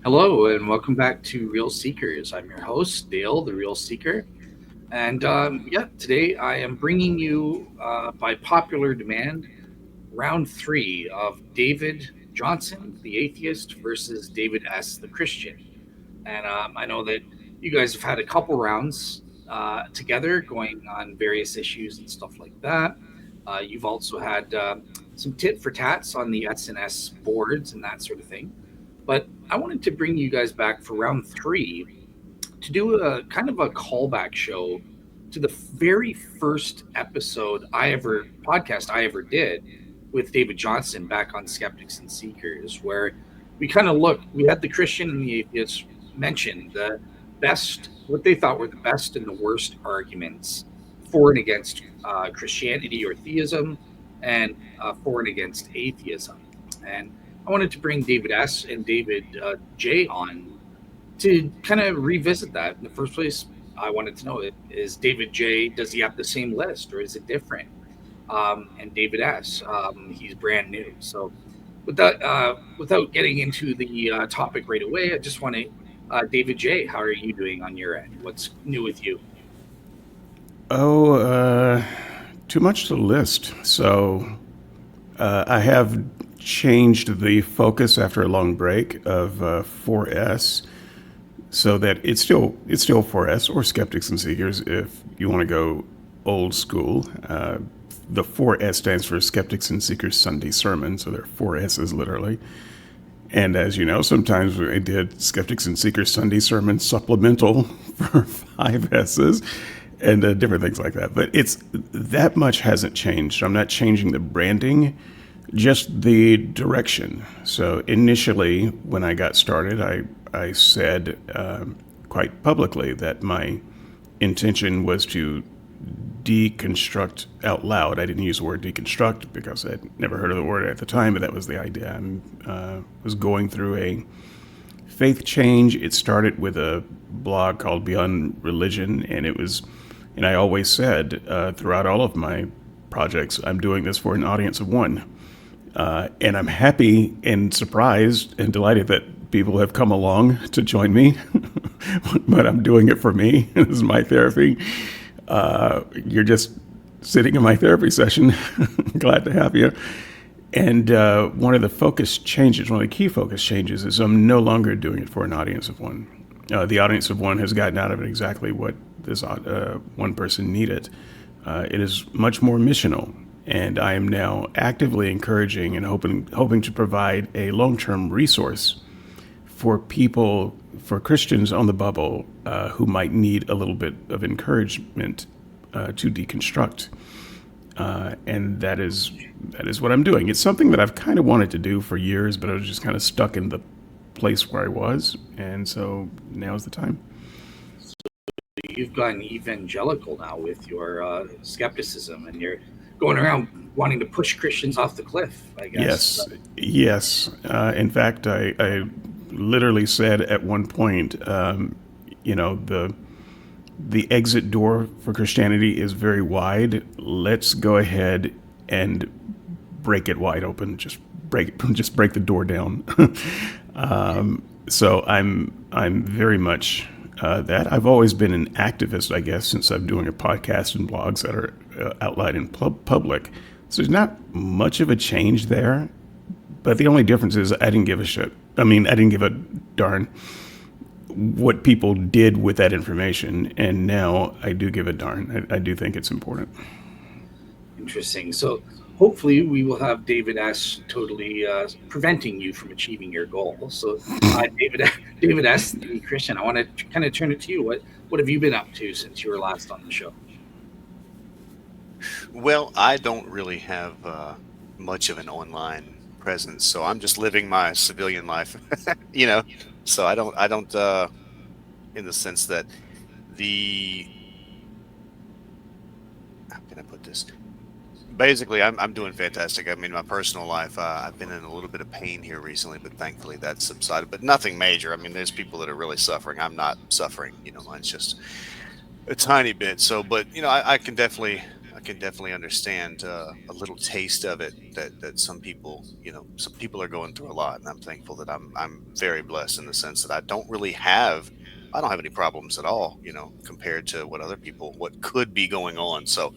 Hello, and welcome back to Real Seekers. I'm your host, Dale, the Real Seeker. And today I am bringing you, by popular demand, round three of David Johnson, the atheist, versus David S., the Christian. And I know that you guys have had a couple rounds together going on various issues and stuff like that. You've also had some tit for tats on the SNS boards and that sort of thing. But I wanted to bring you guys back for round three to do a kind of a callback show to the very first podcast I ever did with David Johnson back on Skeptics and Seekers, where we had the Christian and the atheist mention the what they thought were the best and the worst arguments for and against Christianity or theism, and for and against atheism. And I wanted to bring David S. and David J. on to kind of revisit that. In the first place, I wanted to know, is David J., does he have the same list or is it different? And David S., he's brand new. So without getting into the topic right away, I just want to, David J., how are you doing on your end? What's new with you? Oh, too much to list. I have changed the focus after a long break of 4S, so that it's still 4S or Skeptics and Seekers if you want to go old school. The 4S stands for Skeptics and Seekers Sunday Sermon, so there are 4S's literally. And as you know, sometimes I did Skeptics and Seekers Sunday Sermon supplemental for 5S's and different things like that. But it's that much hasn't changed. I'm not changing the branding, just the direction. So initially, when I got started, I said quite publicly that my intention was to deconstruct out loud. I didn't use the word deconstruct because I'd never heard of the word at the time, but that was the idea. I was going through a faith change. It started with a blog called Beyond Religion, and I always said throughout all of my projects, I'm doing this for an audience of one. And I'm happy and surprised and delighted that people have come along to join me, but I'm doing it for me. This is my therapy. You're just sitting in my therapy session. Glad to have you. And one of the key focus changes is I'm no longer doing it for an audience of one. The audience of one has gotten out of it exactly what this one person needed. It is much more missional. And I am now actively encouraging and hoping to provide a long-term resource for Christians on the bubble who might need a little bit of encouragement to deconstruct. And that is what I'm doing. It's something that I've kind of wanted to do for years, but I was just kind of stuck in the place where I was. And so now's the time. You've gone evangelical now with your skepticism, and you're going around wanting to push Christians off the cliff, I guess. Yes, yes. In fact, I literally said at one point, the exit door for Christianity is very wide. Let's go ahead and break it wide open. Just break the door down. So I'm very much that. I've always been an activist, I guess, since I'm doing a podcast and blogs that are outlined in public. So there's not much of a change there. But the only difference is I didn't give a shit. I mean, I didn't give a darn what people did with that information. And now I do give a darn. I do think it's important. Interesting. So hopefully we will have David S. totally preventing you from achieving your goal. So David, David S. the Christian, I want to kind of turn it to you. What have you been up to since you were last on the show? Well, I don't really have much of an online presence, so I'm just living my civilian life, you know. So I don't, in the sense that the, how can I put this? Basically, I'm doing fantastic. I mean, my personal life, I've been in a little bit of pain here recently, but thankfully that's subsided. But nothing major. I mean, there's people that are really suffering. I'm not suffering. Mine's just a tiny bit. So, but I can definitely can definitely understand a little taste of it that some people, some people are going through a lot, and I'm thankful that I'm very blessed in the sense that I don't have any problems at all, compared to what could be going on. So,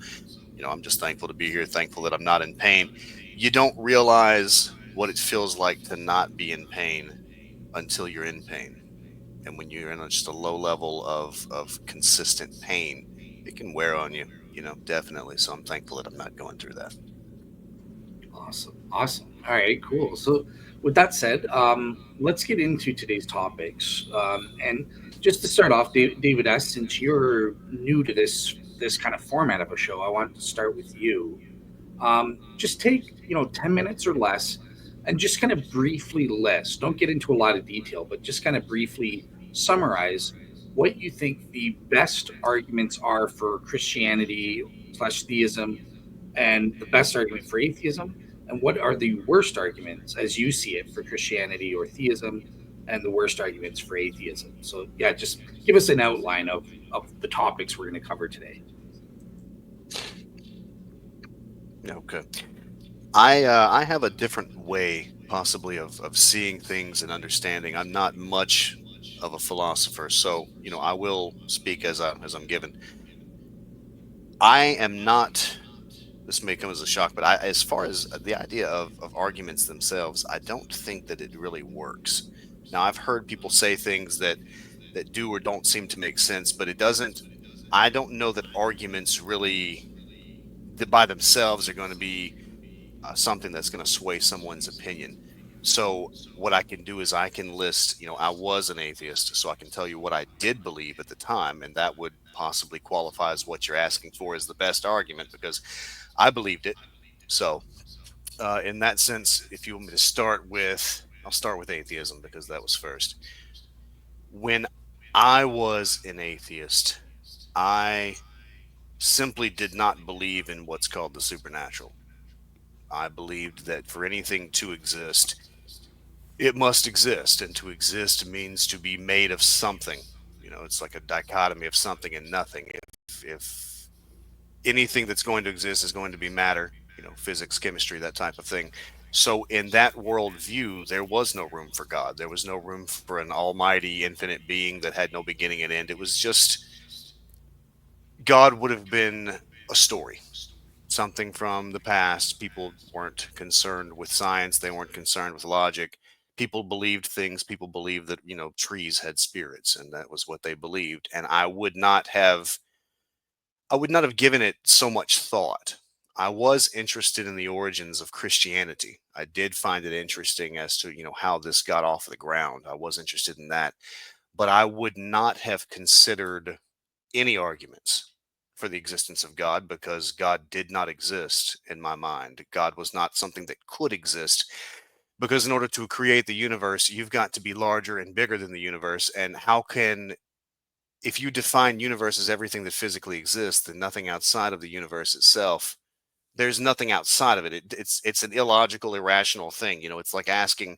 I'm just thankful to be here, thankful that I'm not in pain. You don't realize what it feels like to not be in pain until you're in pain. And when you're in just a low level of consistent pain, it can wear on you, definitely. So I'm thankful that I'm not going through that. Awesome. Awesome. All right, cool. So, with that said, let's get into today's topics. And just to start off, David S., since you're new to this kind of format of a show, I wanted to start with you. Just take 10 minutes or less, and just kind of briefly list. Don't get into a lot of detail, but just kind of briefly summarize what you think the best arguments are for Christianity slash theism, and the best argument for atheism, and what are the worst arguments as you see it for Christianity or theism, and the worst arguments for atheism. So yeah, just give us an outline of the topics we're going to cover today. Okay. I have a different way possibly of seeing things and understanding. I'm not much of a philosopher, so I will speak as I'm given. I am not. This may come as a shock, but as far as the idea of arguments themselves, I don't think that it really works. Now, I've heard people say things that do or don't seem to make sense, but it doesn't. I don't know that arguments really, that by themselves, are going to be something that's going to sway someone's opinion. So what I can do is I can list, I was an atheist, so I can tell you what I did believe at the time, and that would possibly qualify as what you're asking for as the best argument because I believed it. So in that sense, if you want me to I'll start with atheism because that was first. When I was an atheist, I simply did not believe in what's called the supernatural. I believed that for anything to exist, it must exist, and to exist means to be made of something. It's like a dichotomy of something and nothing. If anything that's going to exist is going to be matter, physics, chemistry, that type of thing. So in that worldview, there was no room for God. There was no room for an almighty, infinite being that had no beginning and end. It was just God would have been a story, something from the past. People weren't concerned with science, they weren't concerned with logic. People believed things. People believed that, trees had spirits, and that was what they believed. And I would not have given it so much thought. I was interested in the origins of Christianity. I did find it interesting as to, how this got off the ground. I was interested in that, but I would not have considered any arguments for the existence of God because God did not exist in my mind. God was not something that could exist because in order to create the universe, you've got to be larger and bigger than the universe. And if you define universe as everything that physically exists, then nothing outside of the universe itself, there's nothing outside of it. It's an illogical, irrational thing. It's like asking,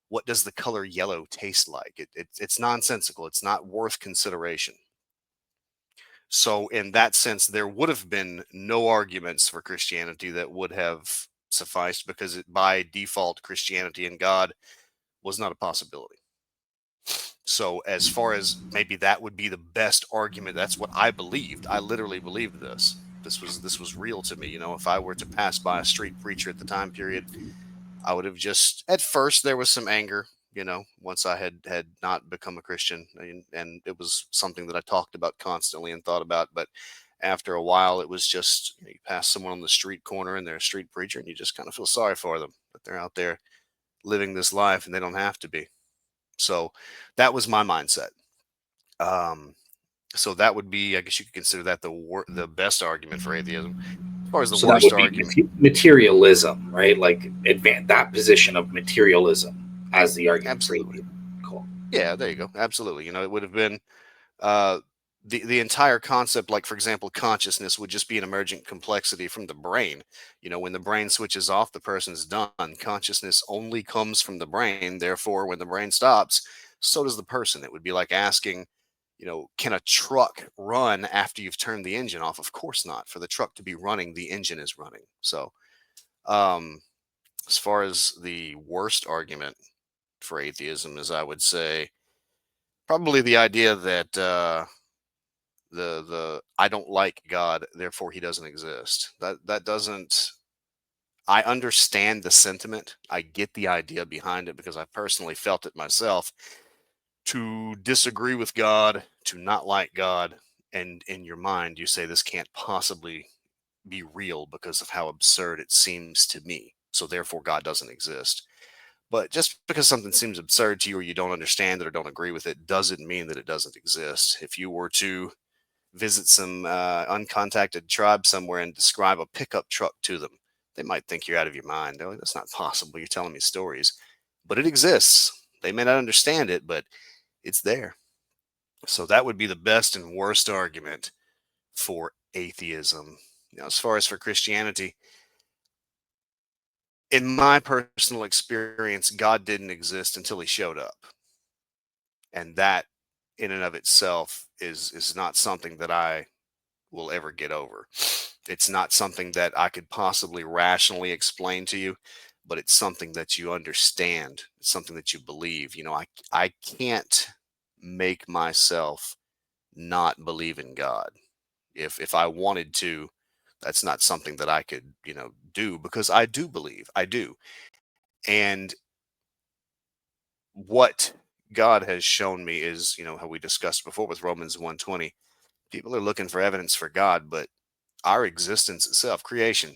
what does the color yellow taste like? It's nonsensical. It's not worth consideration. So, in that sense, there would have been no arguments for Christianity that would have sufficed because by default, Christianity and God was not a possibility. So, as far as maybe that would be the best argument, that's what I believed. I literally believed this. This was real to me. If I were to pass by a street preacher at the time period, I would have just at first there was some anger, once I had not become a Christian, and it was something that I talked about constantly and thought about. But after a while, it was just you pass someone on the street corner and they're a street preacher, and you just kind of feel sorry for them that they're out there living this life and they don't have to be. So that was my mindset. Um, so that would be, I guess you could consider that the best argument for atheism. As far as the So that worst would be argument, materialism, right? Like that position of materialism as the argument for absolutely, atheism. Cool. yeah, there you go, absolutely. It would have been uh, the entire concept, like for example, consciousness would just be an emergent complexity from the brain. When the brain switches off, the person's done. Consciousness only comes from the brain. Therefore, when the brain stops, so does the person. It would be like asking, Can a truck run after you've turned the engine off? Of course not. For the truck to be running, the engine is running. So, um, as far as the worst argument for atheism is, I would say probably the idea that the I don't like God, therefore he doesn't exist. That doesn't. I understand the sentiment. I get the idea behind it because I personally felt it myself. To disagree with God, to not like God, and in your mind you say this can't possibly be real because of how absurd it seems to me. So therefore God doesn't exist. But just because something seems absurd to you or you don't understand it or don't agree with it doesn't mean that it doesn't exist. If you were to visit some uncontacted tribe somewhere and describe a pickup truck to them, they might think you're out of your mind. They're like, that's not possible. You're telling me stories. But it exists. They may not understand it, but it's there. So that would be the best and worst argument for atheism. Now, as far as for Christianity, in my personal experience, God didn't exist until he showed up. And that in and of itself is not something that I will ever get over. It's not something that I could possibly rationally explain to you, but it's something that you understand. It's something that you believe. I can't make myself not believe in God. If I wanted to, that's not something that I could, do because I do believe. I do. And what God has shown me is, how we discussed before with Romans 1:20. People are looking for evidence for God, but our existence itself, creation,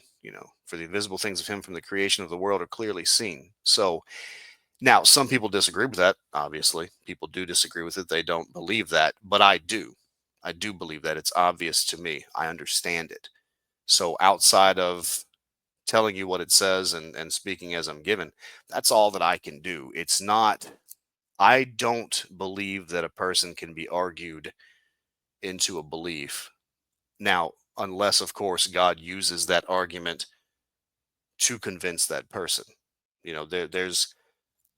for the invisible things of him from the creation of the world are clearly seen. So now some people disagree with that. Obviously, people do disagree with it. They don't believe that, but I do. I do believe that it's obvious to me. I understand it. So outside of telling you what it says and speaking as I'm given, that's all that I can do. It's not, I don't believe that a person can be argued into a belief. Now, unless, of course, God uses that argument to convince that person. There's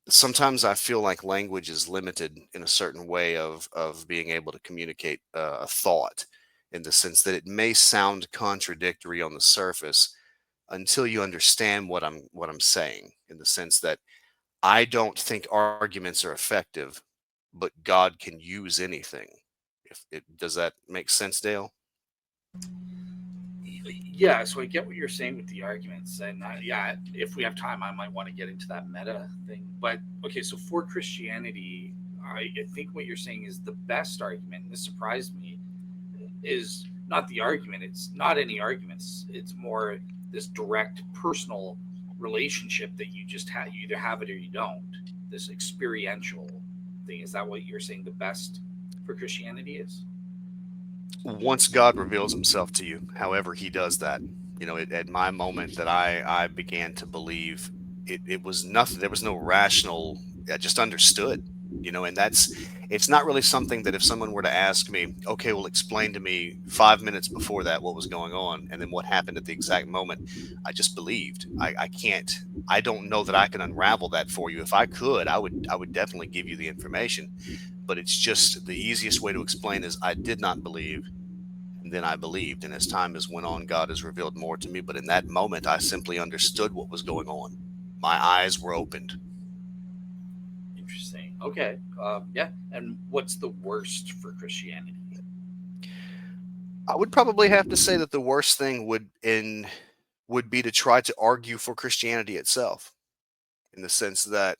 sometimes I feel like language is limited in a certain way of being able to communicate a thought in the sense that it may sound contradictory on the surface until you understand what I'm saying in the sense that I don't think arguments are effective, but God can use anything. If it does that make sense, Dale? Yeah, so I get what you're saying with the arguments, and yeah, if we have time, I might want to get into that meta thing. But okay, so for Christianity, I think what you're saying is the best argument. And this surprised me. Is not the argument. It's not any arguments. It's more this direct personal relationship that you just have. You either have it or you don't. This experiential thing. Is that what you're saying? The best for Christianity is. Once God reveals himself to you, however he does that, at my moment that I began to believe, it was nothing. There was no rational. I just understood, and it's not really something that if someone were to ask me, okay, well, explain to me 5 minutes before that what was going on, and then what happened at the exact moment, I just believed. I can't. I don't know that I can unravel that for you. If I could, I would definitely give you the information. But it's just the easiest way to explain is I did not believe, and then I believed. And as time has went on, God has revealed more to me. But in that moment, I simply understood what was going on. My eyes were opened. Interesting. Okay. Yeah. And what's the worst for Christianity? I would probably have to say that the worst thing would be to try to argue for Christianity itself, in the sense that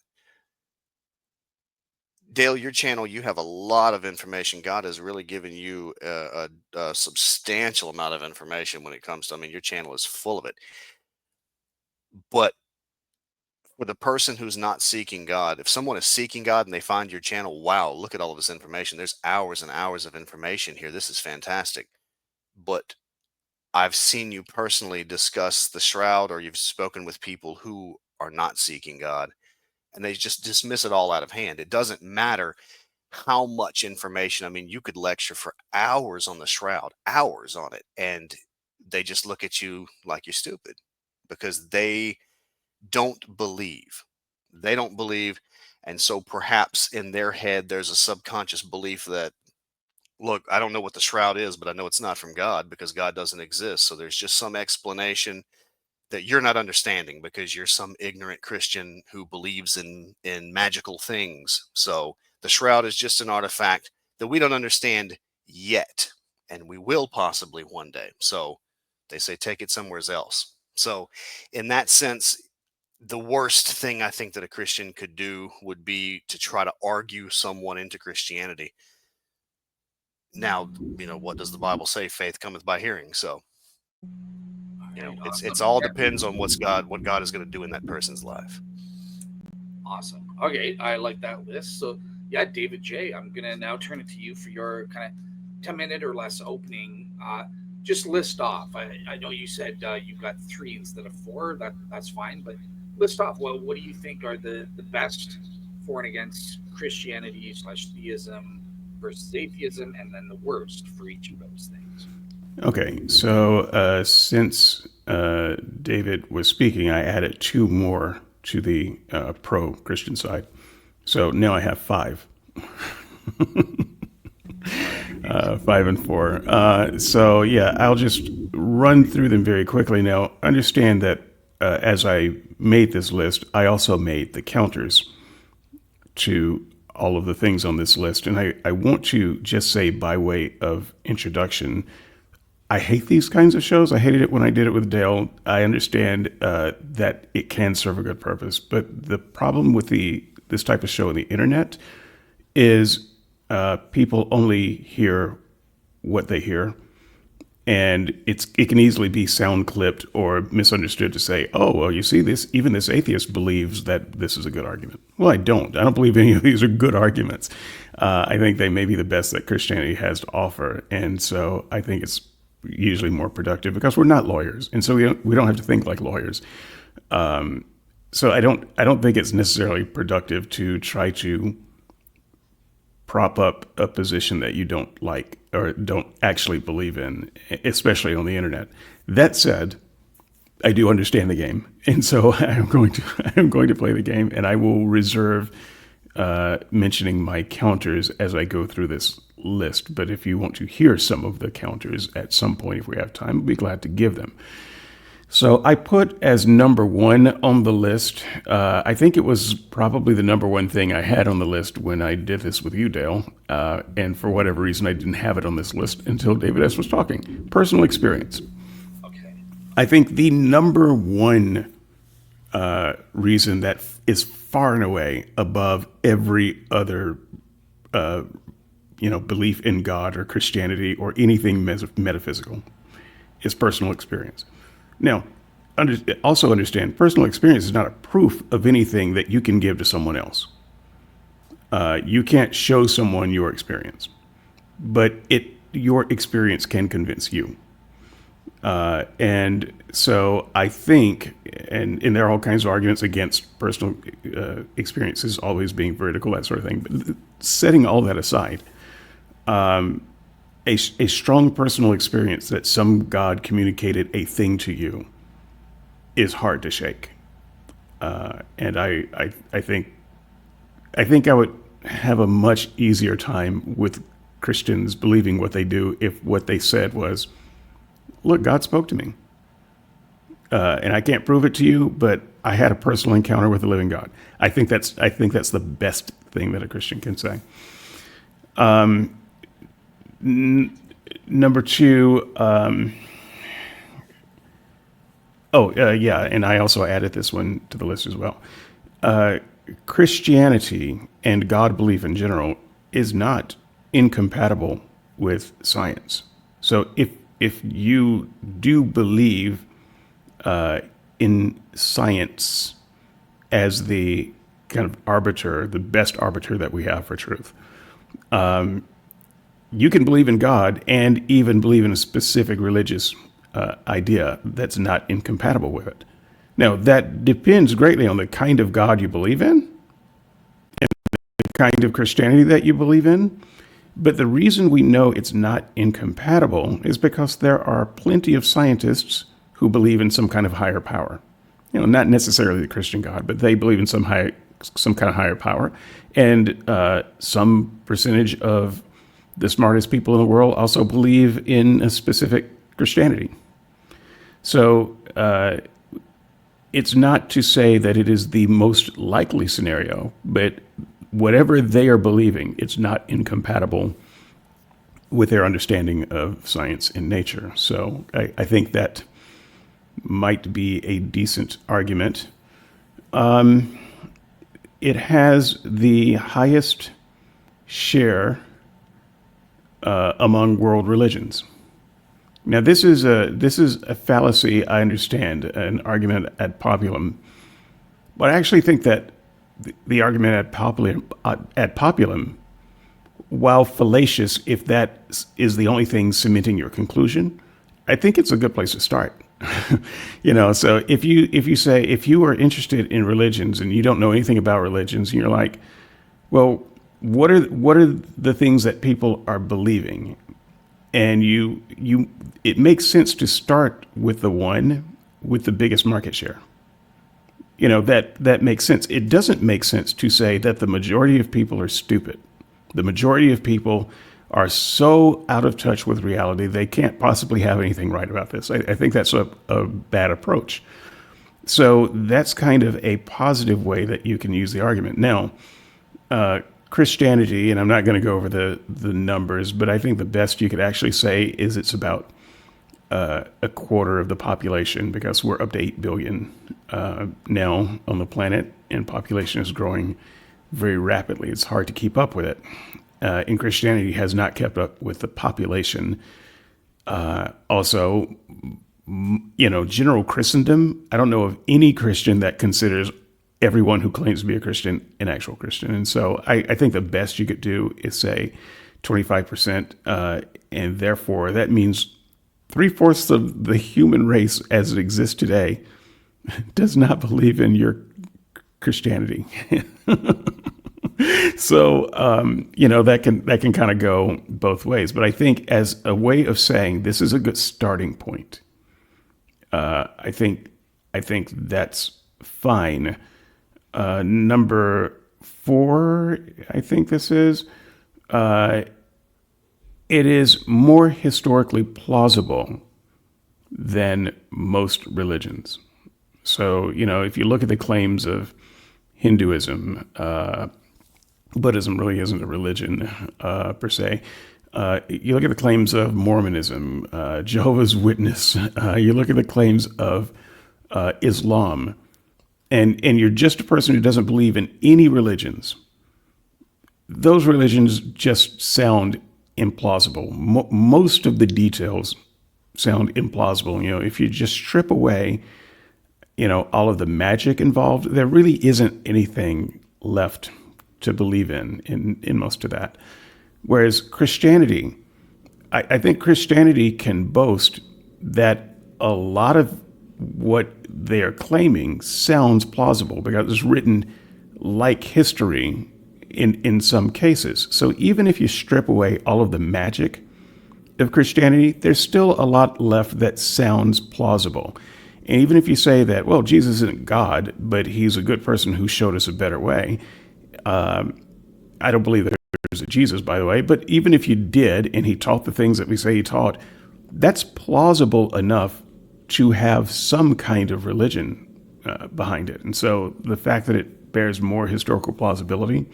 Dale, your channel, you have a lot of information. God has really given you a substantial amount of information when it comes to. I mean, your channel is full of it. But for the person who's not seeking God, if someone is seeking God and they find your channel, wow, look at all of this information. There's hours and hours of information here. This is fantastic. But I've seen you personally discuss the shroud, or you've spoken with people who are not seeking God, and they just dismiss it all out of hand. It doesn't matter how much information. I mean, you could lecture for hours on the shroud, hours on it, and they just look at you like you're stupid because they don't believe. They don't believe. And so perhaps in their head, there's a subconscious belief that look, I don't know what the shroud is, but I know it's not from God because God doesn't exist. So there's just some explanation that you're not understanding because you're some ignorant Christian who believes in magical things. So the shroud is just an artifact that we don't understand yet, and we will possibly one day. So they say take it somewhere else. So in that sense, the worst thing I think that a Christian could do would be to try to argue someone into Christianity. Now, what does the Bible say? Faith cometh by hearing. So All right, it's awesome. all Yeah, depends on what God is going to do in that person's life. awesome. Okay, I like that list. So yeah, David J, I'm gonna now turn it to you for your kind of 10-minute or less opening. Just list off. I know you said you've got three instead of four. That's fine, but list off. Well, what do you think are the best for and against Christianity slash theism versus atheism, and then the worst for each of those things? Okay, so since David was speaking, I added two more to the pro-Christian side. So now I have five. Five and four. So yeah, I'll just run through them very quickly. Now, understand that as I made this list, I also made the counters to all of the things on this list. And I want to just say, by way of introduction, I hate these kinds of shows. I hated it when I did it with Dale. I understand that it can serve a good purpose, but the problem with this type of show on the internet is people only hear what they hear, and it can easily be sound clipped or misunderstood to say, "Oh, well, you see, even this atheist believes that this is a good argument." Well, I don't. I don't believe any of these are good arguments. I think they may be the best that Christianity has to offer, and so I think it's usually more productive because we're not lawyers, and so we don't have to think like lawyers. So I don't think it's necessarily productive to try to prop up a position that you don't like or don't actually believe in, especially on the internet. That said, I do understand the game, and so I'm going to play the game, and I will reserve mentioning my counters as I go through this list. But if you want to hear some of the counters at some point, if we have time, I'll be glad to give them. So I put as number one on the list, I think it was probably the number one thing I had on the list when I did this with you, Dale. And for whatever reason, I didn't have it on this list until David S. was talking. Personal experience. Okay. I think the number one reason that is far and away above every other belief in God or Christianity or anything metaphysical is personal experience. Now, also understand, personal experience is not a proof of anything that you can give to someone else. You can't show someone your experience, but your experience can convince you. And so I think, and there are all kinds of arguments against personal experiences always being vertical, that sort of thing. But setting all that aside, a strong personal experience that some God communicated a thing to you is hard to shake. And I think I would have a much easier time with Christians believing what they do if what they said was, "Look, God spoke to me. And I can't prove it to you, but I had a personal encounter with the living God." I think that's the best thing that a Christian can say. Number two, and I also added this one to the list as well. Christianity and God belief in general is not incompatible with science. So if you do believe in science as the kind of arbiter, the best arbiter that we have for truth, you can believe in God and even believe in a specific religious idea that's not incompatible with it. Now, that depends greatly on the kind of God you believe in and the kind of Christianity that you believe in. But the reason we know it's not incompatible is because there are plenty of scientists who believe in some kind of higher power. Not necessarily the Christian God, but they believe in some kind of higher power. And some percentage of the smartest people in the world also believe in a specific Christianity. So it's not to say that it is the most likely scenario, but whatever they are believing, it's not incompatible with their understanding of science and nature. So I think that might be a decent argument. It has the highest share among world religions. Now, this is a fallacy. I understand, an argument ad populum, but I actually think that the argument ad populum, while fallacious, if that is the only thing cementing your conclusion, I think it's a good place to start. So if you say, if you are interested in religions and you don't know anything about religions, and you're like, well, what are the things that people are believing? And it makes sense to start with the one with the biggest market share. That makes sense. It doesn't make sense to say that the majority of people are stupid. The majority of people are so out of touch with reality, they can't possibly have anything right about this. I think that's a bad approach. So that's kind of a positive way that you can use the argument. Now, Christianity, and I'm not going to go over the numbers, but I think the best you could actually say is it's about a quarter of the population, because we're up to 8 billion now on the planet, and population is growing very rapidly. It's hard to keep up with it. And Christianity has not kept up with the population. Also, general Christendom, I don't know of any Christian that considers everyone who claims to be a Christian an actual Christian. And so I think the best you could do is say 25%, and therefore that means 3/4 of the human race as it exists today does not believe in your Christianity. So, that can kind of go both ways. But I think as a way of saying this is a good starting point, I think that's fine. Number 4, I think this is, it is more historically plausible than most religions. So, if you look at the claims of Hinduism, Buddhism really isn't a religion per se. You look at the claims of Mormonism, Jehovah's Witness. You look at the claims of Islam, and you're just a person who doesn't believe in any religions. Those religions just sound implausible. Most of the details sound implausible. If you just strip away, all of the magic involved, there really isn't anything left to believe in most of that. Whereas Christianity, I think Christianity can boast that a lot of what they are claiming sounds plausible because it's written like history in some cases. So even if you strip away all of the magic of Christianity, there's still a lot left that sounds plausible. And even if you say that, well, Jesus isn't God, but he's a good person who showed us a better way, I don't believe that there's a Jesus, by the way, but even if you did, and he taught the things that we say he taught, that's plausible enough to have some kind of religion behind it. And so the fact that it bears more historical plausibility,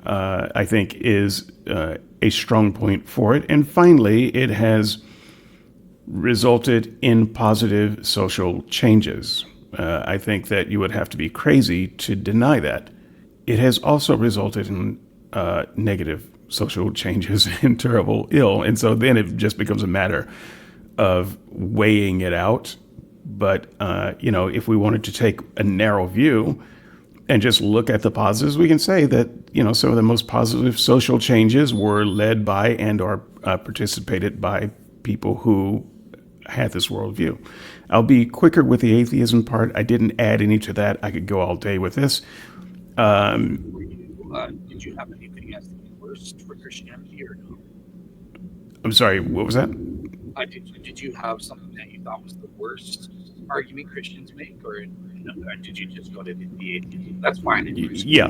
I think, is a strong point for it. And finally, it has resulted in positive social changes. I think that you would have to be crazy to deny that. It has also resulted in negative social changes and terrible ill. And so then it just becomes a matter of weighing it out. But, if we wanted to take a narrow view and just look at the positives, we can say that, some of the most positive social changes were led by and or participated by people who had this worldview. I'll be quicker with the atheism part. I didn't add any to that. I could go all day with this. Did you have anything as the worst for Christianity or no? I'm sorry, what was that? Did you have something that you thought was the worst argument Christians make, or no, did you just go to the atheism? That's fine. Yeah,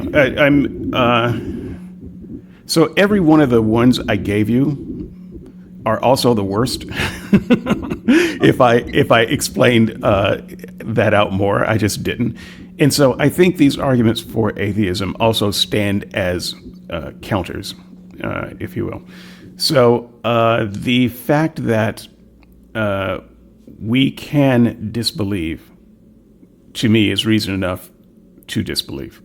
So every one of the ones I gave you are also the worst. If I explained that out more, I just didn't. And so I think these arguments for atheism also stand as counters, if you will. So the fact that we can disbelieve, to me, is reason enough to disbelieve.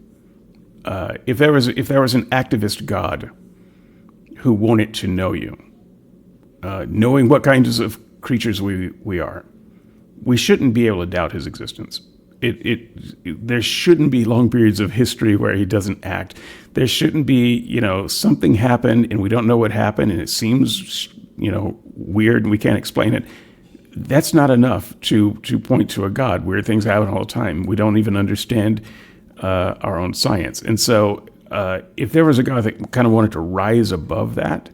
If there was an activist God who wanted to know you, knowing what kinds of creatures we are, we shouldn't be able to doubt his existence. There shouldn't be long periods of history where he doesn't act. There shouldn't be, something happened and we don't know what happened and it seems, weird and we can't explain it. That's not enough to point to a God. Weird things happen all the time. We don't even understand our own science. And so if there was a God that kind of wanted to rise above that,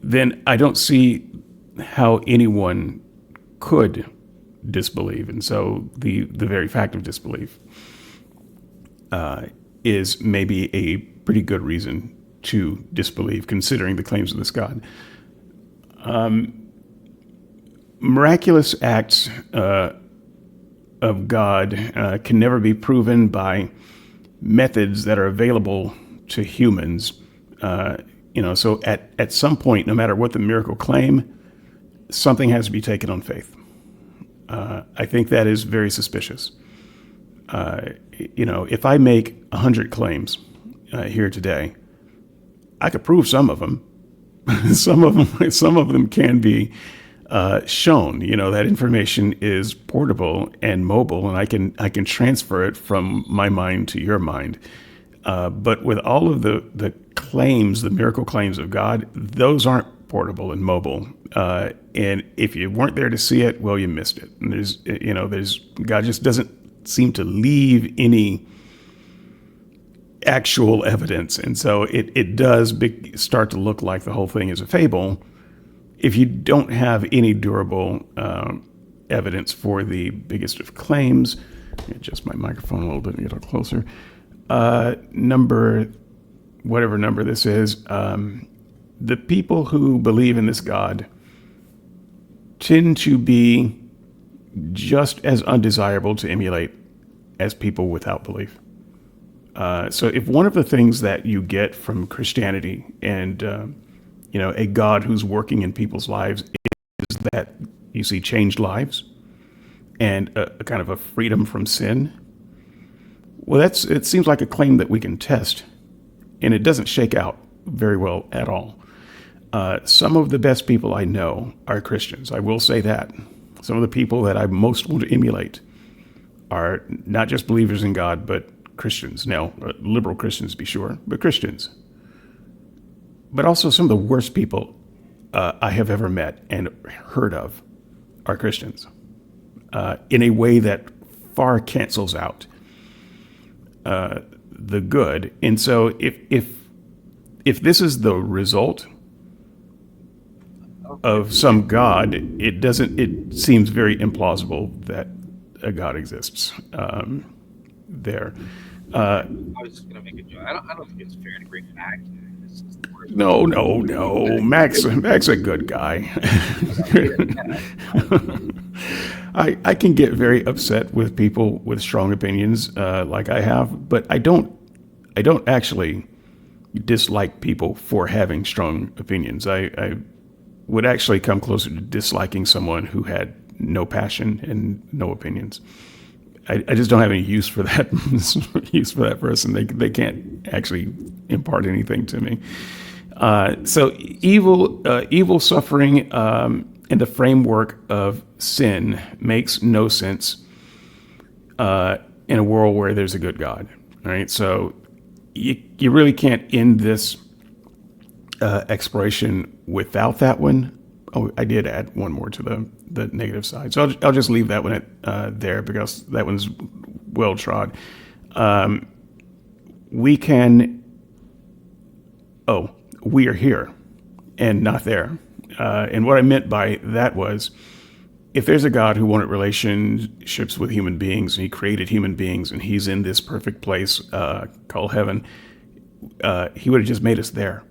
then I don't see how anyone could disbelieve. And so the very fact of disbelief is maybe a pretty good reason to disbelieve, considering the claims of this God. Miraculous acts of God can never be proven by methods that are available to humans. So at some point, no matter what the miracle claim, something has to be taken on faith. I think that is very suspicious. If I make 100 claims here today, I could prove some of them. some of them can be shown. That information is portable and mobile, and I can transfer it from my mind to your mind. But with all of the claims, the miracle claims of God, those aren't portable and mobile. And if you weren't there to see it, well, you missed it. And there's God just doesn't seem to leave any actual evidence. And so it does start to look like the whole thing is a fable if you don't have any durable evidence for the biggest of claims. Let me adjust my microphone a little bit and get a little closer. Whatever number this is, the people who believe in this God tend to be just as undesirable to emulate as people without belief. So if one of the things that you get from Christianity and, a God who's working in people's lives is that you see changed lives and a kind of a freedom from sin, well, it seems like a claim that we can test, and it doesn't shake out very well at all. Some of the best people I know are Christians. I will say that. Some of the people that I most want to emulate are not just believers in God, but Christians. Now, liberal Christians, be sure, but Christians. But also some of the worst people I have ever met and heard of are Christians in a way that far cancels out the good. And so if this is the result of some God, it seems very implausible that a God exists there. I was just going to make a joke. I don't think it's fair to bring back. No. Mac's a good guy. I can get very upset with people with strong opinions, like I have, but I don't actually dislike people for having strong opinions. I would actually come closer to disliking someone who had no passion and no opinions. I just don't have any use for that person. They can't actually impart anything to me. So evil suffering in the framework of sin makes no sense in a world where there's a good God. All right, so you really can't end this exploration without that one. Oh, I did add one more to the negative side. So I'll just leave that one there because that one's well trod. We are here and not there. And what I meant by that was, if there's a God who wanted relationships with human beings and he created human beings and he's in this perfect place called heaven, he would have just made us there,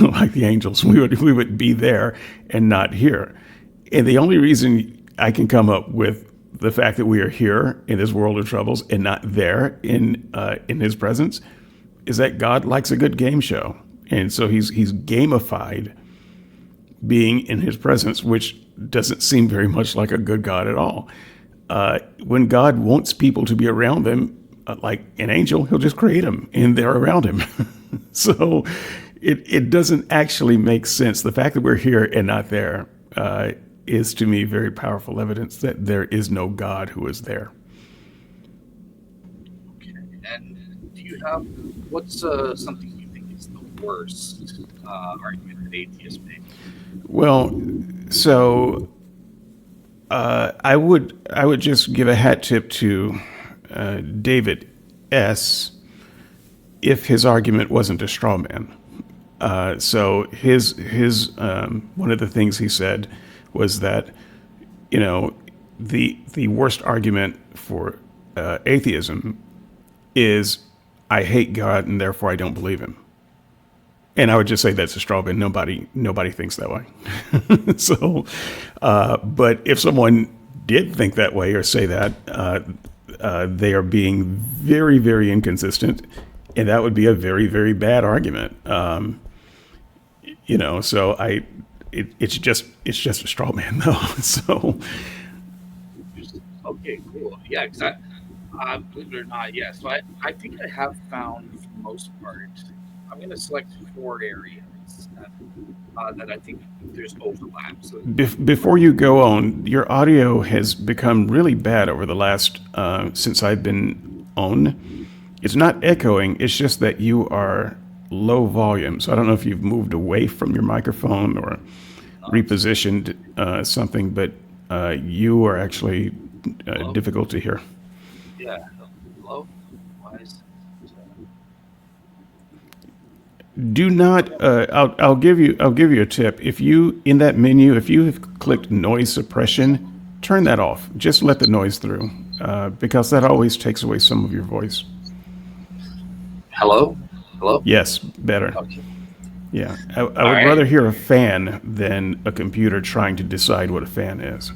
like the angels. We would be there and not here. And the only reason I can come up with the fact that we are here in this world of troubles and not there in His presence is that God likes a good game show, and so He's gamified being in His presence, which doesn't seem very much like a good God at all. When God wants people to be around Him, like an angel, He'll just create them and they're around Him. So it doesn't actually make sense. The fact that we're here and not there is to me very powerful evidence that there is no God who is there. Okay. And do you have what's something you think is the worst argument that atheists make? Well, so I would just give a hat tip to David S. if his argument wasn't a straw man. So his one of the things he said was that, you know, the worst argument for atheism is I hate God and therefore I don't believe Him. And I would just say that's a straw man. Nobody thinks that way. So, but if someone did think that way or say that, they are being very, very inconsistent, and that would be a very, very bad argument. So it's just a straw man though. So Okay, cool. Yeah, because believe it or not, yeah. So I think I have found, for the most part, I'm going to select four areas that I think there's overlap. So, before you go on, your audio has become really bad over the last since I've been on. It's not echoing. It's just that you are low volume. So I don't know if you've moved away from your microphone or repositioned something, but you are actually hello? difficult to hear. Yeah. Hello? Why is Do not. I'll give you a tip. If you in that menu, if you have clicked noise suppression, turn that off. Just let the noise through, because that always takes away some of your voice. Hello? Hello? Yes, better. Okay. Yeah, I All would right. rather hear a fan than a computer trying to decide what a fan is.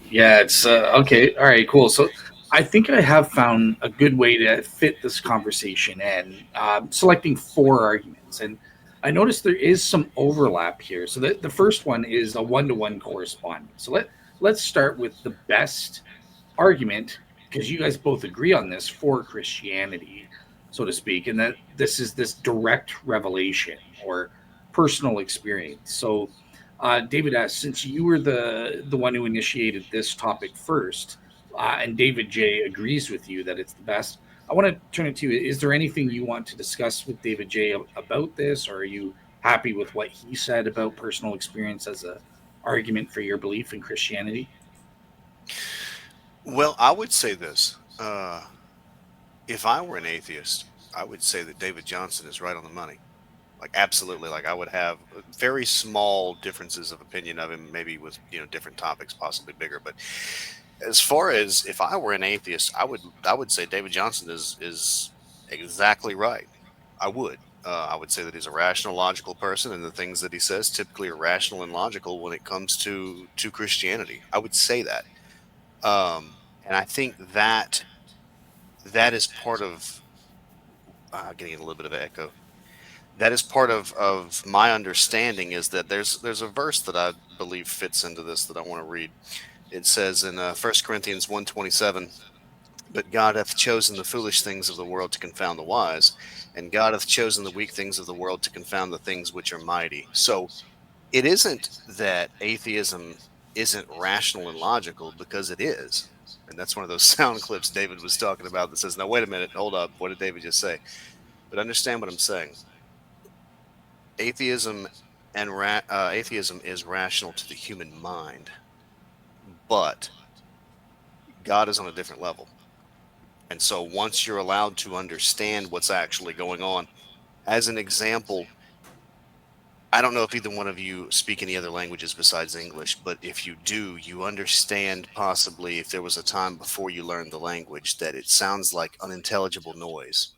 Yeah, it's okay. All right, cool. So I think I have found a good way to fit this conversation in, selecting four arguments. And I noticed there is some overlap here. So the first one is a one-to-one correspondence. So let's start with the best argument, because you guys both agree on this, for Christianity, so to speak, and that this is this direct revelation or personal experience. So, David S., since you were the one who initiated this topic first, and David J. agrees with you that it's the best, I want to turn it to you. Is there anything you want to discuss with David J. About this, or are you happy with what he said about personal experience as a argument for your belief in Christianity? Well, I would say this. If I were an atheist, I would say that David Johnson is right on the money. Like absolutely. Like I would have very small differences of opinion of him, maybe with different topics, possibly bigger. But as far as if I were an atheist, I would say David Johnson is exactly right. I would. I would say that he's a rational, logical person, and the things that he says typically are rational and logical when it comes to Christianity. I would say that, and I think that is part of getting a little bit of an echo. That is part of my understanding is that there's a verse that I believe fits into this that I want to read. It says in 1 Corinthians 1:27, but God hath chosen the foolish things of the world to confound the wise, and God hath chosen the weak things of the world to confound the things which are mighty. So it isn't that atheism isn't rational and logical, because it is. And that's one of those sound clips David was talking about that says, now, wait a minute, hold up. What did David just say? But understand what I'm saying. Atheism atheism is rational to the human mind, but God is on a different level. And so once you're allowed to understand what's actually going on, as an example, I don't know if either one of you speak any other languages besides English, but if you do, you understand possibly if there was a time before you learned the language that it sounds like unintelligible noise.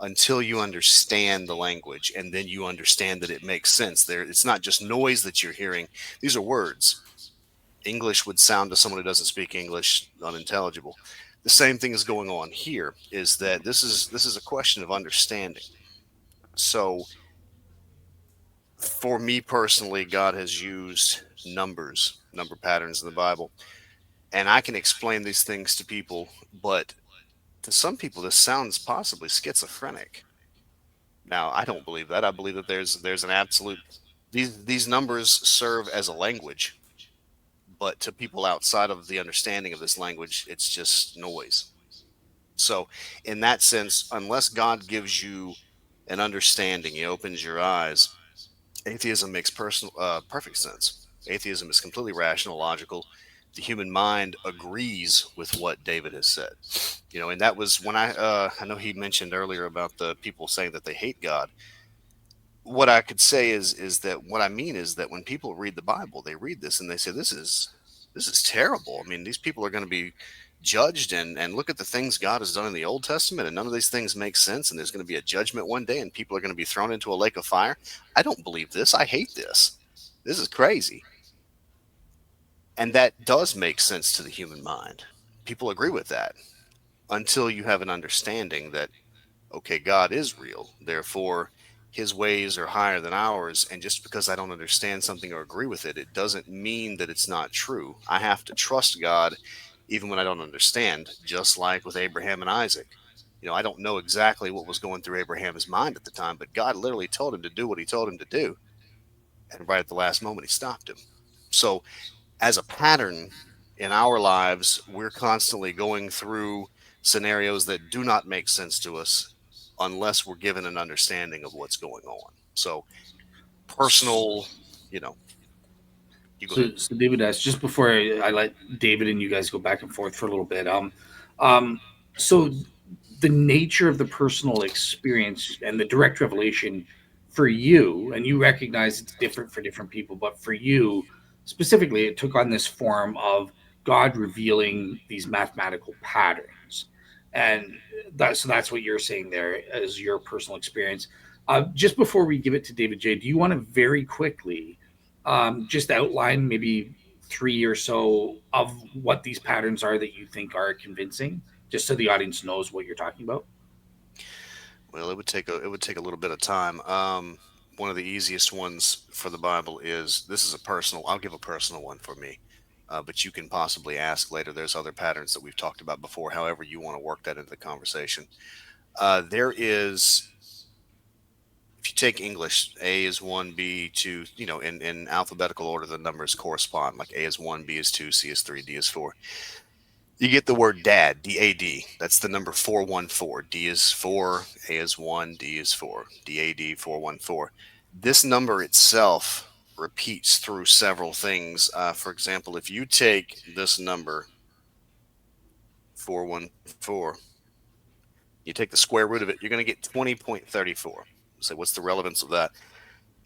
until you understand the language, and then you understand that it makes sense. There, it's not just noise that you're hearing. These are words. English would sound to someone who doesn't speak English unintelligible. The same thing is going on here, is that this is a question of understanding. So for me personally, God has used numbers, number patterns in the Bible, and I can explain these things to people, but to some people this sounds possibly schizophrenic. Now, I don't believe that. I believe that there's an absolute, these numbers serve as a language, but to people outside of the understanding of this language, it's just noise. So, in that sense, unless God gives you an understanding, He opens your eyes, atheism makes perfect sense. Atheism is completely rational, logical. The human mind agrees with what David has said. And that was when I know he mentioned earlier about the people saying that they hate God. What I could say is that what I mean is that when people read the Bible, they read this and they say this is terrible. I mean, these people are going to be judged, and look at the things God has done in the Old Testament, and none of these things make sense, and there's going to be a judgment one day, and people are going to be thrown into a lake of fire. I don't believe this. I hate this. This is crazy. And that does make sense to the human mind. People agree with that until you have an understanding that, okay, God is real. Therefore, his ways are higher than ours. And just because I don't understand something or agree with it, it doesn't mean that it's not true. I have to trust God even when I don't understand, just like with Abraham and Isaac. I don't know exactly what was going through Abraham's mind at the time, but God literally told him to do what he told him to do. And right at the last moment, he stopped him. So, as a pattern in our lives, we're constantly going through scenarios that do not make sense to us unless we're given an understanding of what's going on. So, personal, you know, you go ahead. So David asked just before I let David and you guys go back and forth for a little bit. So the nature of the personal experience and the direct revelation for you, and you recognize it's different for different people, but for you specifically, it took on this form of God revealing these mathematical patterns, and that's what you're saying there as your personal experience. Just before we give it to David J, do you want to very quickly just outline maybe three or so of what these patterns are that you think are convincing, just so the audience knows what you're talking about? Well, it would take a little bit of time. One of the easiest ones for the Bible is, this is a personal. I'll give a personal one for me, but you can possibly ask later. There's other patterns that we've talked about before. However, you want to work that into the conversation. There is, if you take English, A is one, B two. In alphabetical order, the numbers correspond. Like A is one, B is two, C is three, D is four. You get the word dad, DAD. That's the number 414. D is 4, A is 1, D is 4. DAD 414. This number itself repeats through several things. For example, if you take this number 414, you take the square root of it, you're going to get 20.34. So, what's the relevance of that?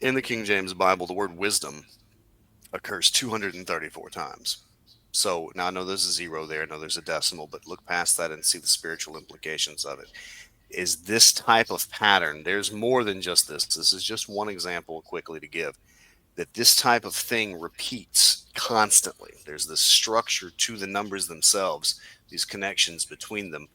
In the King James Bible, the word wisdom occurs 234 times. So now I know there's a zero there, I know there's a decimal, but look past that and see the spiritual implications of it. Is this type of pattern, there's more than just this. This is just one example quickly to give, that this type of thing repeats constantly. There's this structure to the numbers themselves, these connections between them.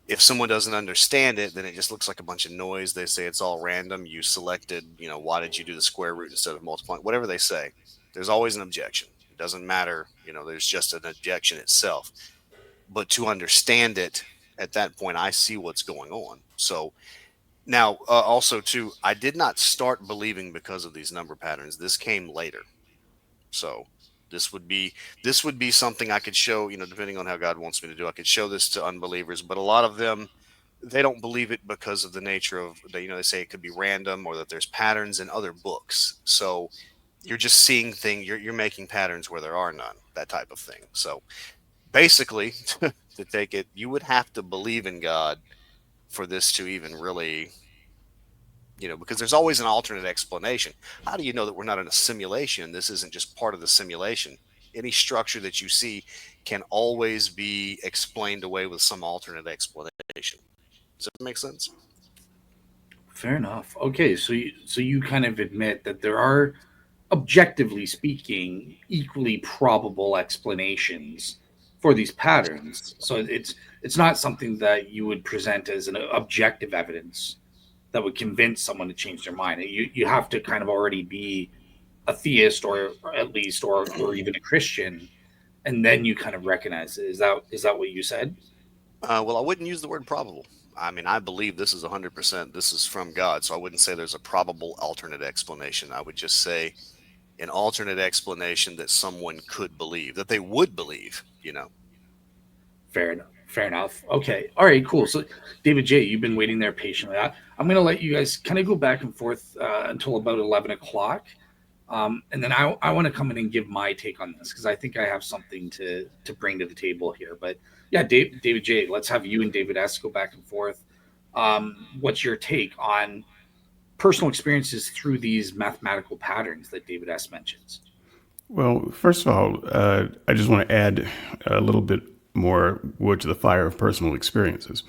If someone doesn't understand it, then it just looks like a bunch of noise. They say it's all random. You selected, why did you do the square root instead of multiplying? Whatever they say, there's always an objection. It doesn't matter. There's just an objection itself. But to understand it at that point, I see what's going on. So now, also, too, I did not start believing because of these number patterns. This came later. So this would be something I could show, depending on how God wants me to do. I could show this to unbelievers, but a lot of them, they don't believe it because of the nature of they say it could be random, or that there's patterns in other books. So you're just seeing things, you're making patterns where there are none, that type of thing. So basically, to take it, you would have to believe in God for this to even really, because there's always an alternate explanation. How do you know that we're not in a simulation? This isn't just part of the simulation. Any structure that you see can always be explained away with some alternate explanation. Does that make sense? Fair enough. Okay, so you kind of admit that there are, objectively speaking, equally probable explanations for these patterns. So it's not something that you would present as an objective evidence that would convince someone to change their mind. You have to kind of already be a theist, or at least, or even a Christian, and then you kind of recognize it. Is that what you said? Well, I wouldn't use the word probable. I mean, I believe this is 100%. This is from God, so I wouldn't say there's a probable alternate explanation. I would just say an alternate explanation that someone could believe, that they would believe. Fair enough. Fair enough. Okay. All right. Cool. So, David J, you've been waiting there patiently. I'm going to let you guys kind of go back and forth until about 11 o'clock, and then I want to come in and give my take on this because I think I have something to bring to the table here. But yeah, David J, let's have you and David S go back and forth. What's your take on personal experiences through these mathematical patterns that David S mentions? Well, first of all, I just want to add a little bit more wood to the fire of personal experiences.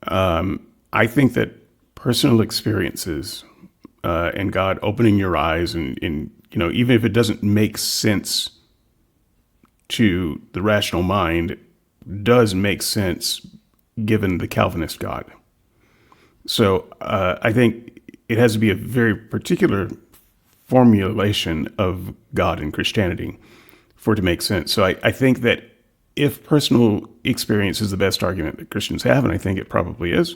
I think that personal experiences and God opening your eyes, and even if it doesn't make sense to the rational mind, does make sense given the Calvinist God. So I think it has to be a very particular formulation of God in Christianity for it to make sense. So I think that if personal experience is the best argument that Christians have, and I think it probably is,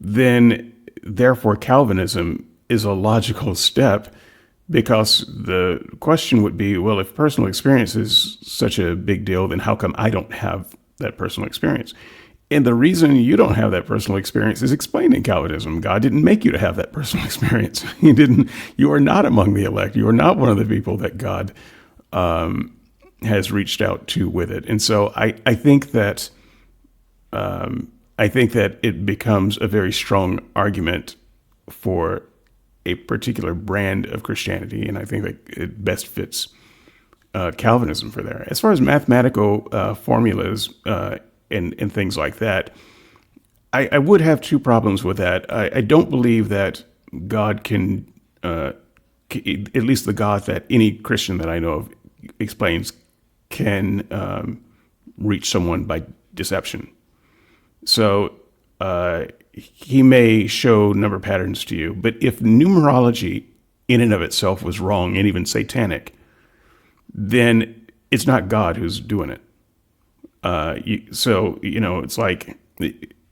then therefore Calvinism is a logical step, because the question would be, well, if personal experience is such a big deal, then how come I don't have that personal experience? And the reason you don't have that personal experience is explained in Calvinism. God didn't make you to have that personal experience. He didn't. You are not among the elect. You are not one of the people that God has reached out to with it. And so I think that it becomes a very strong argument for a particular brand of Christianity, and I think that it best fits Calvinism for there. As far as mathematical formulas and things like that, I would have two problems with that. I don't believe that God can, at least the God that any Christian that I know of explains, can reach someone by deception. So he may show number patterns to you, but if numerology in and of itself was wrong and even satanic, then it's not God who's doing it. It's like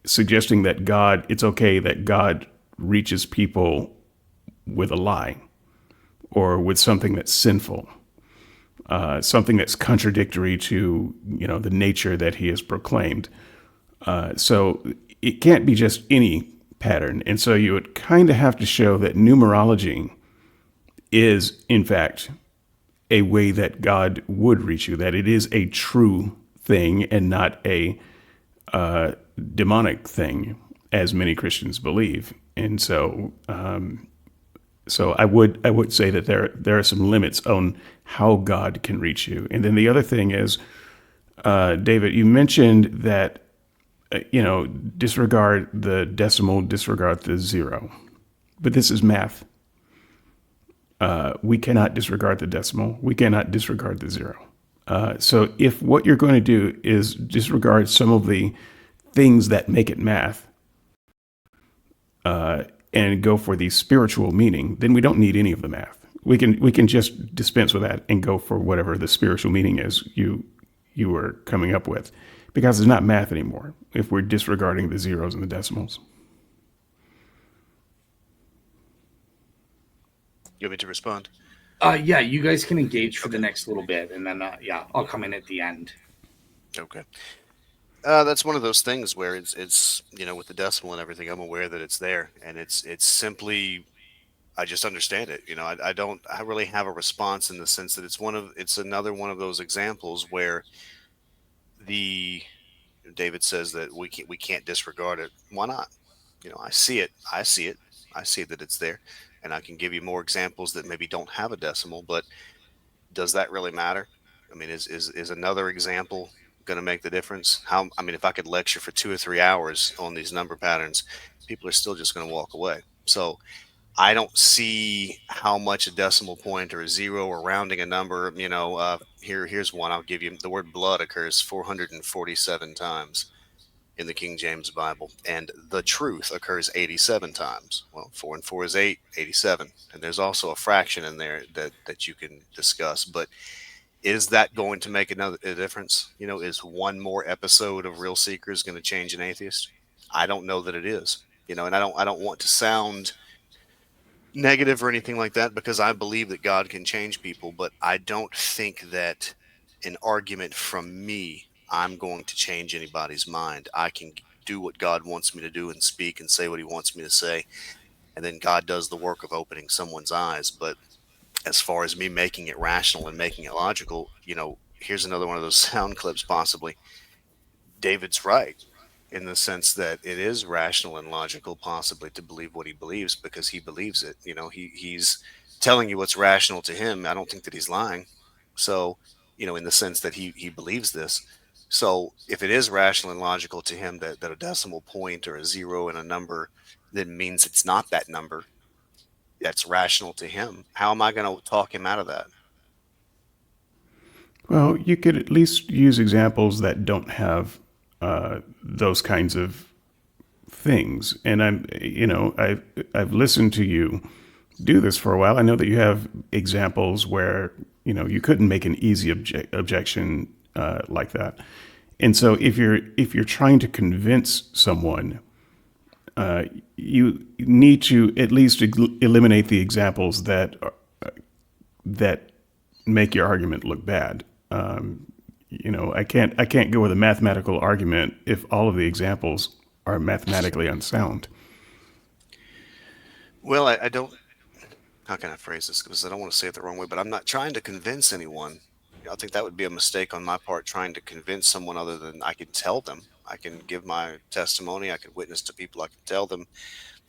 suggesting that it's okay that God reaches people with a lie or with something that's sinful, something that's contradictory to, the nature that he has proclaimed. So it can't be just any pattern. And so you would kind of have to show that numerology is, in fact, a way that God would reach you, that it is a true thing and not a demonic thing, as many Christians believe. And so I would say that there are some limits on how God can reach you. And then the other thing is, David, you mentioned that disregard the decimal, disregard the zero. But this is math. We cannot disregard the decimal. We cannot disregard the zero. So if what you're going to do is disregard some of the things that make it math and go for the spiritual meaning, then we don't need any of the math. We can just dispense with that and go for whatever the spiritual meaning is you were coming up with, because it's not math anymore if we're disregarding the zeros and the decimals. You want me to respond? Yeah, you guys can engage for the next little bit, and then I'll come in at the end. Okay. That's one of those things where it's with the decimal and everything, I'm aware that it's there, and it's simply, I just understand it. I really have a response in the sense that it's another one of those examples where David says that we can't disregard it. Why not? I see it. I see that it's there, and I can give you more examples that maybe don't have a decimal. But does that really matter? I mean, is another example going to make the difference? How, I mean, if I could lecture for 2 or 3 hours on these number patterns, people are still just going to walk away. So I don't see how much a decimal point or a zero or rounding a number, here's one I'll give you. The word blood occurs 447 times in the King James Bible, and the truth occurs 87 times. Well, 4 and 4 is 8, 87. And there's also a fraction in there that you can discuss. But is that going to make a difference? Is one more episode of Real Seekers going to change an atheist? I don't know that it is. And I don't want to sound negative or anything like that, because I believe that God can change people, but I don't think that an argument from me, I'm going to change anybody's mind. I can do what God wants me to do and speak and say what he wants me to say, and then God does the work of opening someone's eyes. But as far as me making it rational and making it logical, here's another one of those sound clips possibly. David's right in the sense that it is rational and logical possibly to believe what he believes, because he believes it. He's telling you what's rational to him. I don't think that he's lying. So, in the sense that he believes this. So if it is rational and logical to him that a decimal point or a zero in a number then means it's not that number, that's rational to him, how am I going to talk him out of that? Well, you could at least use examples that don't have those kinds of things. And I've listened to you do this for a while. I know that you have examples where you couldn't make an easy objection like that. And so if you're trying to convince someone, you need to at least eliminate the examples that make your argument look bad. I can't go with a mathematical argument if all of the examples are mathematically unsound. Well, I don't. How can I phrase this? Because I don't want to say it the wrong way, but I'm not trying to convince anyone. I think that would be a mistake on my part, trying to convince someone other than I can tell them. I can give my testimony. I can witness to people. I can tell them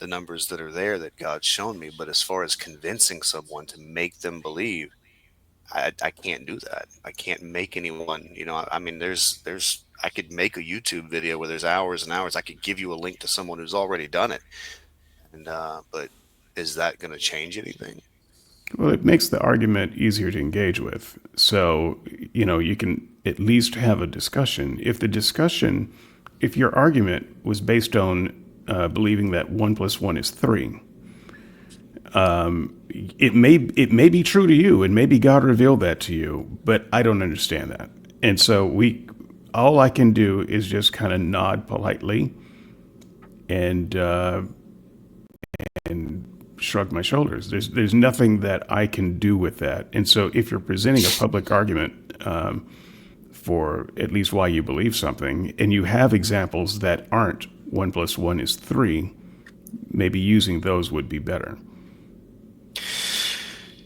the numbers that are there that God's shown me. But as far as convincing someone to make them believe, I can't do that. I can't make anyone, I mean, I could make a YouTube video where there's hours and hours. I could give you a link to someone who's already done it. And, but is that going to change anything? Well, it makes the argument easier to engage with. So, you can at least have a discussion. If your argument was based on believing that 1 + 1 is 3, it may be true to you, and maybe God revealed that to you, but I don't understand that. And so all I can do is just kind of nod politely and shrug my shoulders. There's nothing that I can do with that. And so if you're presenting a public argument for at least why you believe something, and you have examples that aren't 1 + 1 is 3, maybe using those would be better.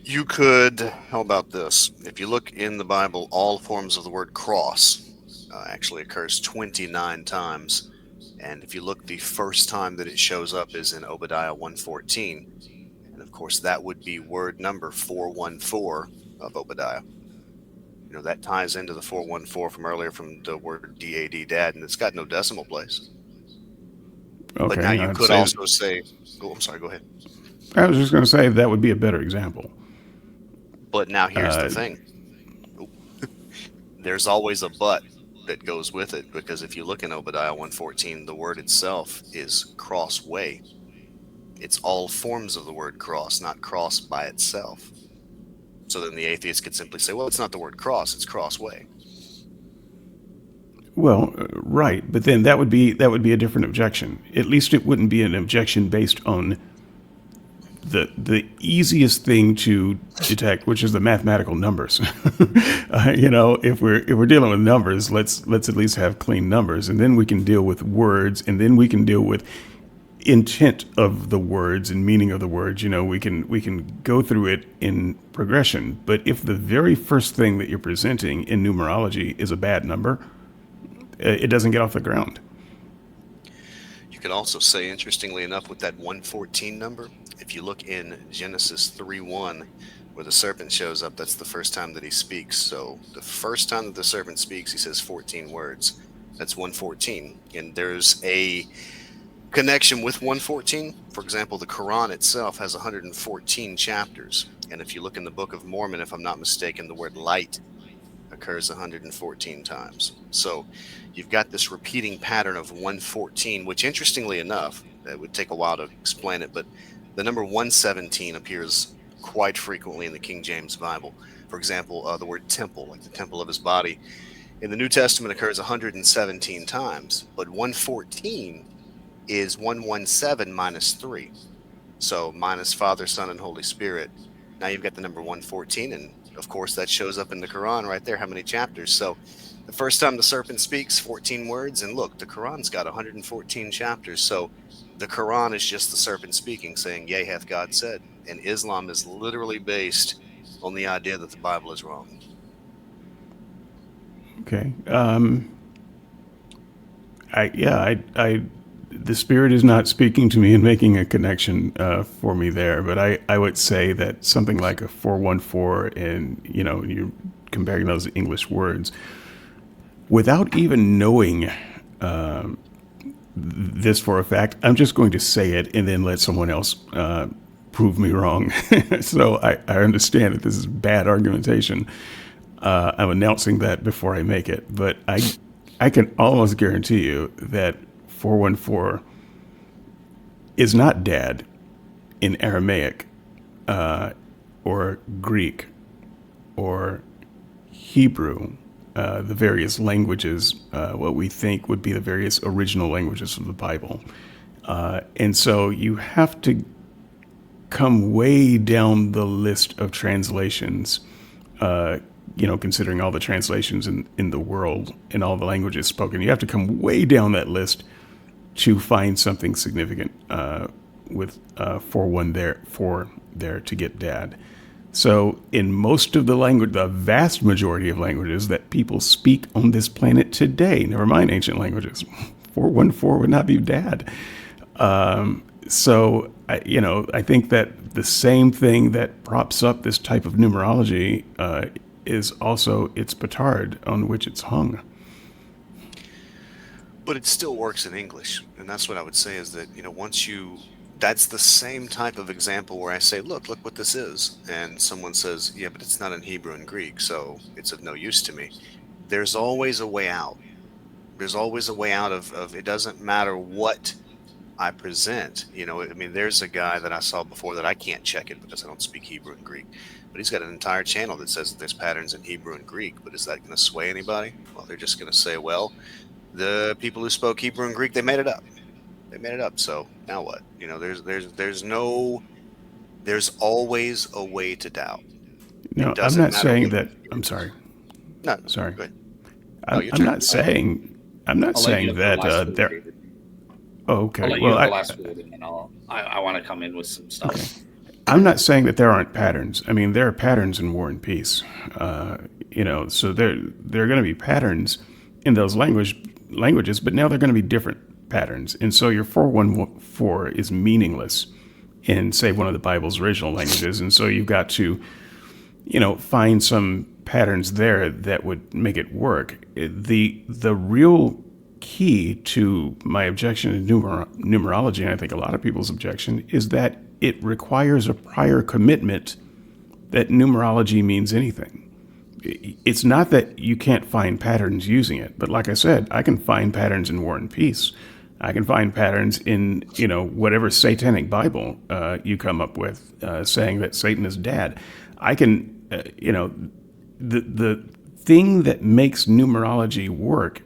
You could, how about this? If you look in the Bible, all forms of the word cross actually occurs 29 times. And if you look, the first time that it shows up is in Obadiah 1:14. And of course, that would be word number 414 of Obadiah. That ties into the 414 from earlier, from the word DAD, dad, and it's got no decimal place. Okay, but now you could also say, oh, I'm sorry, go ahead. I was just going to say that would be a better example. But now here's the thing. There's always a but that goes with it, because if you look in Obadiah 1:14, the word itself is crossway. It's all forms of the word cross, not cross by itself. So then the atheist could simply say, well, it's not the word cross, it's crossway. Well, right, but then that would be a different objection. At least it wouldn't be an objection based on the easiest thing to detect, which is the mathematical numbers. If we're dealing with numbers, let's at least have clean numbers, and then we can deal with words, and then we can deal with intent of the words and meaning of the words. We can go through it in progression. But if the very first thing that you're presenting in numerology is a bad number, it doesn't get off the ground. You could also say, interestingly enough, with that 114 number, if you look in Genesis 3:1, where the serpent shows up, that's the first time that he speaks. So the first time that the serpent speaks, he says 14 words. That's 114. And there's a connection with 114. For example, the Quran itself has 114 chapters. And if you look in the Book of Mormon, if I'm not mistaken, the word light occurs 114 times. So you've got this repeating pattern of 114, which interestingly enough, it would take a while to explain it, but the number 117 appears quite frequently in the King James Bible. For example, the word temple, like the temple of his body, in the New Testament occurs 117 times, but 114 is 117 minus 3. So minus Father, Son, and Holy Spirit. Now you've got the number 114, and of course that shows up in the Quran right there, how many chapters. So the first time the serpent speaks, 14 words, and look, the Quran's got 114 chapters. So the Quran is just the serpent speaking, saying, yea, hath God said. And Islam is literally based on the idea that the Bible is wrong. Okay. The spirit is not speaking to me and making a connection for me there, but I would say that something like a 414, and you're comparing those English words, without even knowing this for a fact, I'm just going to say it and then let someone else prove me wrong. So I understand that this is bad argumentation. I'm announcing that before I make it, but I can almost guarantee you that 414 is not dad in Aramaic or Greek or Hebrew, the various languages, what we think would be the various original languages of the Bible. And so you have to come way down the list of translations, considering all the translations in the world and all the languages spoken. You have to come way down that list to find something significant with 4 there to get dad. So in most of the language, the vast majority of languages that people speak on this planet today, never mind ancient languages, 414 would not be dad. So I think that the same thing that props up this type of numerology is also its petard on which it's hung. But it still works in English. And that's what I would say is that, that's the same type of example where I say, look what this is. And someone says, yeah, but it's not in Hebrew and Greek, so it's of no use to me. There's always a way out. There's always a way out of it doesn't matter what I present. There's a guy that I saw before that I can't check it because I don't speak Hebrew and Greek. But he's got an entire channel that says that there's patterns in Hebrew and Greek. But is that going to sway anybody? Well, they're just going to say, well, the people who spoke Hebrew and Greek, they made it up. So now what? There's always a way to doubt. No, I'm not saying that. I'm sorry. No, sorry. Go ahead. I'm not saying that there. Oh, okay. I'll let you have the last word, and then I want to come in with some stuff. Okay. I'm not saying that there aren't patterns. I mean, there are patterns in War and Peace. So there are going to be patterns in those languages, but now they're going to be different patterns. And so your 414 is meaningless in, say, one of the Bible's original languages. And so you've got to, find some patterns there that would make it work. The real key to my objection to numerology, and I think a lot of people's objection, is that it requires a prior commitment that numerology means anything. It's not that you can't find patterns using it, but like I said, I can find patterns in War and Peace. I can find patterns in, whatever satanic Bible you come up with, saying that Satan is dad. I can, the thing that makes numerology work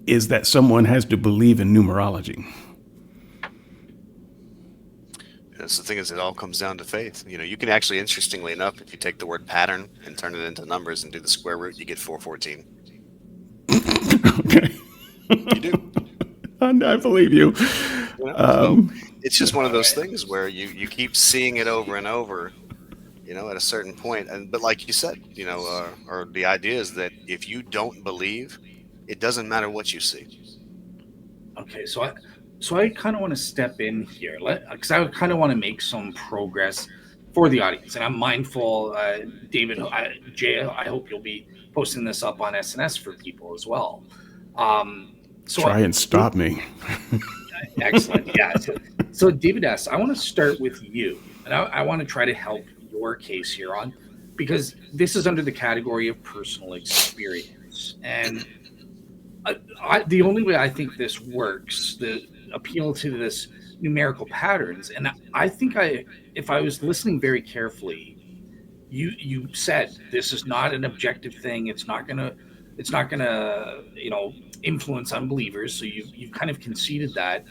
is that someone has to believe in numerology. That's the thing, is it all comes down to faith. You can actually, interestingly enough, if you take the word pattern and turn it into numbers and do the square root, you get 414. Okay. You do. I believe you. So it's just one of those things where you keep seeing it over and over, at a certain point. But like you said, or the idea is that if you don't believe, it doesn't matter what you see. Okay, so I kind of want to step in here, because I kind of want to make some progress for the audience, and I'm mindful, David, Jay, I hope you'll be posting this up on SNS for people as well. Um, so, Try and stop me. excellent, yeah. So David S., I want to start with you, and I want to try to help your case here on, because this is under the category of personal experience, and the only way I think this works, the appeal to this numerical patterns, and I think if I was listening very carefully, you said this is not an objective thing. It's not gonna influence unbelievers. So you've kind of conceded that.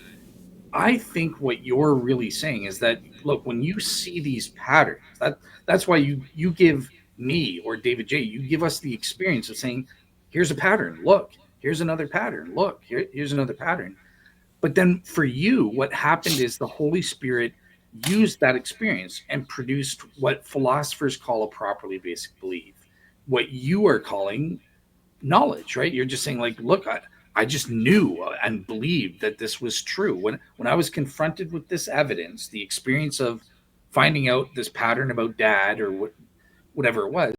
I think what you're really saying is that, look, when you see these patterns, that's why you give me or David J. You give us the experience of saying, here's a pattern. Look, here's another pattern. Look, here's another pattern. But then for you, what happened is the Holy Spirit used that experience and produced what philosophers call a properly basic belief. What you are calling knowledge, right? You're just saying, like, look, I just knew and believed that this was true. When I was confronted with this evidence, the experience of finding out this pattern about dad or whatever it was,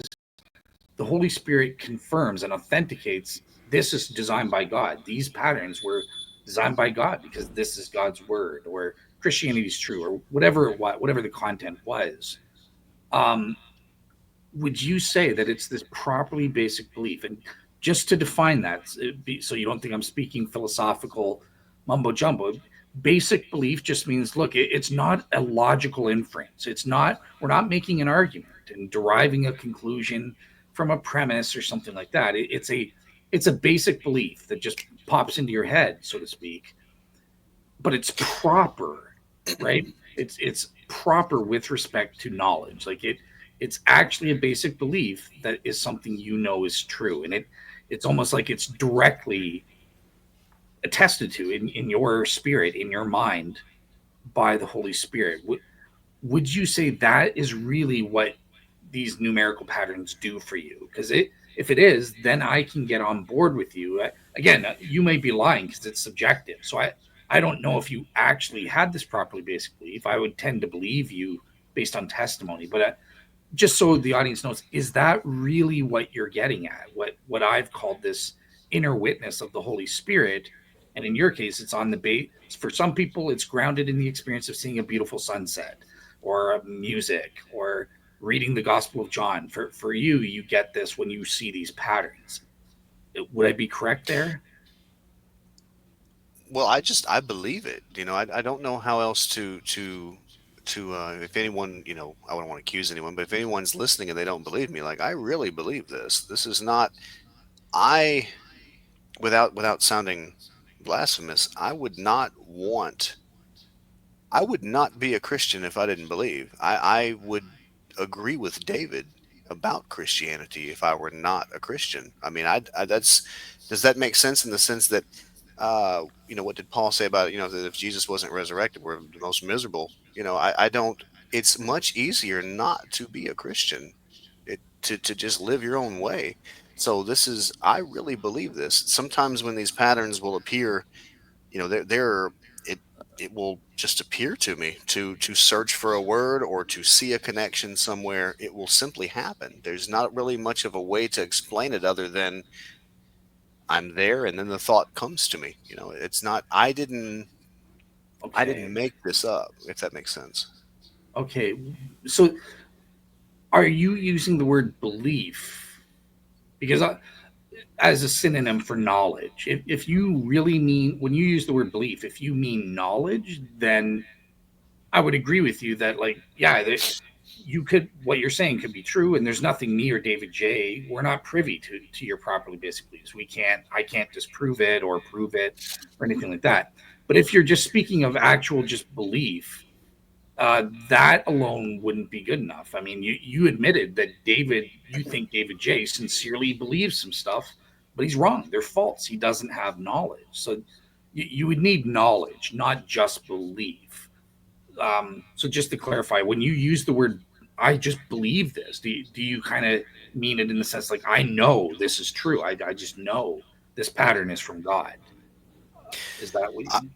the Holy Spirit confirms and authenticates this is designed by God. These patterns were designed by God because this is God's word, or Christianity is true, or whatever the content was. Um, would you say that it's this properly basic belief? And just to define that, so you don't think I'm speaking philosophical mumbo jumbo, basic belief just means, look, it's not a logical inference. We're not making an argument and deriving a conclusion from a premise or something like that. It's a basic belief that just pops into your head, so to speak, but it's proper, right? It's proper with respect to knowledge. Like it's actually a basic belief that is something is true, and it's almost like it's directly attested to in your spirit, in your mind, by the Holy Spirit. Would you say that is really what these numerical patterns do for you? Because if it is, then I can get on board with you. Again, you may be lying because it's subjective. So I don't know if you actually had this properly basic belief. I would tend to believe you based on testimony. But just so the audience knows, is that really what you're getting at? What I've called this inner witness of the Holy Spirit? And in your case, it's on the base. For some people, it's grounded in the experience of seeing a beautiful sunset, or music, or reading the Gospel of John. For you, you get this when you see these patterns. Would I be correct there? Well, I believe it. I don't know how else to if anyone, I wouldn't want to accuse anyone, but if anyone's listening and they don't believe me, like, I really believe this. This is not I without sounding blasphemous, I would not be a Christian if I didn't believe. I would agree with David about Christianity if I were not a Christian. I mean, does that make sense in the sense that, what did Paul say about, that if Jesus wasn't resurrected, we're the most miserable? I don't, it's much easier not to be a Christian, to just live your own way. So I really believe this. Sometimes when these patterns will appear, they're it will just appear to me to search for a word or to see a connection somewhere. It will simply happen. There's not really much of a way to explain it other than I'm there and then the thought comes to me. It's not, I didn't Okay. make this up, if that makes sense. Okay. So are you using the word belief? Because as a synonym for knowledge, if you really mean, when you use the word belief, if you mean knowledge, then I would agree with you that, like, yeah, what you're saying could be true, and there's nothing me or David J. We're not privy to your properly basic beliefs. I can't disprove it or prove it or anything like that. But if you're just speaking of actual just belief, that alone wouldn't be good enough. I mean, you admitted that you think David J. sincerely believes some stuff, but he's wrong. They're false. He doesn't have knowledge. So you would need knowledge, not just belief. So just to clarify, when you use the word "I just believe this," do you kind of mean it in the sense, like, I know this is true? I just know this pattern is from God. Is that what you I, mean?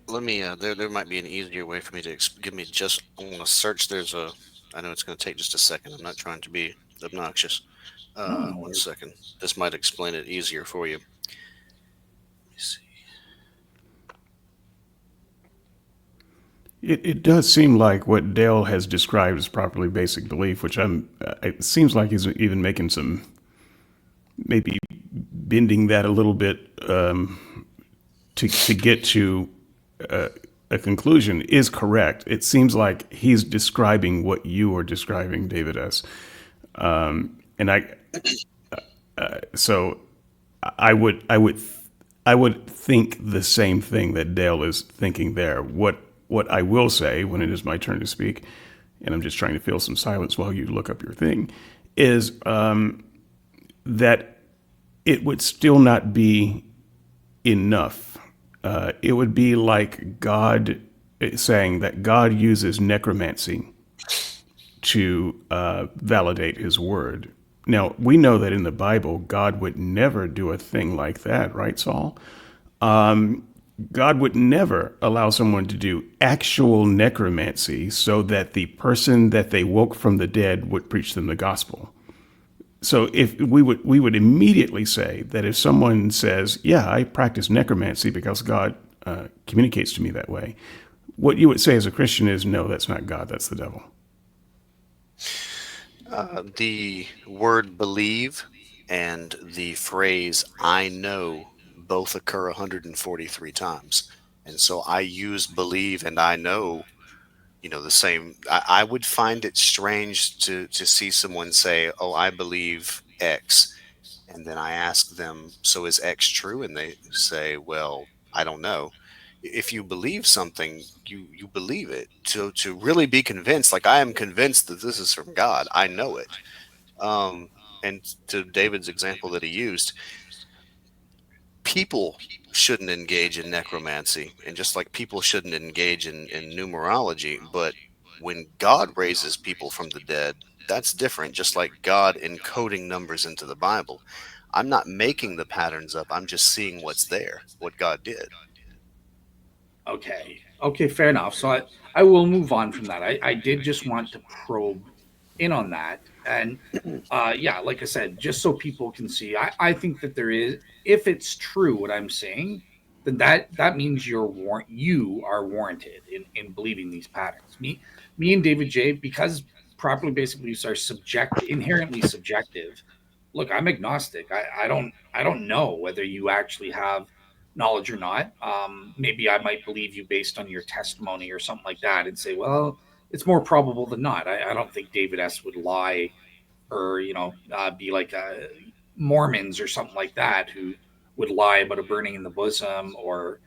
let me. There might be an easier way for me to give me just. I want to search. There's a. I know it's going to take just a second. I'm not trying to be obnoxious. No, no One worries. second. This might explain it easier for you. Let me see. It does seem like what Dale has described as properly basic belief, which it seems like he's even making some, maybe bending that a little bit to get to a conclusion, is correct. It seems like he's describing what you are describing, David S. And so I would think the same thing that Dale is thinking there. What I will say when it is my turn to speak, and I'm just trying to fill some silence while you look up your thing, is that it would still not be enough. It would be like God saying that God uses necromancy to validate his word. Now, we know that in the Bible, God would never do a thing like that, right, Saul? God would never allow someone to do actual necromancy so that the person that they woke from the dead would preach them the gospel. So if we would immediately say that if someone says, "Yeah, I practice necromancy because God communicates to me that way," what you would say as a Christian is, "No, that's not God, that's the devil." The word believe and the phrase I know both occur 143 times. And so I use believe and I know, the same. I would find it strange to see someone say, "Oh, I believe X." And then I ask them, "So is X true?" And they say, "Well, I don't know." If you believe something, you believe it. To really be convinced, like I am convinced that this is from God, I know it. And to David's example that he used, people shouldn't engage in necromancy, and just like people shouldn't engage in numerology, but when God raises people from the dead, that's different. Just like God encoding numbers into the Bible, I'm not making the patterns up, I'm just seeing what's there, what God did. Okay. Okay, fair enough. So I will move on from that. I did just want to probe in on that. And yeah, like I said, just so people can see, I think that there is, if it's true what I'm saying, then that means you are warranted in believing these patterns. Me and David J, because properly basic beliefs are inherently subjective. Look, I'm agnostic. I don't know whether you actually have knowledge or not. Maybe I might believe you based on your testimony or something like that, and say, well, it's more probable than not. I don't think David S would lie, or be like Mormons or something like that, who would lie about a burning in the bosom or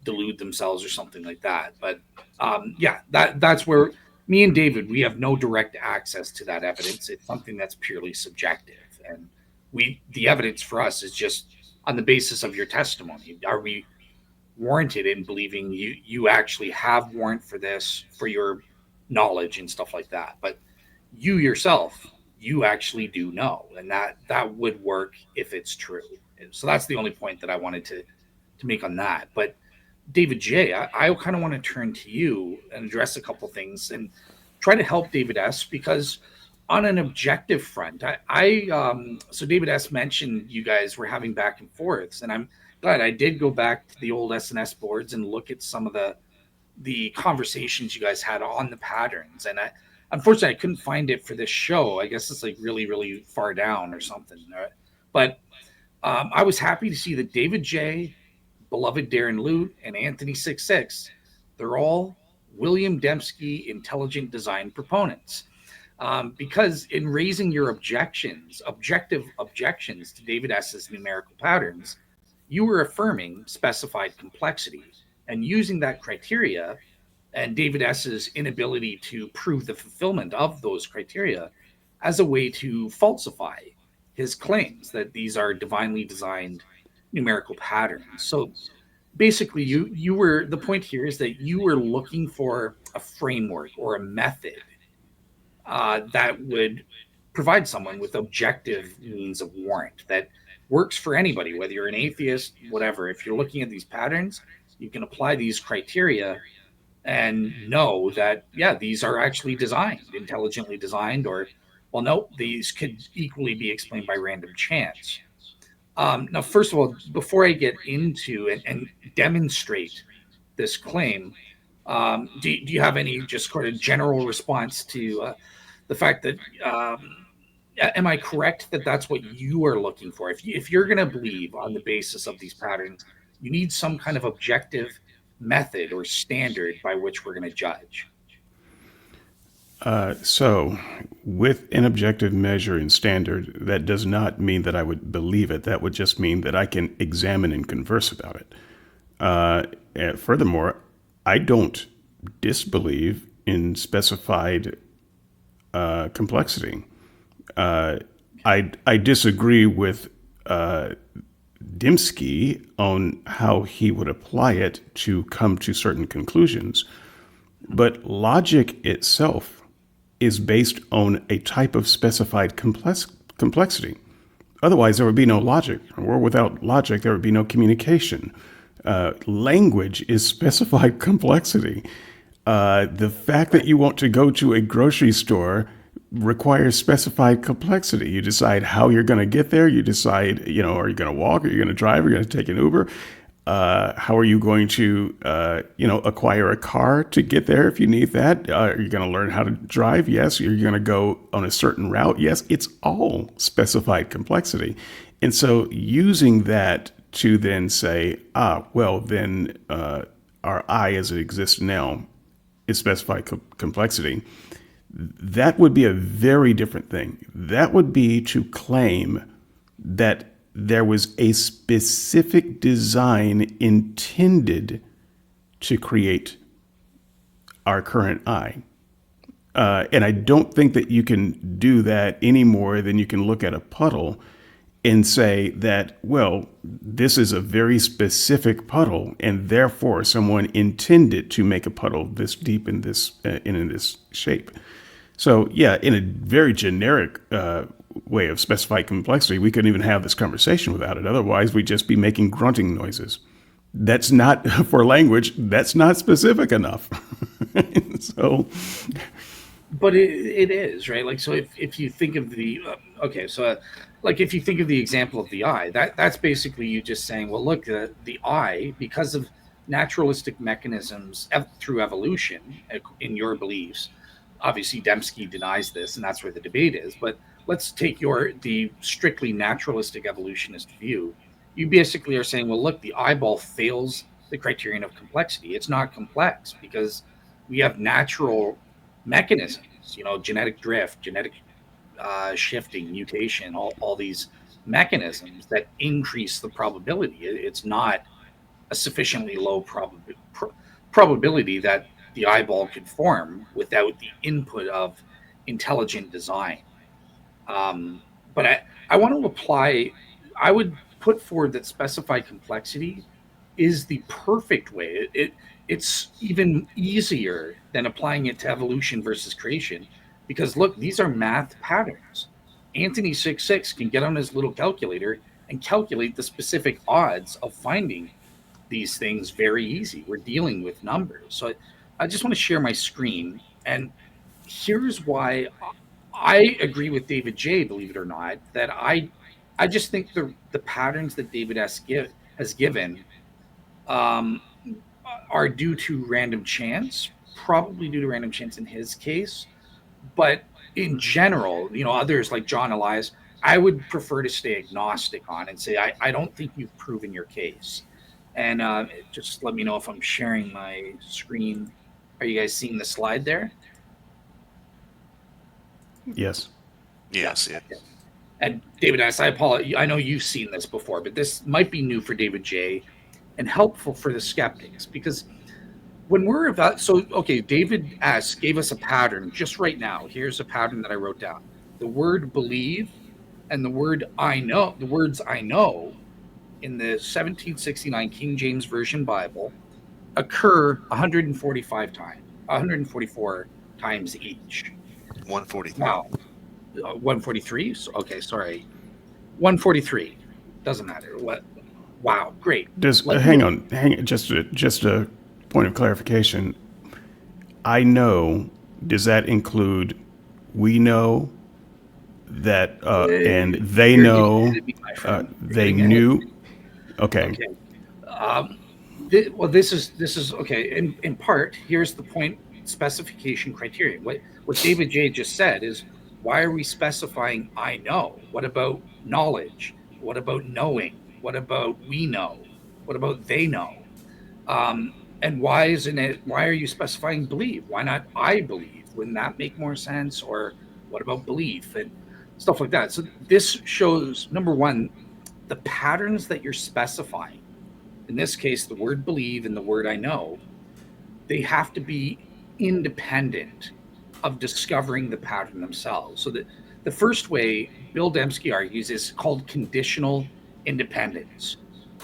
delude themselves or something like that. But yeah, that's where me and David, we have no direct access to that evidence. It's something that's purely subjective, and the evidence for us is just on the basis of your testimony. Are we warranted in believing you actually have warrant for this, for your knowledge and stuff like that? But you yourself, you actually do know, and that would work if it's true. And so that's the only point that I wanted to make on that. But David J, I kind of want to turn to you and address a couple things and try to help David S, because on an objective front, so David S mentioned you guys were having back and forths, and I'm glad I did go back to the old SNS boards and look at some of the conversations you guys had on the patterns. And unfortunately, I couldn't find it for this show. I guess it's like really, really far down or something. But I was happy to see that David J, beloved Darren Lute, and Anthony 66, they're all William Dembski intelligent design proponents. Because in raising your objective objections to David S's numerical patterns, you were affirming specified complexity and using that criteria and David S's inability to prove the fulfillment of those criteria as a way to falsify his claims that these are divinely designed numerical patterns. So basically, you were the point here is that you were looking for a framework or a method that would provide someone with objective means of warrant that works for anybody, whether you're an atheist, whatever. If you're looking at these patterns, You can apply these criteria and know that, yeah, these are actually designed, intelligently designed, or, well, no, these could equally be explained by random chance. Now, first of all, before I get into and demonstrate this claim, do you have any just sort of general response to the fact that, am I correct that that's what you are looking for? If you're going to believe on the basis of these patterns, you need some kind of objective method or standard by which we're going to judge. So, with an objective measure and standard, that does not mean that I would believe it. That would just mean that I can examine and converse about it. And furthermore, I don't disbelieve in specified complexity. I disagree with Dembski on how he would apply it to come to certain conclusions. But logic itself is based on a type of specified complexity. Otherwise, there would be no logic. Or without logic, there would be no communication. Language is specified complexity. The fact that you want to go to a grocery store requires specified complexity. You decide how you're going to get there. You decide, are you going to walk? Are you going to drive? Are you going to take an Uber? How are you going to, acquire a car to get there if you need that? Are you going to learn how to drive? Yes. Are you going to go on a certain route? Yes. It's all specified complexity. And so using that to then say, then our I as it exists now is specified complexity, that would be a very different thing. That would be to claim that there was a specific design intended to create our current I. And I don't think that you can do that any more than you can look at a puddle and say that, well, this is a very specific puddle, and therefore someone intended to make a puddle this deep in this shape. So, yeah, in a very generic way of specified complexity, we couldn't even have this conversation without it. Otherwise, we'd just be making grunting noises. That's not, for language, that's not specific enough. So, but it is, right? Like, so if you think of the like if you think of the example of the eye, that's basically you just saying, well, look, the eye, because of naturalistic mechanisms through evolution, in your beliefs. Obviously, Dembski denies this, and that's where the debate is. But let's take the strictly naturalistic evolutionist view. You basically are saying, well, look, the eyeball fails the criterion of complexity. It's not complex because we have natural mechanisms, genetic drift, genetic shifting, mutation, all these mechanisms that increase the probability. It's not a sufficiently low probability that the eyeball could form without the input of intelligent design. But I want to apply, I would put forward that specified complexity is the perfect way. It's even easier than applying it to evolution versus creation because, look, these are math patterns. Anthony 66 can get on his little calculator and calculate the specific odds of finding these things very easy. We're dealing with numbers. So I just want to share my screen. And here's why I agree with David J, believe it or not, that I just think the patterns that David has given are due to random chance, probably due to random chance in his case. But in general, others like John Elias, I would prefer to stay agnostic on and say, I don't think you've proven your case. And just let me know if I'm sharing my screen. Are you guys seeing the slide there? yes. Yes. Yeah. And David S., I apologize. I know you've seen this before, but this might be new for David J and helpful for the skeptics because when we're about, David S. gave us a pattern just right now. Here's a pattern that I wrote down. The word believe and the words I know in the 1769 King James Version Bible occur 144 times each. 143. Now, 143. Okay, sorry. 143. Doesn't matter. What? Wow, great. Hang on, just a point of clarification. I know. Does that include we know that and they You're getting ahead know of me, my friend. You're they getting ahead. knew? Okay. Okay. Um, well, this is okay. In part, here's the point: specification criteria. What David J just said is, why are we specifying "I know"? What about knowledge? What about knowing? What about we know? What about they know? And why isn't it? Why are you specifying believe? Why not I believe? Wouldn't that make more sense? Or what about belief and stuff like that? So this shows, number one, the patterns that you're specifying, in this case, the word believe and the word I know, they have to be independent of discovering the pattern themselves. So that the first way Bill Dembski argues is called conditional independence.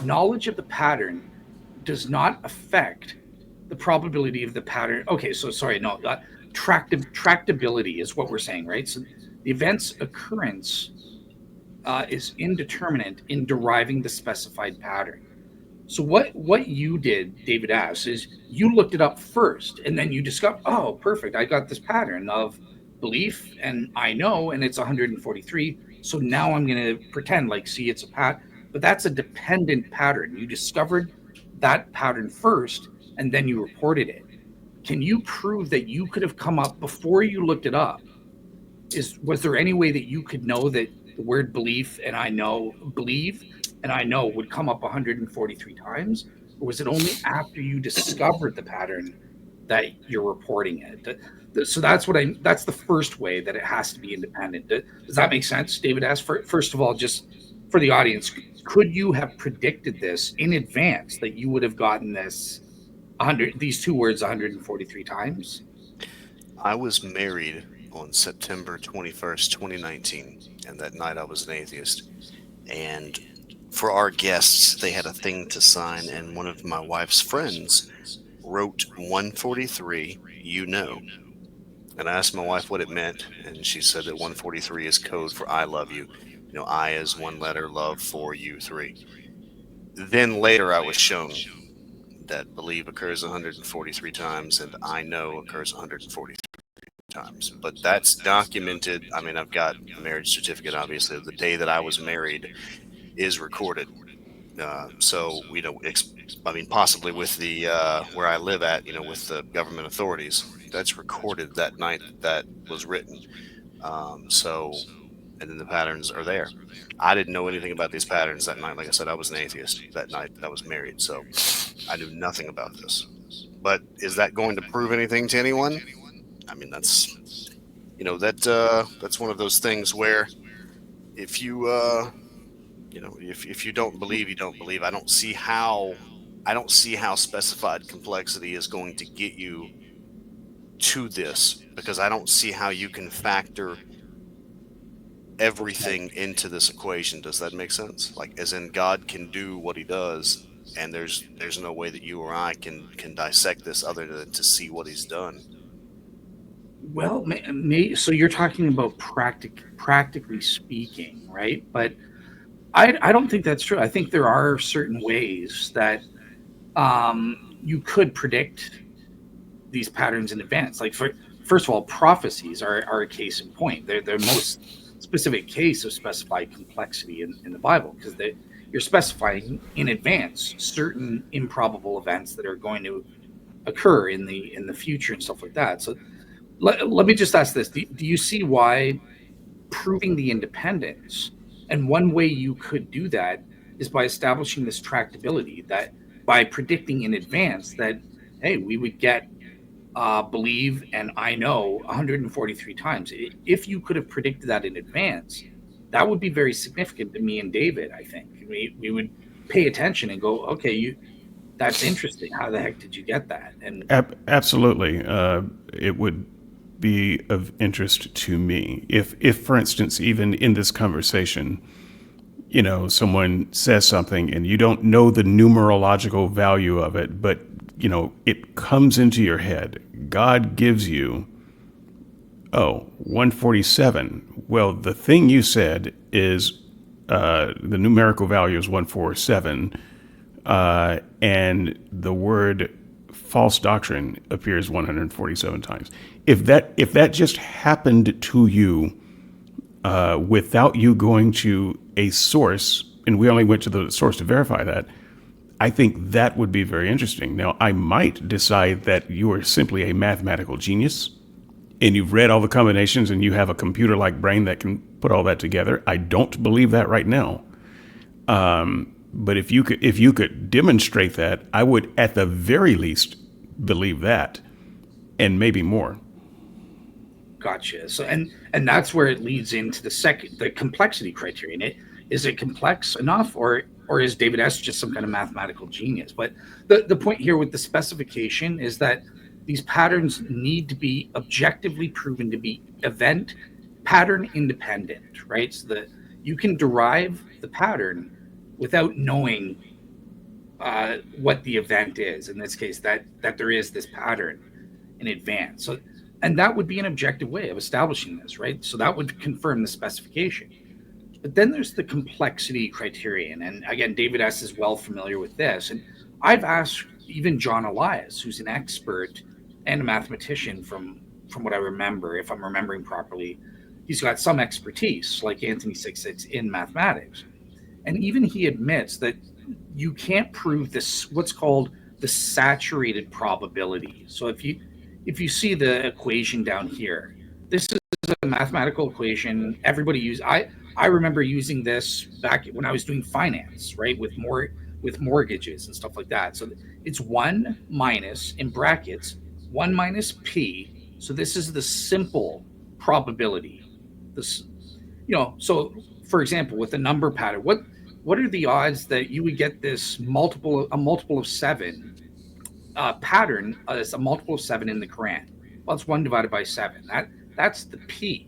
Knowledge of the pattern does not affect the probability of the pattern. Okay, so sorry, no, tractability is what we're saying, right? So the event's occurrence is indeterminate in deriving the specified pattern. So what you did, David asks, is you looked it up first, and then you discovered, oh, perfect, I got this pattern of belief, and I know, and it's 143. So now I'm going to pretend like, see, it's a but that's a dependent pattern. You discovered that pattern first, and then you reported it. Can you prove that you could have come up before you looked it up? Was there any way that you could know that the word belief and I know believe and I know would come up 143 times? Or was it only after you discovered the pattern that you're reporting it? So that's the first way that it has to be independent. Does that make sense? David asked, first of all, just for the audience, could you have predicted this in advance that you would have gotten these two words 143 times? I was married on September 21st, 2019, and that night I was an atheist. And for our guests, they had a thing to sign, and one of my wife's friends wrote 143, you know. And I asked my wife what it meant, and she said that 143 is code for I love you. You know, I is one letter, love, for you, three. Then later I was shown that believe occurs 143 times and I know occurs 143 times. But that's documented. I mean, I've got a marriage certificate, obviously, of the day that I was married is recorded. So, you know, I mean, possibly with the where I live at, you know, with the government authorities, that's recorded that night that was written. So, and then the patterns are there. I didn't know anything about these patterns that night. Like I said, I was an atheist that night that I was married, so I knew nothing about this. But is that going to prove anything to anyone? I mean, that's, you know, that's one of those things where if you you know, if you don't believe, you don't believe. I don't see how specified complexity is going to get you to this, because I don't see how you can factor everything into this equation. Does that make sense? Like, as in, God can do what he does, and there's no way that you or I can dissect this other than to see what he's done. Well, so you're talking about practically speaking, right? But I don't think that's true. I think there are certain ways that you could predict these patterns in advance. Like, first of all, prophecies are a case in point. They're the most specific case of specified complexity in the Bible, because you're specifying in advance certain improbable events that are going to occur in the future and stuff like that. So let me just ask this: do you see why proving the independence, and one way you could do that is by establishing this tractability, that by predicting in advance that, hey, we would get believe and I know 143 times. If you could have predicted that in advance, that would be very significant to me and David. I think we would pay attention and go, okay, that's interesting. How the heck did you get that? And Absolutely. It would be of interest to me if, for instance, even in this conversation, you know, someone says something and you don't know the numerological value of it, but, you know, it comes into your head. God gives you, 147. Well, the thing you said is the numerical value is 147, and the word false doctrine appears 147 times. If that just happened to you without you going to a source, and we only went to the source to verify that, I think that would be very interesting. Now, I might decide that you are simply a mathematical genius and you've read all the combinations and you have a computer-like brain that can put all that together. I don't believe that right now. But if you could demonstrate that, I would at the very least believe that, and maybe more. Gotcha. So and that's where it leads into the complexity criterion. Is it complex enough, or is David S just some kind of mathematical genius? But the point here with the specification is that these patterns need to be objectively proven to be event pattern independent, right? So that you can derive the pattern without knowing what the event is. In this case, that there is this pattern in advance. So, and that would be an objective way of establishing this, right? So that would confirm the specification. But then there's the complexity criterion. And again, David S is well familiar with this. And I've asked even John Elias, who's an expert and a mathematician from what I remember, if I'm remembering properly, he's got some expertise, like Anthony 66, in mathematics. And even he admits that you can't prove this, what's called the saturated probability. So if you see the equation down here, this is a mathematical equation. Everybody I remember using this back when I was doing finance, right, with mortgages and stuff like that. So it's 1 minus, in brackets, 1 minus p. So this is the simple probability. This, so for example, with a number pattern, what are the odds that you would get this a multiple of 7 pattern as a multiple of 7 in the Quran? Well, it's 1 divided by 7. That's the p.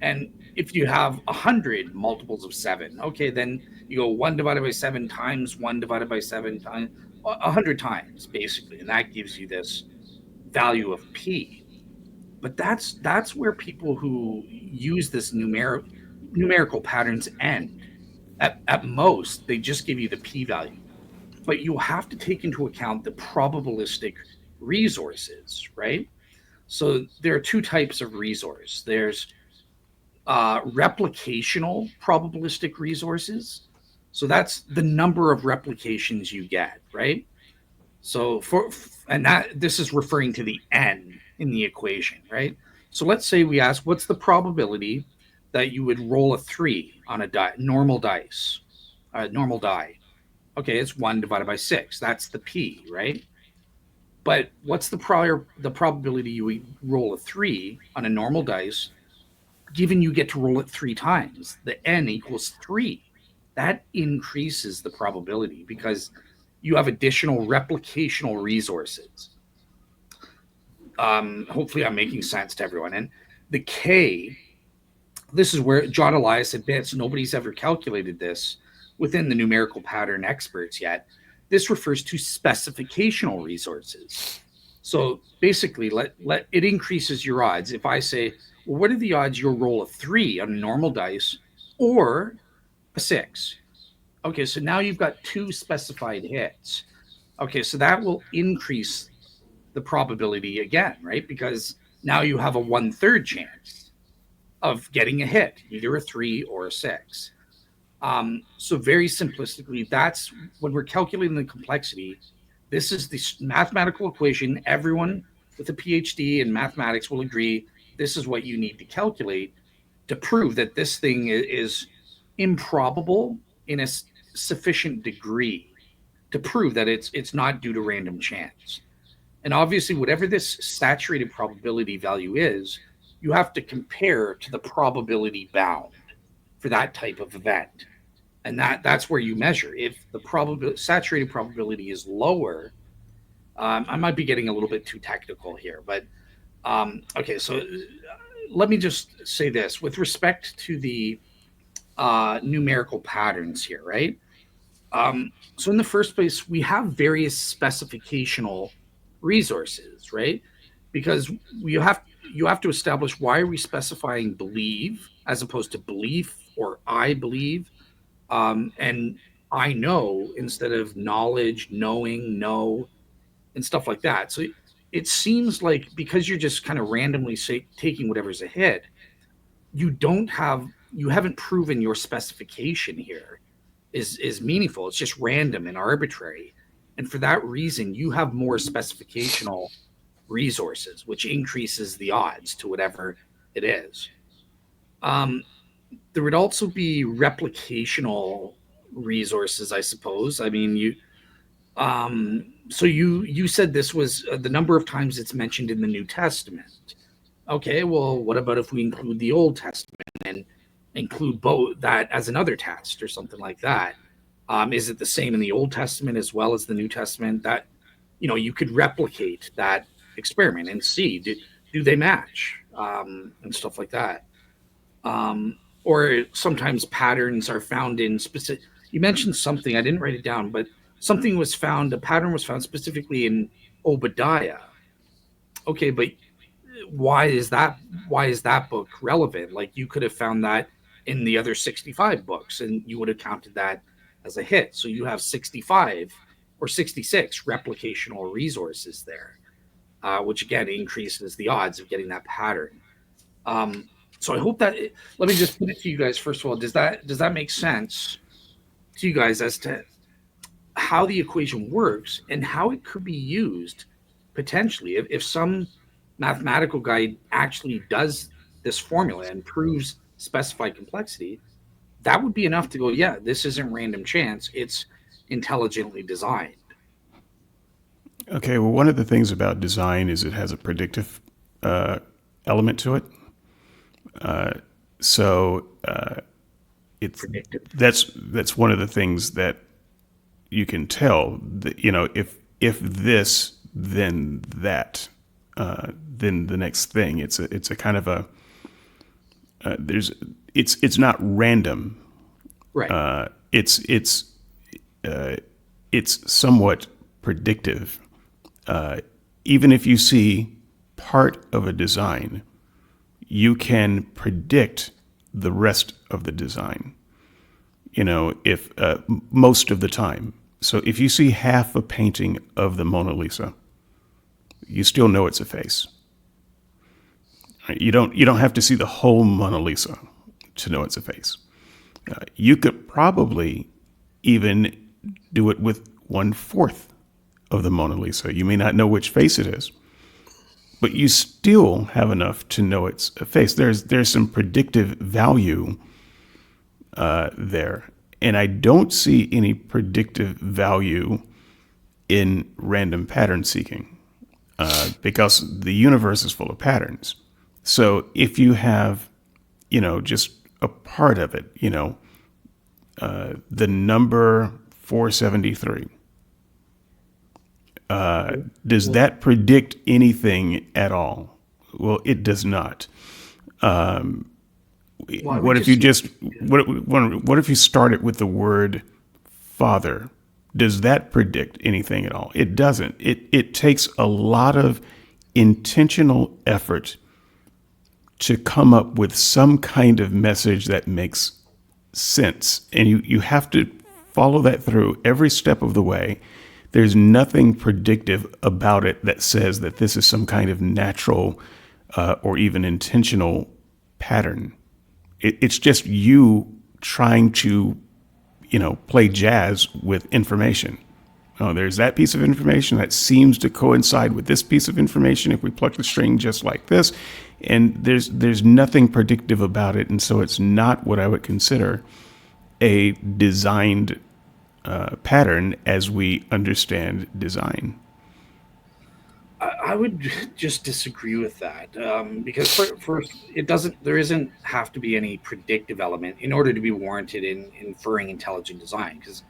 And if you have 100 multiples of 7, okay, then you go 1 divided by 7 times 1 divided by 7 times 100 times, basically, and that gives you this value of p. But that's where people who use this numerical patterns end. At most, they just give you the p-value. But you have to take into account the probabilistic resources, right? So there are two types of resource. There's replicational probabilistic resources. So that's the number of replications you get, right? So this is referring to the n in the equation, right? So let's say we ask, what's the probability that you would roll a 3 on a normal die? Okay, it's 1 divided by 6. That's the p, right? But what's the probability you would roll a 3 on a normal dice, given you get to roll it 3 times? The n equals 3. That increases the probability because you have additional replicational resources. Hopefully I'm making sense to everyone. And the K, this is where John Elias admits nobody's ever calculated this within the numerical pattern experts yet. This refers to specificational resources. So basically, it increases your odds. If I say, well, what are the odds you'll roll a 3 on a normal dice or a 6? Okay, so now you've got 2 specified hits. Okay, so that will increase the probability again, right? Because now you have a 1/3 chance of getting a hit, either a 3 or a 6. So very simplistically, that's when we're calculating the complexity. This is the mathematical equation. Everyone with a PhD in mathematics will agree this is what you need to calculate to prove that this thing is improbable in a sufficient degree to prove that it's not due to random chance. And obviously, whatever this saturated probability value is, you have to compare to the probability bound for that type of event. And that's where you measure. If the saturated probability is lower, I might be getting a little bit too technical here, but okay, so let me just say this. With respect to the numerical patterns here, right? So in the first place, we have various specificational resources, right? Because you have to establish, why are we specifying believe as opposed to belief or I believe? And I know instead of knowledge, knowing, know, and stuff like that. So it seems like because you're just kind of randomly taking whatever's ahead, you haven't proven your specification here is meaningful. It's just random and arbitrary. And for that reason, you have more specificational resources, which increases the odds to whatever it is. Um, there would also be replicational resources, I suppose. I mean, so you said this was the number of times it's mentioned in the New Testament. Okay, well, what about if we include the Old Testament and include both that as another test or something like that? Is it the same in the Old Testament as well as the New Testament? That you could replicate that experiment and see do they match, and stuff like that. Or sometimes patterns are found in specific. You mentioned something, I didn't write it down, but something was found. A pattern was found specifically in Obadiah. Okay, but why is that? Why is that book relevant? Like you could have found that in the other 65 books, and you would have counted that as a hit. So you have 65 or 66 replicational resources there, which again increases the odds of getting that pattern. So I hope that let me just put it to you guys first of all. Does that make sense to you guys as to how the equation works and how it could be used potentially if some mathematical guy actually does this formula and proves specified complexity? That would be enough to go, yeah, this isn't random chance, it's intelligently designed. Okay, well, one of the things about design is it has a predictive element to it. So it's Predictive. that's one of the things that you can tell that, if this, then that, then the next thing. It's a kind of a it's not random. Right. It's somewhat predictive. Even if you see part of a design, you can predict the rest of the design. If most of the time. So if you see half a painting of the Mona Lisa, you still know it's a face. You don't have to see the whole Mona Lisa to know it's a face. You could probably even do it with 1/4 of the Mona Lisa. You may not know which face it is, but you still have enough to know it's a face. There's some predictive value there, and I don't see any predictive value in random pattern seeking because the universe is full of patterns. So if you have, just a part of it, the number 473. Does that predict anything at all? Well, it does not. What if you start it with the word father? Does that predict anything at all? It doesn't. It takes a lot of intentional effort to come up with some kind of message that makes sense. And you have to follow that through every step of the way. There's nothing predictive about it that says that this is some kind of natural or even intentional pattern. It's just you trying to, play jazz with information. Oh, there's that piece of information that seems to coincide with this piece of information if we pluck the string just like this. And there's nothing predictive about it. And so it's not what I would consider a designed pattern as we understand design. I would just disagree with that, because first, there isn't have to be any predictive element in order to be warranted in inferring intelligent design, because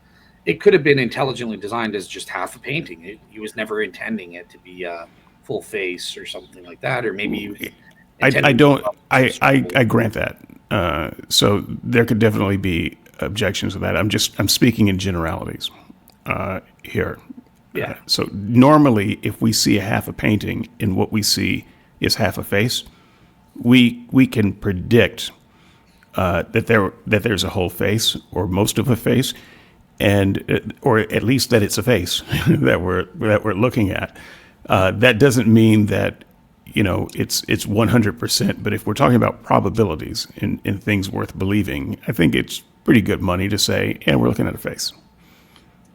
it could have been intelligently designed as just half a painting. He was never intending it to be a full face or something like that, or maybe he was I grant that. So there could definitely be objections to that. I'm speaking in generalities here. Yeah. So normally, if we see a half a painting and what we see is half a face, we can predict that there's a whole face or most of a face, and or at least that it's a face that we're looking at. That doesn't mean that it's 100%. But if we're talking about probabilities in things worth believing, I think it's pretty good money to say, yeah, we're looking at a face.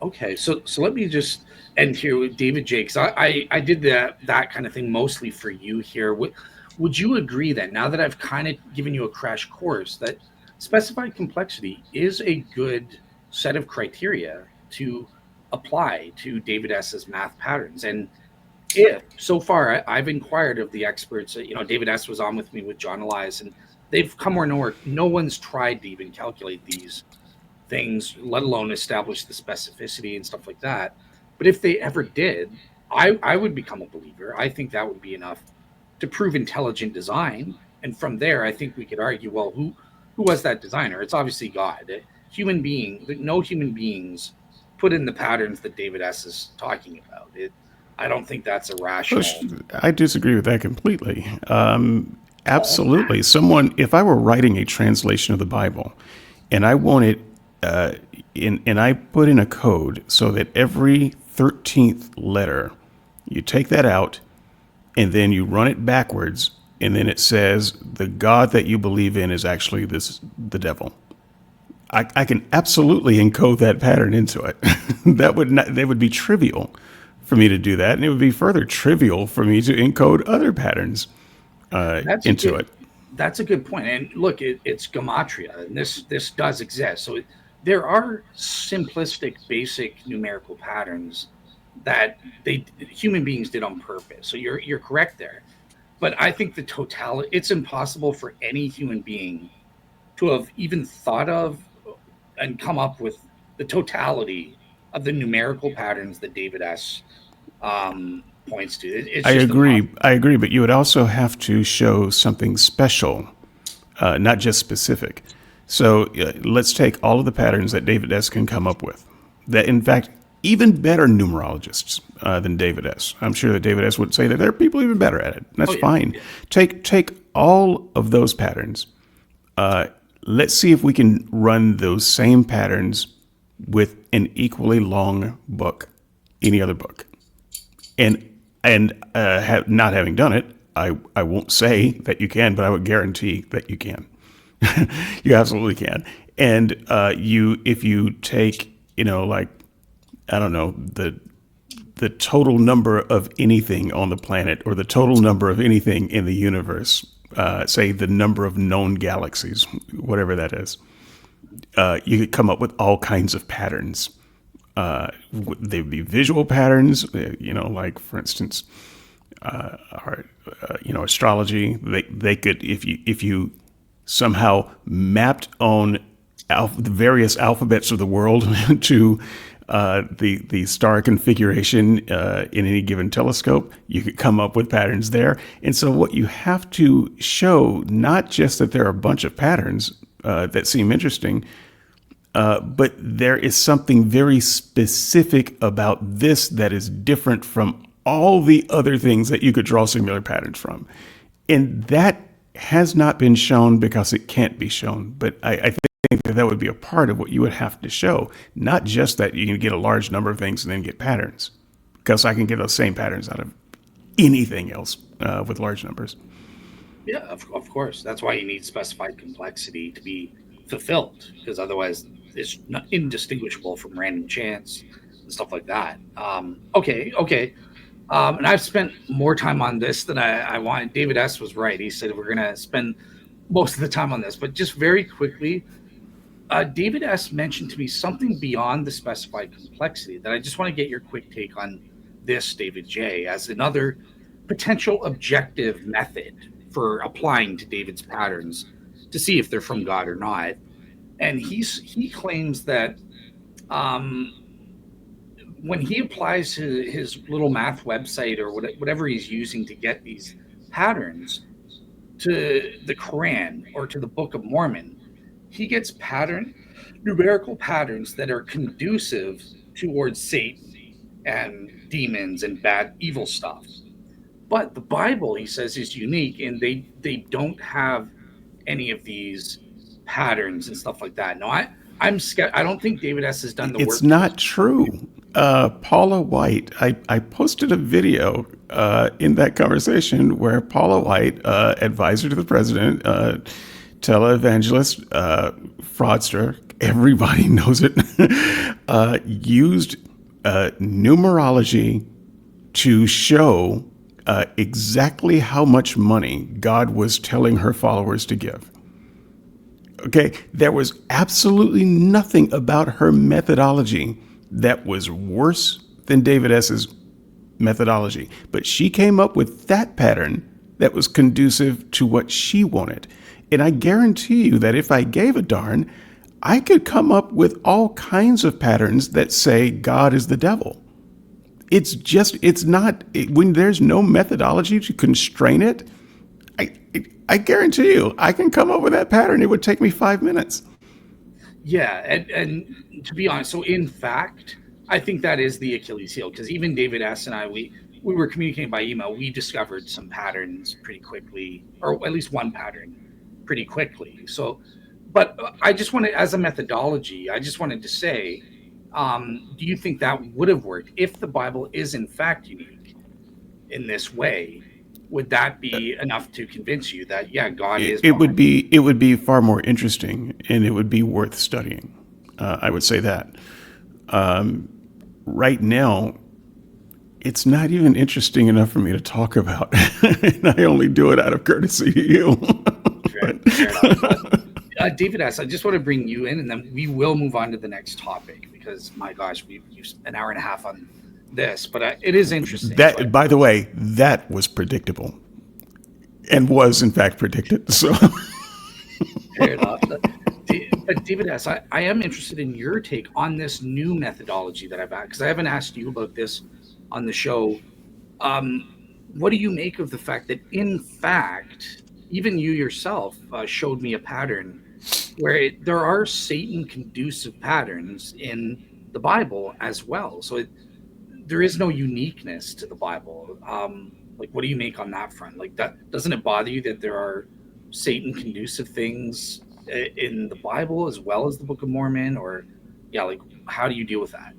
Okay, so let me just end here with David Jakes. I did that kind of thing mostly for you here. Would you agree that now that I've kind of given you a crash course, that specified complexity is a good set of criteria to apply to David S's math patterns? And if so far I've inquired of the experts, David S was on with me with John Elias, and they've come or nowhere. No one's tried to even calculate these things, let alone establish the specificity and stuff like that. But if they ever did, I would become a believer. I think that would be enough to prove intelligent design. And from there, I think we could argue, well, who was that designer? It's obviously God. No human beings put in the patterns that David S is talking about. I don't think that's a Well, rational. I disagree with that completely. Paul. Absolutely. Someone, if I were writing a translation of the Bible and I wanted, and I put in a code so that every 13th letter, you take that out and then you run it backwards, and then it says the God that you believe in is actually the devil. I can absolutely encode that pattern into it. That would be trivial for me to do that, and it would be further trivial for me to encode other patterns That's a into good it. that's a good point. And look, it's gematria, and this does exist. So there are simplistic, basic numerical patterns that they human beings did on purpose. So you're correct there. But I think the totality, it's impossible for any human being to have even thought of and come up with the totality of the numerical patterns that David S. Points to. It's I just agree. impossible. I agree, but you would also have to show something special, not just specific. So let's take all of the patterns that David S. can come up with. That, in fact, even better numerologists than David S. I'm sure that David S. would say that there are people even better at it. Oh That's yeah, fine. yeah. Take all of those patterns. Let's see if we can run those same patterns with an equally long book, any other book. Not having done it, I won't say that you can, but I would guarantee that you can. You absolutely can. And if you take, like, I don't know, the total number of anything on the planet or the total number of anything in the universe, say the number of known galaxies, whatever that is, you could come up with all kinds of patterns. They'd be visual patterns, like, for instance, astrology. They could, if you somehow mapped on the various alphabets of the world to the star configuration in any given telescope, you could come up with patterns there. And so what you have to show, not just that there are a bunch of patterns that seem interesting, but there is something very specific about this that is different from all the other things that you could draw similar patterns from. And that has not been shown because it can't be shown. But I think that would be a part of what you would have to show, not just that you can get a large number of things and then get patterns, because I can get those same patterns out of anything else with large numbers. Yeah, of course. That's why you need specified complexity to be fulfilled, because otherwise it's not indistinguishable from random chance and stuff like that. Okay. And I've spent more time on this than I wanted. David S. was right. He said we're going to spend most of the time on this, but just very quickly, David S. mentioned to me something beyond the specified complexity that I just want to get your quick take on this, David J., as another potential objective method for applying to David's patterns to see if they're from God or not. And he claims that um, when he applies his little math website or whatever he's using to get these patterns to the Quran or to the Book of Mormon, he gets numerical patterns that are conducive towards Satan and demons and bad evil stuff. But the Bible, he says, is unique, and they don't have any of these patterns and stuff like that. No, I'm scared. I don't think David S has done the It's work to. not true. Paula White, I posted a video in that conversation where Paula White, advisor to the president, televangelist, fraudster, everybody knows it, used numerology to show exactly how much money God was telling her followers to give. Okay, there was absolutely nothing about her methodology that was worse than David S.'s methodology. But she came up with that pattern that was conducive to what she wanted. And I guarantee you that if I gave a darn, I could come up with all kinds of patterns that say God is the devil. It's not, when there's no methodology to constrain it, I guarantee you, I can come up with that pattern. It would take me 5 minutes. Yeah, and to be honest, so in fact, I think that is the Achilles heel, because even David S and I, we were communicating by email. We discovered some patterns pretty quickly, or at least one pattern pretty quickly. So, but I just wanted, as a methodology, I just wanted to say, do you think that would have worked if the Bible is in fact unique in this way? Would that be enough to convince you that, yeah, God is behind It would be far more interesting, and it would be worth studying. I would say that. Right now, it's not even interesting enough for me to talk about, and I only do it out of courtesy to you. Fair enough. David S., I just want to bring you in, and then we will move on to the next topic, because my gosh, we've used an hour and a half on this, but it is interesting. That, by the way, that was predictable, and was in fact predicted. So, Fair enough. But David S., I am interested in your take on this new methodology that I've had, because I haven't asked you about this on the show. What do you make of the fact that, in fact, even you yourself showed me a pattern where there are Satan-conducive patterns in the Bible as well? So there is no uniqueness to the Bible. Like, what do you make on that front? Like, that doesn't it bother you that there are Satan-conducive things in the Bible as well as the Book of Mormon? Or, yeah, like, how do you deal with that?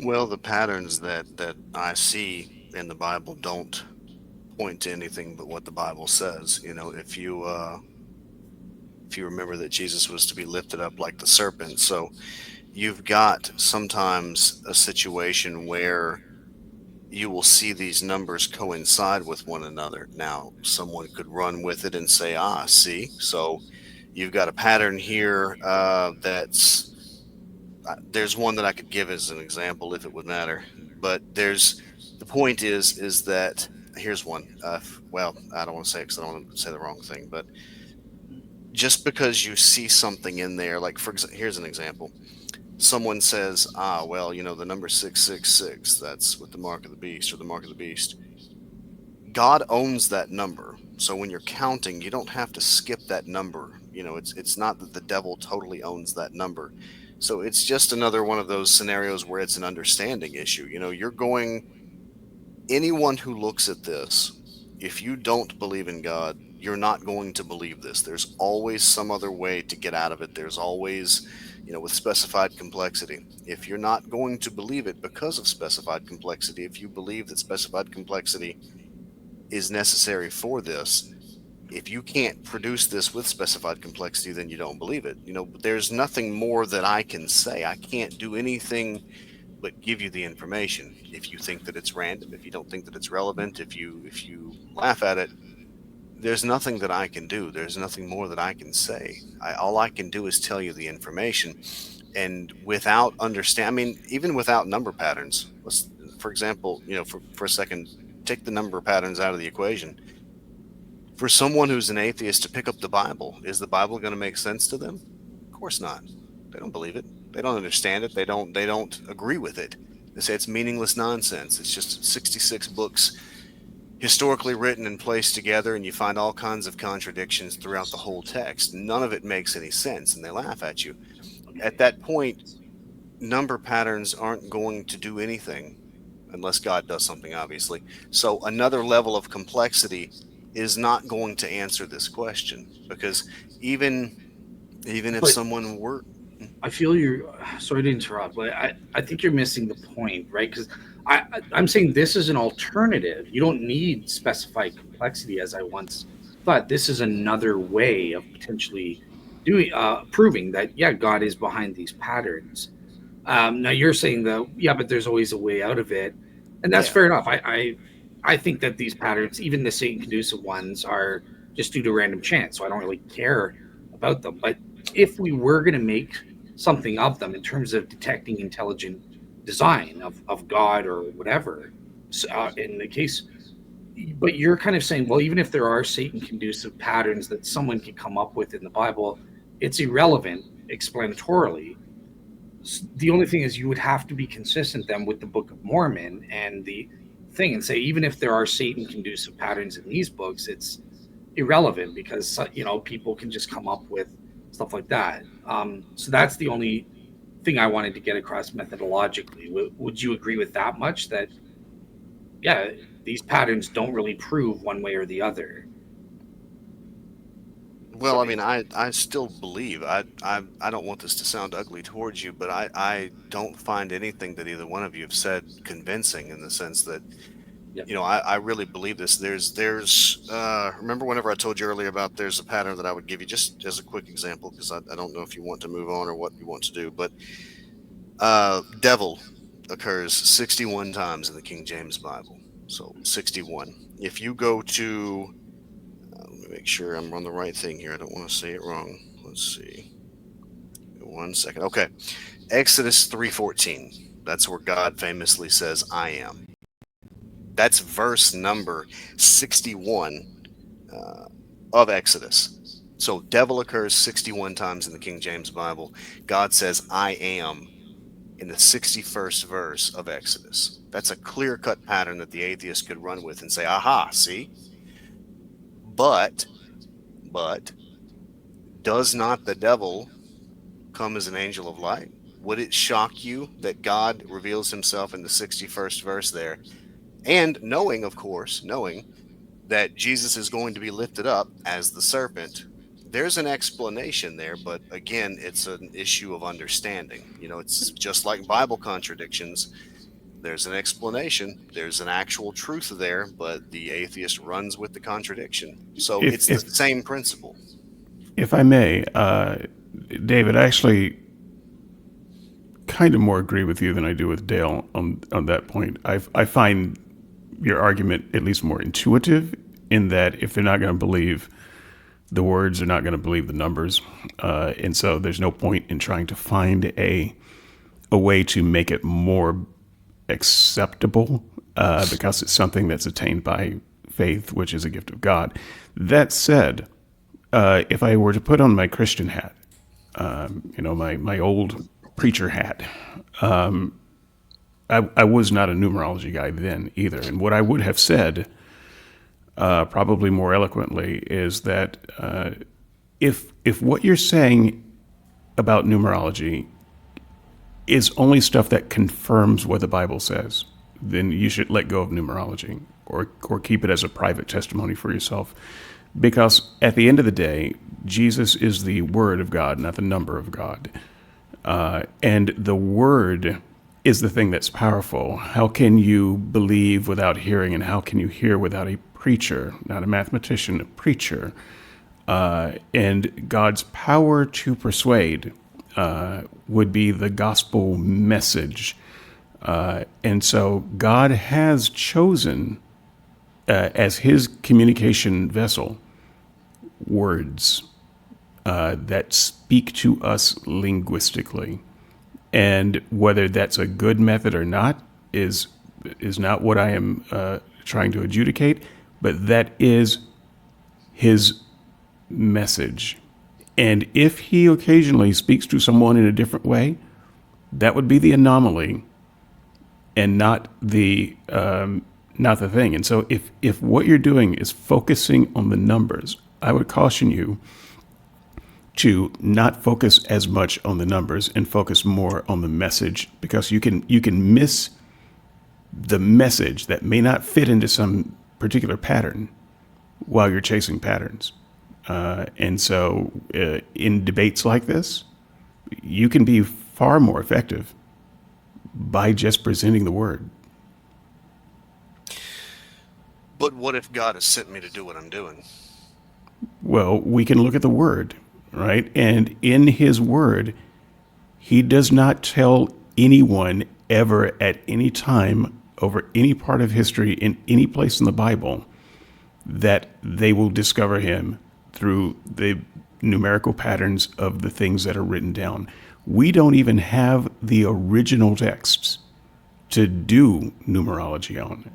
Well, the patterns that I see in the Bible don't point to anything but what the Bible says. You know, if you remember that Jesus was to be lifted up like the serpent, so you've got sometimes a situation where you will see these numbers coincide with one another. Now, someone could run with it and say, see, so you've got a pattern here there's one that I could give as an example if it would matter. But the point is that here's one. Well, I don't want to say it because I don't want to say the wrong thing. But just because you see something in there, like here's an example. Someone says, well, you know, the number 666, that's with the mark of the beast or the mark of the beast. God owns that number. So when you're counting, you don't have to skip that number. You know, it's not that the devil totally owns that number. So it's just another one of those scenarios where it's an understanding issue. You know, anyone who looks at this, if you don't believe in God, you're not going to believe this. There's always some other way to get out of it. There's always, you know, with specified complexity. If you're not going to believe it because of specified complexity, if you believe that specified complexity is necessary for this, if you can't produce this with specified complexity, then you don't believe it. You know, there's nothing more that I can say. I can't do anything but give you the information. If you think that it's random, if you don't think that it's relevant, if you laugh at it, there's nothing that I can do. There's nothing more that I can say. All I can do is tell you the information. And without I mean, even without number patterns, for example, you know, for a second, take the number patterns out of the equation. For someone who's an atheist to pick up the Bible, is the Bible going to make sense to them? Of course not. They don't believe it. They don't understand it. They don't agree with it. They say it's meaningless nonsense. It's just 66 books historically written and placed together, and you find all kinds of contradictions throughout the whole text. None of it makes any sense, and they laugh at you. At that point, number patterns aren't going to do anything unless God does something, obviously. So another level of complexity is not going to answer this question, because even if But someone were I feel you're sorry to interrupt, but I think you're missing the point, right? Because I'm saying this is an alternative. You don't need specified complexity, as I once thought. This is another way of potentially doing proving that, yeah, God is behind these patterns. Now you're saying that, yeah, but there's always a way out of it, and that's yeah. fair enough. I think that these patterns, even the Satan conducive ones, are just due to random chance. So I don't really care about them. But if we were going to make something of them in terms of detecting intelligent design of God or whatever, in the case, but you're kind of saying, well, even if there are Satan conducive patterns that someone can come up with in the Bible, it's irrelevant explanatorily. The only thing is you would have to be consistent then with the Book of Mormon and the thing, and say even if there are Satan conducive patterns in these books, it's irrelevant because people can just come up with stuff like that. So that's the only thing I wanted to get across methodologically. Would you agree with that much? That yeah, these patterns don't really prove one way or the other. Well, I Sorry. mean, I still believe, I don't want this to sound ugly towards you, but I don't find anything that either one of you have said convincing, in the sense that, Yeah. I really believe this. Remember whenever I told you earlier about, there's a pattern that I would give you just as a quick example, because I don't know if you want to move on or what you want to do, but devil occurs 61 times in the King James Bible. So 61. If you go to, let me make sure I'm on the right thing here. I don't want to say it wrong. Let's see. 1 second. Okay. Exodus 3:14. That's where God famously says, I am. That's verse number 61 of Exodus. So devil occurs 61 times in the King James Bible. God says, I am, in the 61st verse of Exodus. That's a clear-cut pattern that the atheist could run with and say, aha, see? But does not the devil come as an angel of light? Would it shock you that God reveals himself in the 61st verse there? And knowing, of course, that Jesus is going to be lifted up as the serpent, there's an explanation there, but again, it's an issue of understanding. It's just like Bible contradictions. There's an explanation, there's an actual truth there, but the atheist runs with the contradiction. So If it's the if same principle. if I may, David, I actually kind of more agree with you than I do with Dale on that point. I find your argument at least more intuitive, in that if they're not going to believe the words, they're not going to believe the numbers, and so there's no point in trying to find a way to make it more acceptable, because it's something that's attained by faith, which is a gift of God. That said, if I were to put on my Christian hat, my old preacher hat, I was not a numerology guy then either. And what I would have said, probably more eloquently, is that if what you're saying about numerology is only stuff that confirms what the Bible says, then you should let go of numerology, or keep it as a private testimony for yourself. Because at the end of the day, Jesus is the Word of God, not the number of God. And the Word is the thing that's powerful. How can you believe without hearing, and how can you hear without a preacher? Not a mathematician, a preacher. And God's power to persuade would be the gospel message. And so God has chosen, as his communication vessel, words that speak to us linguistically. And whether that's a good method or not is not what I am trying to adjudicate, but that is his message. And if he occasionally speaks to someone in a different way, that would be the anomaly, and not the thing. And so if what you're doing is focusing on the numbers, I would caution you to not focus as much on the numbers and focus more on the message, because you can miss the message that may not fit into some particular pattern, while you're chasing patterns. And so, in debates like this, you can be far more effective by just presenting the word. But what if God has sent me to do what I'm doing? Well, we can look at the word, right? And in his word, he does not tell anyone ever at any time over any part of history in any place in the Bible that they will discover him through the numerical patterns of the things that are written down. We don't even have the original texts to do numerology on,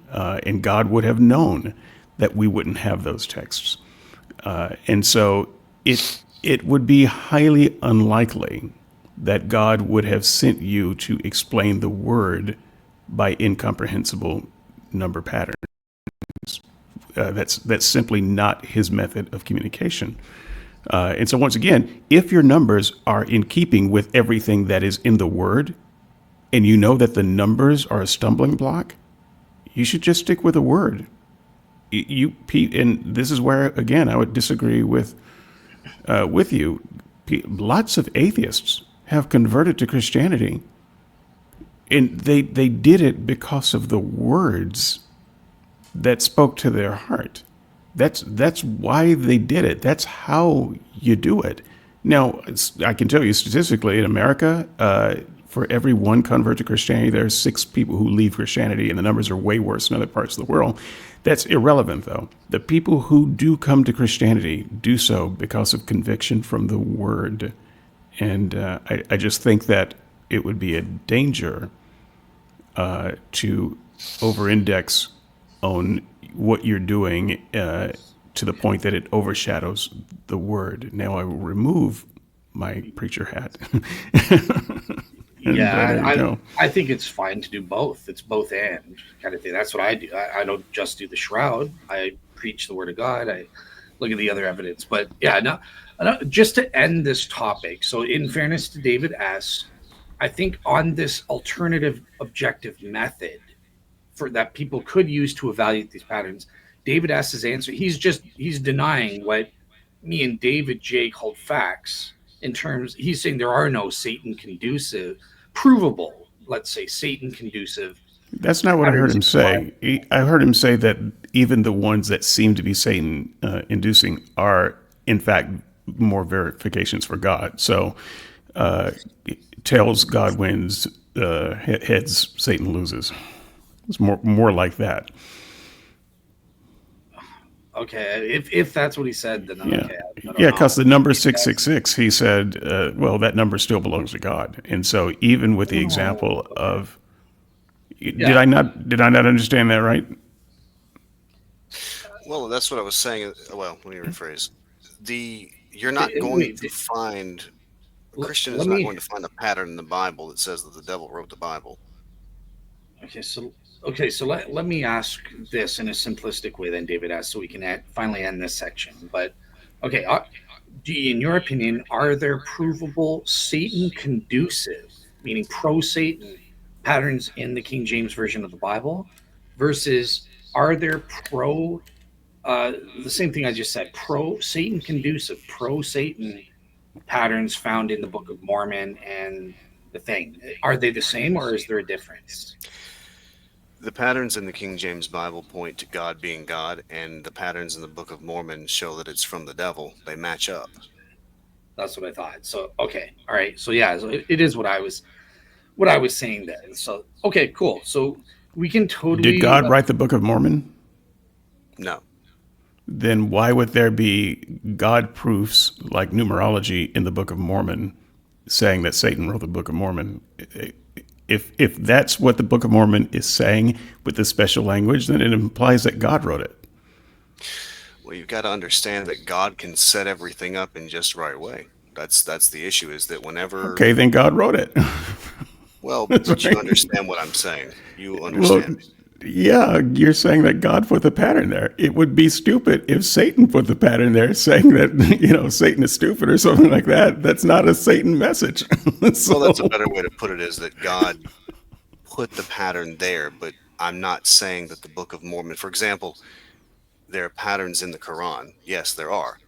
and God would have known that we wouldn't have those texts. And so it would be highly unlikely that God would have sent you to explain the word by incomprehensible number patterns. That's simply not his method of communication. And so once again, if your numbers are in keeping with everything that is in the word, and you know that the numbers are a stumbling block, you should just stick with the word. And this is where again I would disagree with you. Lots of atheists have converted to Christianity, and they did it because of the words that spoke to their heart. That's why they did it. That's how you do it. Now, I can tell you statistically in America, for every one convert to Christianity, there are 6 people who leave Christianity, and the numbers are way worse in other parts of the world. That's irrelevant, though. The people who do come to Christianity do so because of conviction from the Word. And I just think that it would be a danger to over-index on what you're doing to the point that it overshadows the Word. Now I will remove my preacher hat. Yeah, I think it's fine to do both. It's both and kind of thing. That's what I do. I don't just do the shroud. I preach the word of God. I look at the other evidence. But yeah, no, just to end this topic. So in fairness to David S., I think on this alternative objective method for that people could use to evaluate these patterns, David S.'s answer, he's denying what me and David J called facts in terms, he's saying there are no Satan conducive, provable, let's say Satan conducive. That's not what I heard him say. I heard him say that even the ones that seem to be Satan inducing are, in fact, more verifications for God. So, tails, God wins, heads, Satan loses. It's more like that. Okay, if that's what he said, then Yeah. okay. Yeah, because the number 666, he said, well, that number still belongs to God. And so even with the example of, did I not understand that right? Well, that's what I was saying. Well, let me rephrase. You're not going to find a Christian is not going to find a pattern in the Bible that says that the devil wrote the Bible. Okay, so let me ask this in a simplistic way, then, David S., so we can finally end this section. But okay, in your opinion, are there provable Satan conducive, meaning pro Satan patterns in the King James version of the Bible, versus are there pro the same thing I just said, pro Satan conducive, pro Satan patterns found in the Book of Mormon and the thing? Are they the same, or is there a difference? The patterns in the King James Bible point to God being God, and the patterns in the Book of Mormon show that it's from the devil. They match up. That's what I thought. So okay, all right. So yeah, so it is what I was saying then. So okay, cool. So we can totally. Did God write the Book of Mormon? No. Then why would there be God proofs like numerology in the Book of Mormon saying that Satan wrote the Book of Mormon? If that's what the Book of Mormon is saying with the special language, then it implies that God wrote it. Well, you've got to understand that God can set everything up in just the right way. That's the issue, is that whenever... Okay, then God wrote it. Well, but right. You understand what I'm saying. You understand. Well, yeah, you're saying that God put the pattern there. It would be stupid if Satan put the pattern there, saying that, Satan is stupid or something like that. That's not a Satan message. So, well, that's a better way to put it, is that God put the pattern there, but I'm not saying that the Book of Mormon, for example, there are patterns in the Quran. Yes, there are.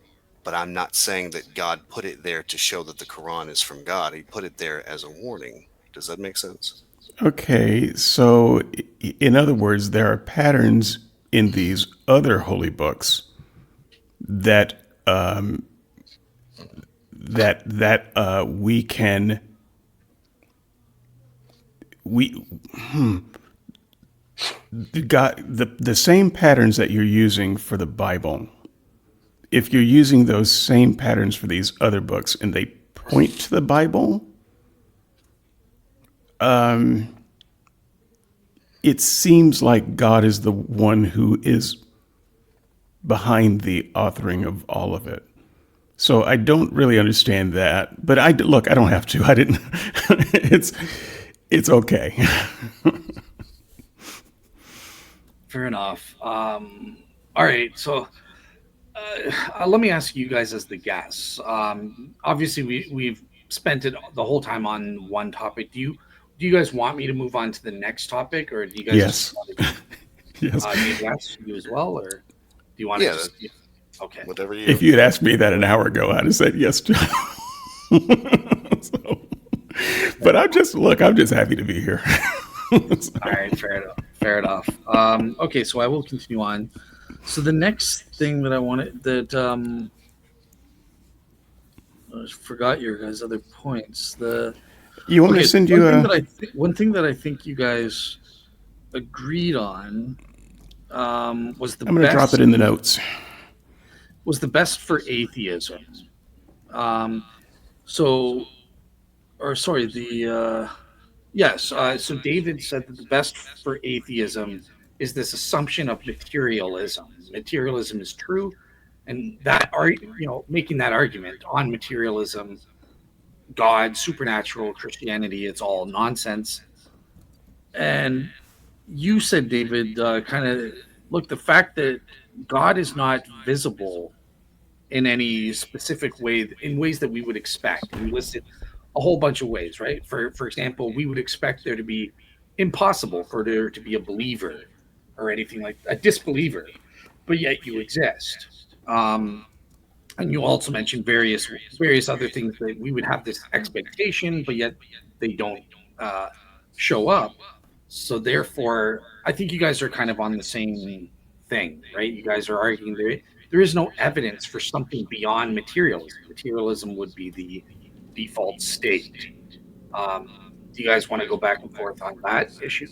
But I'm not saying that God put it there to show that the Quran is from God. He put it there as a warning. Does that make sense? Okay, so in other words, there are patterns in these other holy books that we can the same patterns that you're using for the Bible. If you're using those same patterns for these other books and they point to the Bible, it seems like God is the one who is behind the authoring of all of it. So I don't really understand that, but I don't have to. I didn't. It's okay. Fair enough. All right, so let me ask you guys as the guests. Obviously, we've spent it the whole time on one topic. Do you guys want me to move on to the next topic, or do you guys Yes. just want to Yes. yes, you as well, or do you want to just okay? Whatever you. If you had asked me that an hour ago, I'd have said yes to. But I'm just happy to be here. All right, fair enough. Okay, so I will continue on. So the next thing that I forgot your guys' other points. You want me to send you one thing that I think you guys agreed on was I'm going to drop it in the notes. Was the best for atheism. So David said that the best for atheism is this assumption of materialism. Materialism is true, and that making that argument on materialism, God, supernatural, Christianity, it's all nonsense. And you said, David, the fact that God is not visible in any specific way, in ways that we would expect. And we listed a whole bunch of ways, right? For example, we would expect there to be impossible for there to be a believer or anything like a disbeliever, but yet you exist. And you also mentioned various other things that we would have this expectation, but yet they don't show up. So therefore, I think you guys are kind of on the same thing, right? You guys are arguing there is no evidence for something beyond materialism. Materialism would be the default state. Do you guys want to go back and forth on that issue?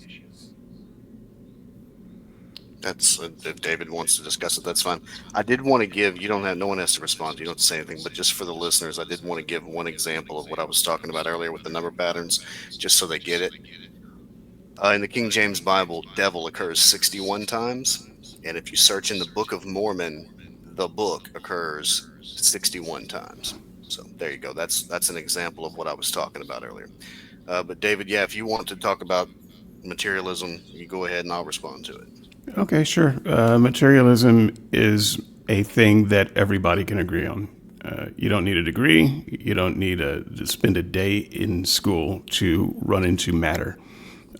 That's if David wants to discuss it, that's fine. I did want to give no one has to respond. You don't have to say anything, but just for the listeners, I did want to give one example of what I was talking about earlier with the number patterns, just so they get it. In the King James Bible, devil occurs 61 times, and if you search in the Book of Mormon, the book occurs 61 times. So there you go. That's an example of what I was talking about earlier. But David, if you want to talk about materialism, you go ahead and I'll respond to it. Okay, sure. Materialism is a thing that everybody can agree on. You don't need a degree. You don't need to spend a day in school to run into matter.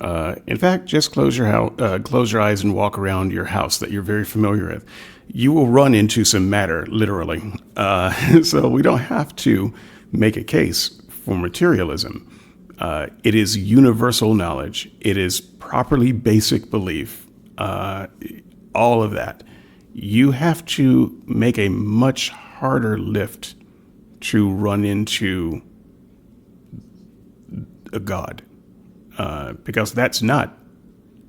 In fact, just close your eyes and walk around your house that you're very familiar with. You will run into some matter, literally. So we don't have to make a case for materialism. It is universal knowledge. It is properly basic belief. All of that. You have to make a much harder lift to run into a God, because that's not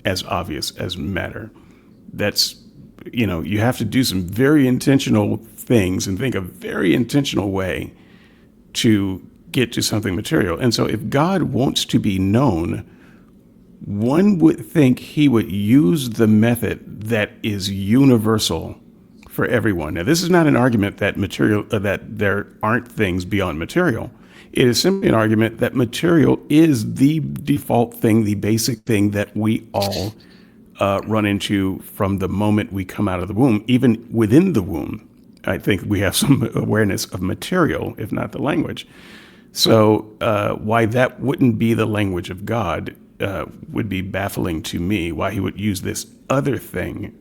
as obvious as matter. That's, you have to do some very intentional things and think a very intentional way to get to something material. And so if God wants to be known, one would think he would use the method that is universal for everyone. Now, this is not an argument that that there aren't things beyond material. It is simply an argument that material is the default thing, the basic thing that we all run into from the moment we come out of the womb. Even within the womb, I think we have some awareness of material, if not the language. So why that wouldn't be the language of God would be baffling to me, why he would use this other thing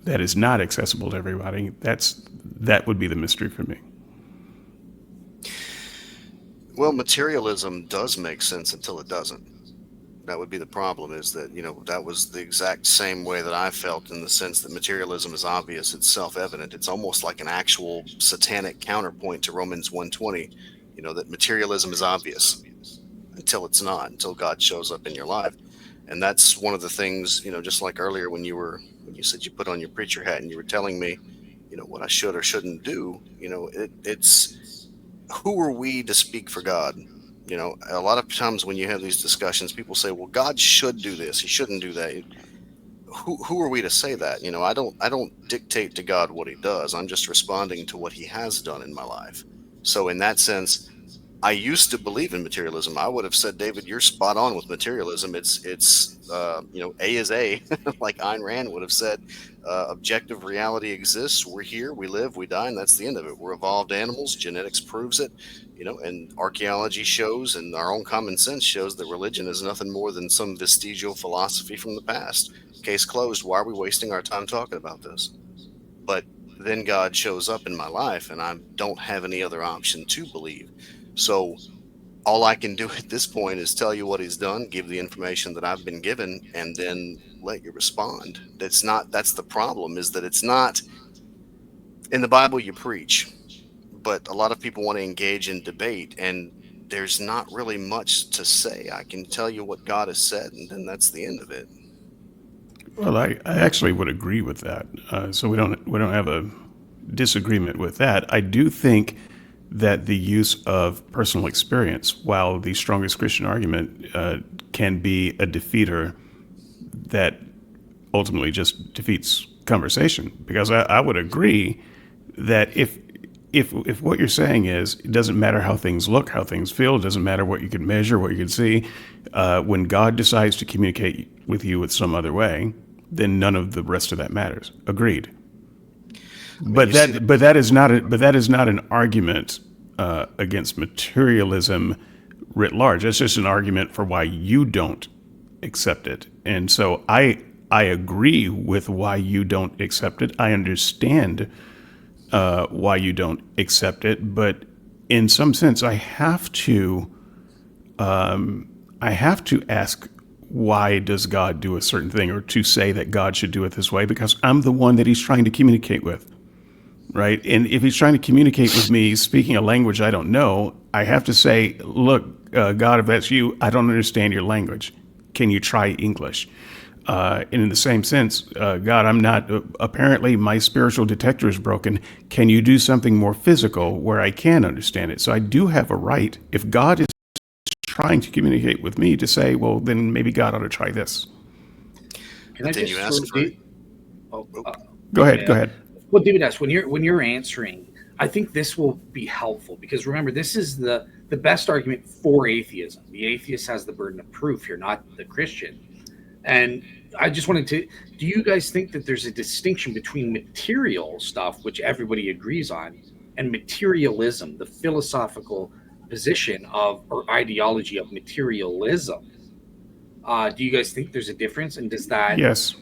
that is not accessible to everybody. That would be the mystery for me. Well, materialism does make sense until it doesn't. That would be the problem, is that, that was the exact same way that I felt, in the sense that materialism is obvious, it's self-evident. It's almost like an actual satanic counterpoint to Romans 1:20, that materialism is obvious until it's not, until God shows up in your life. And that's one of the things, just like earlier when you said you put on your preacher hat and you were telling me, what I should or shouldn't do, it's who are we to speak for God? A lot of times when you have these discussions, people say, well, God should do this, he shouldn't do that. Who are we to say that? I don't dictate to God what he does. I'm just responding to what he has done in my life. So in that sense, I used to believe in materialism. I would have said, David, you're spot on with materialism. It's A is A, like Ayn Rand would have said. Objective reality exists. We're here, we live, we die, and that's the end of it. We're evolved animals. Genetics proves it, and archaeology shows, and our own common sense shows that religion is nothing more than some vestigial philosophy from the past. Case closed. Why are we wasting our time talking about this? But then God shows up in my life, and I don't have any other option to believe. So all I can do at this point is tell you what he's done, give the information that I've been given, and then let you respond. That's the problem, is that it's not in the Bible. You preach, but a lot of people want to engage in debate, and there's not really much to say. I can tell you what God has said, and then that's the end of it. Well, I actually would agree with that. So we don't have a disagreement with that. I do think that the use of personal experience, while the strongest Christian argument can be a defeater that ultimately just defeats conversation, because I would agree that if what you're saying is it doesn't matter how things look, how things feel, it doesn't matter what you can measure, what you can see, when God decides to communicate with you with some other way, then none of the rest of that matters. Agreed. But that is not an argument against materialism writ large. That's just an argument for why you don't accept it. And so I agree with why you don't accept it. I understand why you don't accept it, but in some sense, I have to ask, why does God do a certain thing, or to say that God should do it this way, because I'm the one that he's trying to communicate with, right? And if he's trying to communicate with me speaking a language I don't know, I have to say, look, God, if that's you, I don't understand your language. Can you try English? And in the same sense, God, I'm not, apparently my spiritual detector is broken. Can you do something more physical where I can understand it? So I do have a right, if God is trying to communicate with me, to say, well, then maybe God ought to try this. Can I just you ask for... Go ahead. Well, David asked, when you're answering, I think this will be helpful, because remember, this is the best argument for atheism. The atheist has the burden of proof here, not the Christian. And I just wanted to, do you guys think that there's a distinction between material stuff, which everybody agrees on, and materialism, the philosophical position of, or ideology of materialism? Do you guys think there's a difference? And does that... Yes.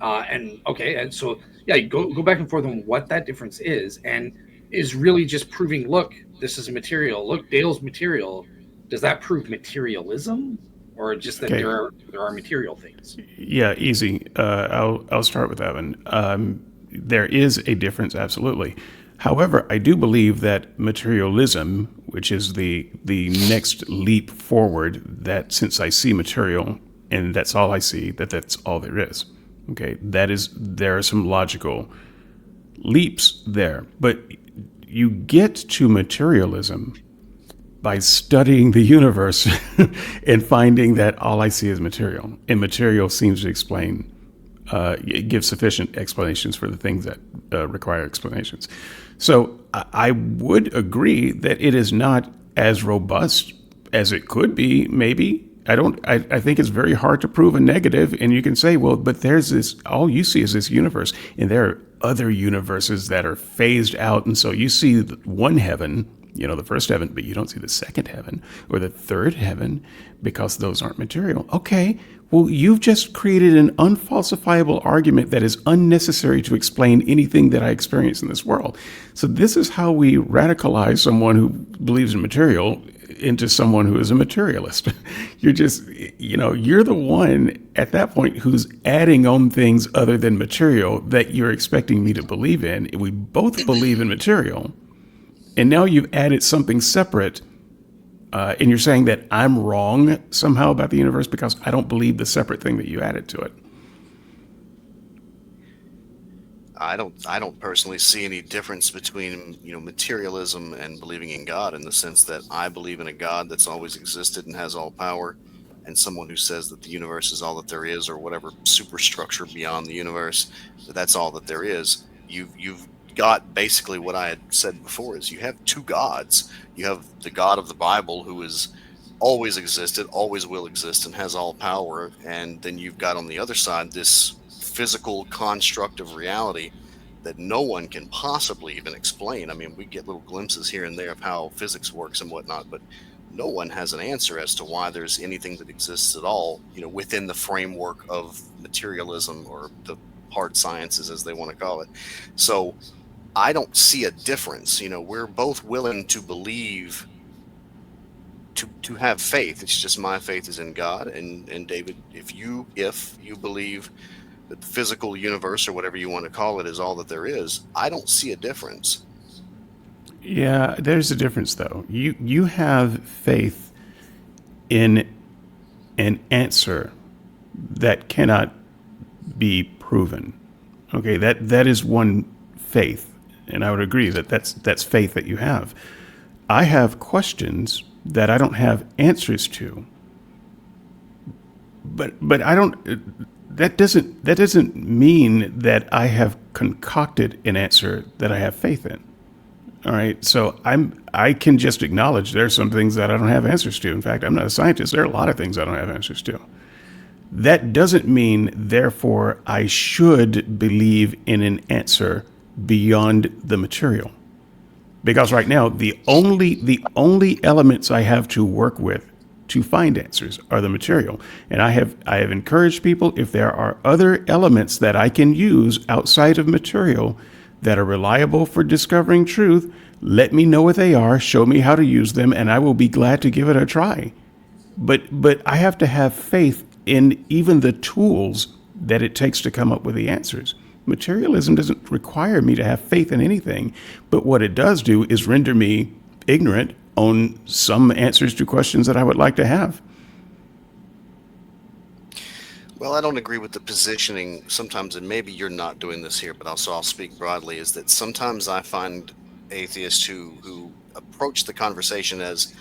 And so yeah, go back and forth on what that difference is, and is really just proving, look, this is a material. Look, Dale's material. Does that prove materialism, or just that there are material things? Yeah, easy. I'll start with that one. There is a difference, absolutely. However, I do believe that materialism, which is the next leap forward, that since I see material and that's all I see, that's all there is. Okay, there are some logical leaps there, but you get to materialism by studying the universe and finding that all I see is material, and material seems to explain, give sufficient explanations for the things that require explanations. So I would agree that it is not as robust as it could be, maybe. I think it's very hard to prove a negative, and you can say, well, but there's this, all you see is this universe, and there are other universes that are phased out, and so you see one heaven, the first heaven, but you don't see the second heaven or the third heaven, because those aren't material. Okay, Well, you've just created an unfalsifiable argument that is unnecessary to explain anything that I experience in this world. So this is how we radicalize someone who believes in material into someone who is a materialist. You're just, you're the one at that point who's adding on things other than material that you're expecting me to believe in. We both believe in material, and now you've added something separate. And you're saying that I'm wrong somehow about the universe because I don't believe the separate thing that you added to it. I don't personally see any difference between materialism and believing in God, in the sense that I believe in a God that's always existed and has all power, and someone who says that the universe is all that there is, or whatever superstructure beyond the universe, that's all that there is. You've got basically what I had said before: is you have two gods. You have the God of the Bible, who is always existed, always will exist, and has all power, and then you've got on the other side this physical construct of reality that no one can possibly even explain. I mean, we get little glimpses here and there of how physics works and whatnot, but no one has an answer as to why there's anything that exists at all, within the framework of materialism, or the hard sciences, as they want to call it. So I don't see a difference. We're both willing to believe, to have faith. It's just my faith is in God, and David, if you believe that the physical universe, or whatever you want to call it, is all that there is, I don't see a difference. Yeah, there's a difference though. You have faith in an answer that cannot be proven. Okay, that is one faith, and I would agree that that's faith that you have. I have questions that I don't have answers to, but I don't. That doesn't mean that I have concocted an answer that I have faith in. All right, so I can just acknowledge there are some things that I don't have answers to. In fact, I'm not a scientist. There are a lot of things I don't have answers to. That doesn't mean, therefore, I should believe in an answer beyond the material. Because right now, the only elements I have to work with to find answers are the material. And I have encouraged people, if there are other elements that I can use outside of material that are reliable for discovering truth, let me know what they are, show me how to use them, and I will be glad to give it a try. But I have to have faith in even the tools that it takes to come up with the answers. Materialism doesn't require me to have faith in anything, but what it does do is render me ignorant on some answers to questions that I would like to have. Well, I don't agree with the positioning sometimes, and maybe you're not doing this here, but I'll speak broadly, is that sometimes I find atheists who approach the conversation as,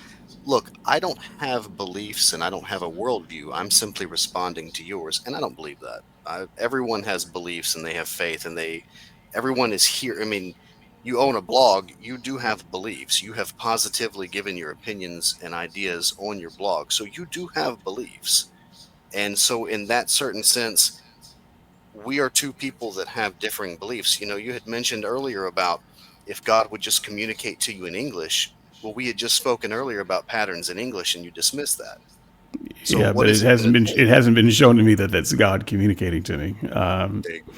look, I don't have beliefs and I don't have a worldview. I'm simply responding to yours. And I don't believe that. Everyone has beliefs and they have faith, and everyone is here. I mean, you own a blog, you do have beliefs. You have positively given your opinions and ideas on your blog. So you do have beliefs. And so in that certain sense, we are two people that have differing beliefs. You had mentioned earlier about if God would just communicate to you in English. Well, we had just spoken earlier about patterns in English, and you dismissed that. So Yeah, what but is it gonna it take? hasn't been shown to me that that's God communicating to me. There you go.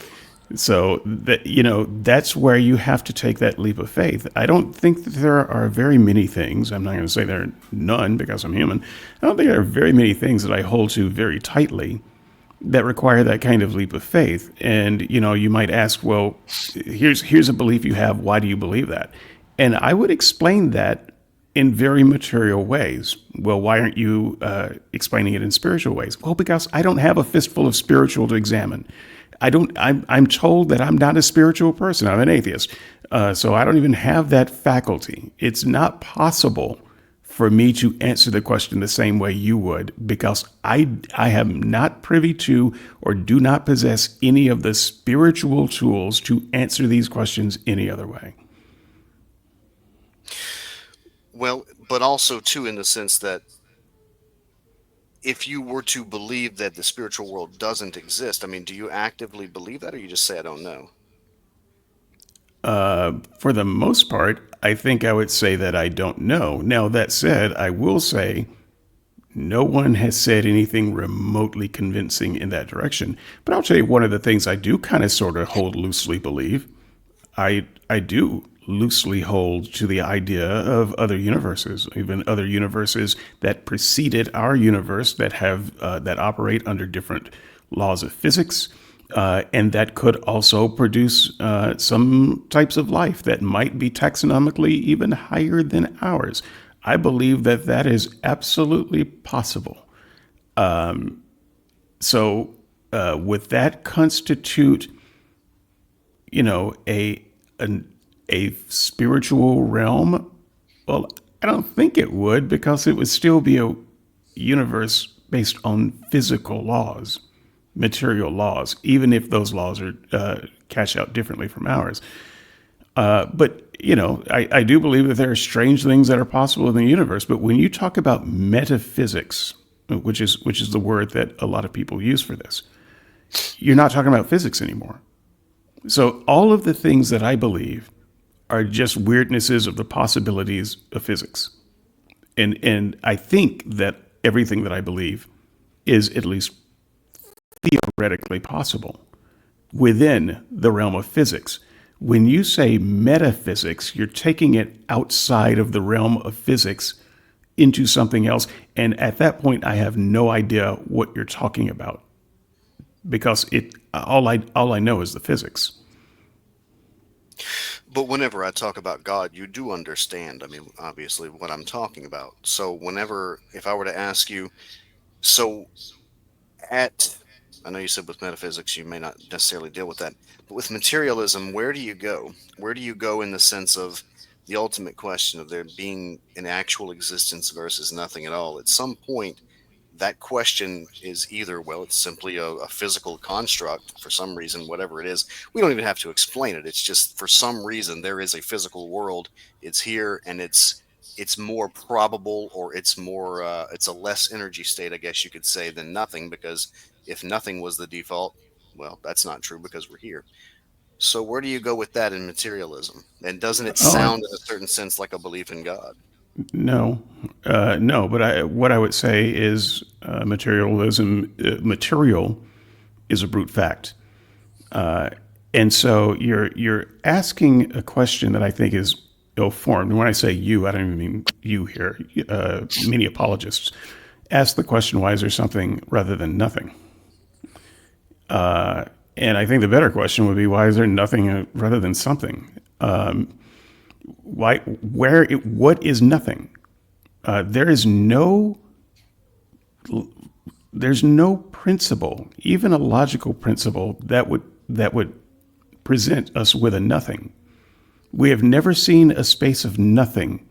So that that's where you have to take that leap of faith. I don't think that there are very many things. I'm not going to say there are none because I'm human. I don't think there are very many things that I hold to very tightly that require that kind of leap of faith. And you might ask, well, here's a belief you have. Why do you believe that? And I would explain that in very material ways. Well, why aren't you explaining it in spiritual ways? Well, because I don't have a fistful of spiritual to examine. I'm told that I'm not a spiritual person. I'm an atheist. So I don't even have that faculty. It's not possible for me to answer the question the same way you would, because I am not privy to or do not possess any of the spiritual tools to answer these questions any other way. Well, but also too, in the sense that if you were to believe that the spiritual world doesn't exist, I mean, do you actively believe that, or you just say, I don't know? For the most part, I think I would say that I don't know. Now, that said, I will say No one has said anything remotely convincing in that direction. But I'll tell you one of the things I do kind of sort of hold loosely believe. I do loosely hold to the idea of other universes, even other universes that preceded our universe that have that operate under different laws of physics, and that could also produce some types of life that might be taxonomically even higher than ours. I believe that that is absolutely possible. So, would that constitute, a spiritual realm? Well, I don't think it would, because it would still be a universe based on physical laws, material laws, even if those laws are cash out differently from ours. But I do believe that there are strange things that are possible in the universe. But when you talk about metaphysics, which is the word that a lot of people use for this, you're not talking about physics anymore. So all of the things that I believe are just weirdnesses of the possibilities of physics. And I think that everything that I believe is at least theoretically possible within the realm of physics. When you say metaphysics, you're taking it outside of the realm of physics into something else. And at that point, I have no idea what you're talking about, because all I know is the physics. But whenever I talk about God, you do understand, I mean, obviously, what I'm talking about. So if I were to ask you, so I know you said with metaphysics, you may not necessarily deal with that, but with materialism, where do you go? Where do you go in the sense of the ultimate question of there being an actual existence versus nothing at all? At some point, that question is either, well, it's simply a physical construct for some reason, whatever it is. We don't even have to explain it. It's just for some reason there is a physical world. It's here, and it's more probable, or it's a less energy state, I guess you could say, than nothing, because if nothing was the default, well, that's not true because we're here. So where do you go with that in materialism? And doesn't it Oh, sound in a certain sense like a belief in God? no, no. But what I would say is materialism. Material is a brute fact, and so you're asking a question that I think is ill-formed. And when I say you, I don't even mean you here. Many apologists ask the question, "Why is there something rather than nothing?" And I think the better question would be, "Why is there nothing rather than something?" What is nothing? There's no principle, even a logical principle, that would present us with a nothing. We have never seen a space of nothing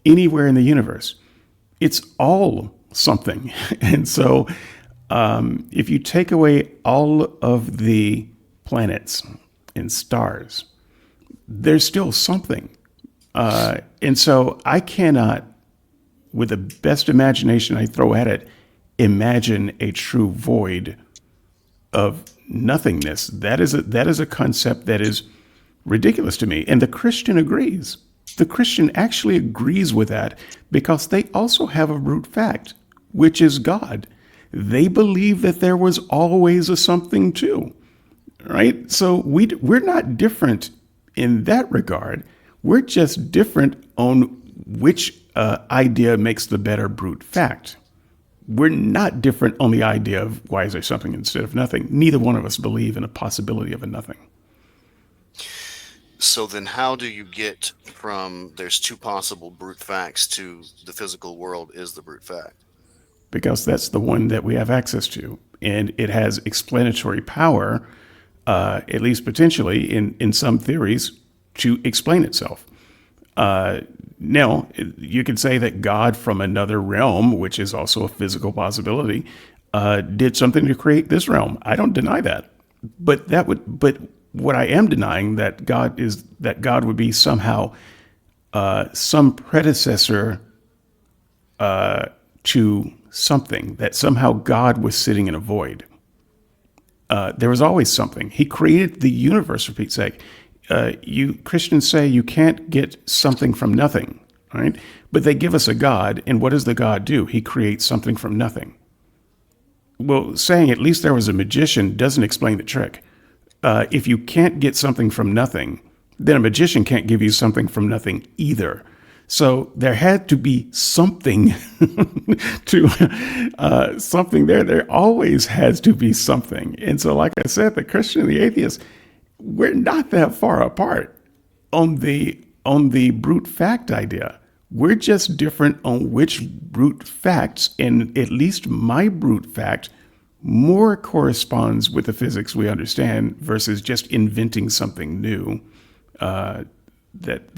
anywhere in the universe. It's all something. And so if you take away all of the planets and stars, there's still something. And so I cannot, with the best imagination I throw at it, imagine a true void of nothingness. That is a concept that is ridiculous to me. And the Christian agrees. The Christian actually agrees with that, because they also have a root fact, which is God. They believe that there was always a something too, right? So we're not different in that regard. We're just different on which idea makes the better brute fact. We're not different on the idea of why is there something instead of nothing. Neither one of us believe in a possibility of a nothing. So then how do you get from there's two possible brute facts to the physical world is the brute fact? Because that's the one that we have access to. And it has explanatory power, at least potentially in some theories, to explain itself. Now, you could say that God from another realm, which is also a physical possibility, did something to create this realm. I don't deny that. But what I am denying that God would be somehow some predecessor to something, that somehow God was sitting in a void. There was always something. He created the universe, for Pete's sake. You Christians say you can't get something from nothing. right? But they give us a God, and what does the God do? He creates something from nothing. Well, saying at least there was a magician doesn't explain the trick. If you can't get something from nothing, then a magician can't give you something from nothing either. So there had to be something to something there. There always has to be something. And so, like I said, the Christian and the atheist, we're not that far apart on the brute fact idea. We're just different on which brute facts, and at least my brute fact more corresponds with the physics we understand versus just inventing something new that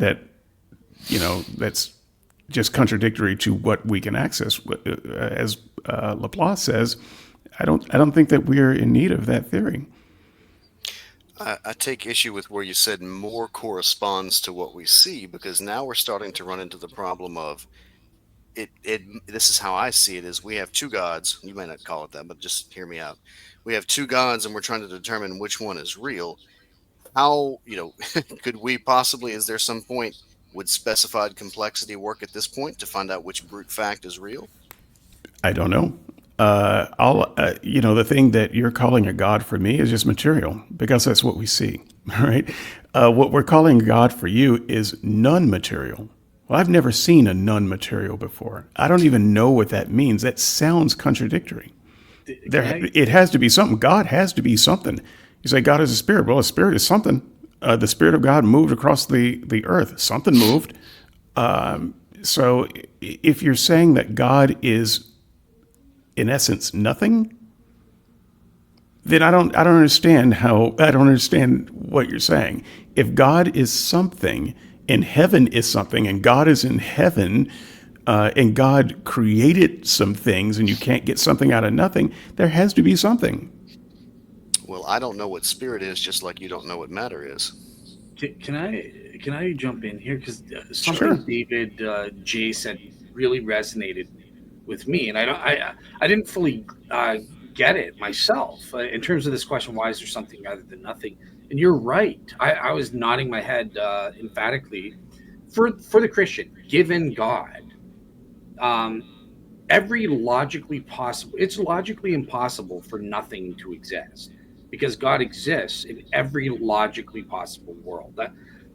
that's just contradictory to what we can access. As Laplace says, I don't think that we're in need of that theory. I take issue with where you said more corresponds to what we see, because now we're starting to run into the problem of it. This is how I see it: is we have two gods. You may not call it that, but just hear me out. We have two gods, and we're trying to determine which one is real. How, could we possibly? Is there some point? Would specified complexity work at this point to find out which brute fact is real? I don't know. The thing that you're calling a god for me is just material because that's what we see, right? What we're calling God for you is non-material. Well, I've never seen a non-material before. I don't even know what that means. That sounds contradictory. It has to be something. God has to be something. You say God is a spirit. Well, a spirit is something. The spirit of God moved across the earth. Something moved. So if you're saying that God is in essence nothing, then I don't understand what you're saying. If God is something and heaven is something and God is in heaven, and God created some things and you can't get something out of nothing, there has to be something. Well, I don't know what spirit is, just like you don't know what matter is. Can I jump in here because Sure. something David J said really resonated with me, and I didn't fully get it myself in terms of this question: why is there something rather than nothing? And you're right. I was nodding my head emphatically for the Christian, given God. Um, every logically possible it's logically impossible for nothing to exist because God exists in every logically possible world.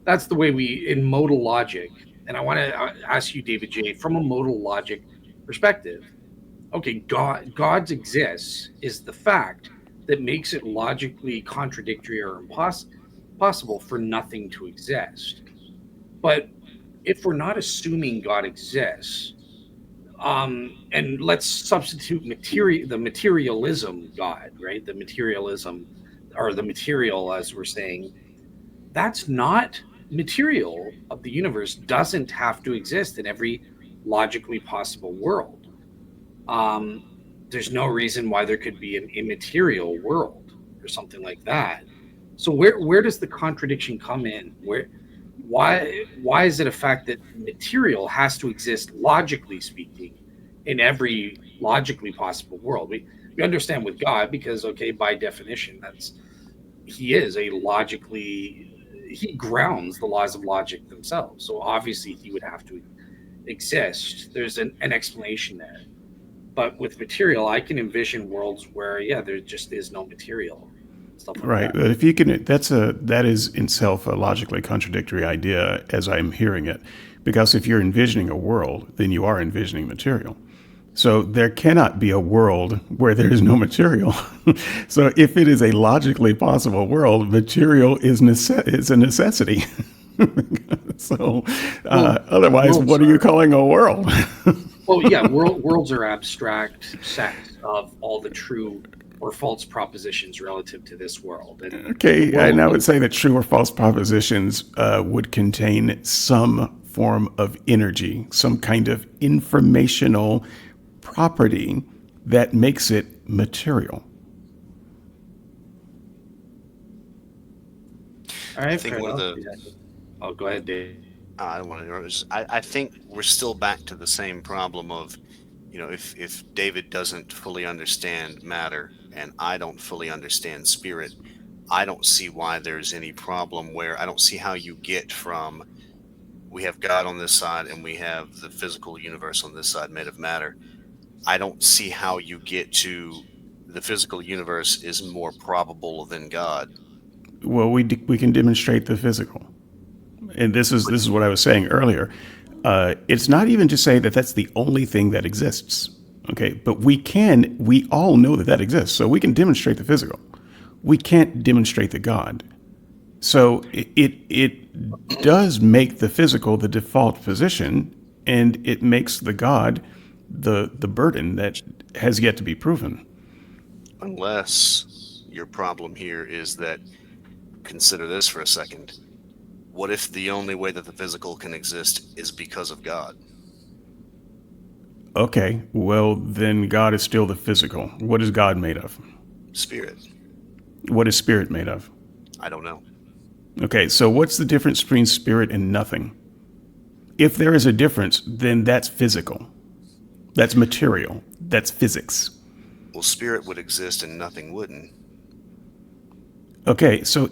That's the way we in modal logic. And I want to ask you, David J, from a modal logic perspective. Okay, God's exists is the fact that makes it logically contradictory or impossible for nothing to exist. But if we're not assuming God exists, and let's substitute the materialism God, right? The materialism, or the material, as we're saying, that's not material of the universe, doesn't have to exist in every logically possible world. um, there's no reason why there could be an immaterial world or something like that. So where does the contradiction come in? Why is it a fact that material has to exist, logically speaking, in every logically possible world? We understand with God because, okay, by definition, that's he is a logically he grounds the laws of logic themselves. So obviously he would have to exist. There's an explanation there. But with material, I can envision worlds where, yeah, there just is no material, stuff like Right. that. But if you can, that is in itself a logically contradictory idea as I'm hearing it. Because if you're envisioning a world, then you are envisioning material. So there cannot be a world where there is no material. So if it is a logically possible world, material is a necessity. So Well, otherwise, worlds what are you are calling a world? well, yeah, worlds are abstract sets of all the true or false propositions relative to this world, and the Okay, and world. I would say that true or false propositions would contain some form of energy, some kind of informational property that makes it material. All I right, think fair one of enough. the Yeah. Oh, go ahead, Dave. I don't want to interrupt. I think we're still back to the same problem of, if David doesn't fully understand matter and I don't fully understand spirit, I don't see why there's any problem where I don't see how you get from we have God on this side and we have the physical universe on this side made of matter. I don't see how you get to the physical universe is more probable than God. Well, we can demonstrate the physical, and this is what I was saying earlier. It's not even to say that that's the only thing that exists. Okay, but we all know that that exists, so we can demonstrate the physical. We can't demonstrate the God. So it does make the physical the default position, and it makes the God the burden that has yet to be proven. Unless your problem here is that, consider this for a second. What if the only way that the physical can exist is because of God? Okay, well, then God is still the physical. What is God made of? Spirit. What is spirit made of? I don't know. Okay, so what's the difference between spirit and nothing? If there is a difference, then that's physical. That's material. That's physics. Well, spirit would exist and nothing wouldn't. Okay, so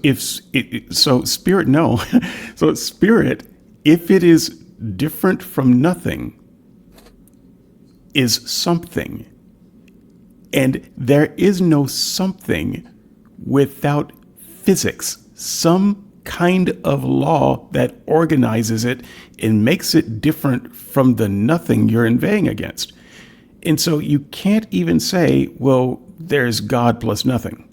so spirit, no. So spirit, if it is different from nothing, is something. And there is no something without physics, some kind of law that organizes it and makes it different from the nothing you're inveighing against. And so you can't even say, well, there's God plus nothing.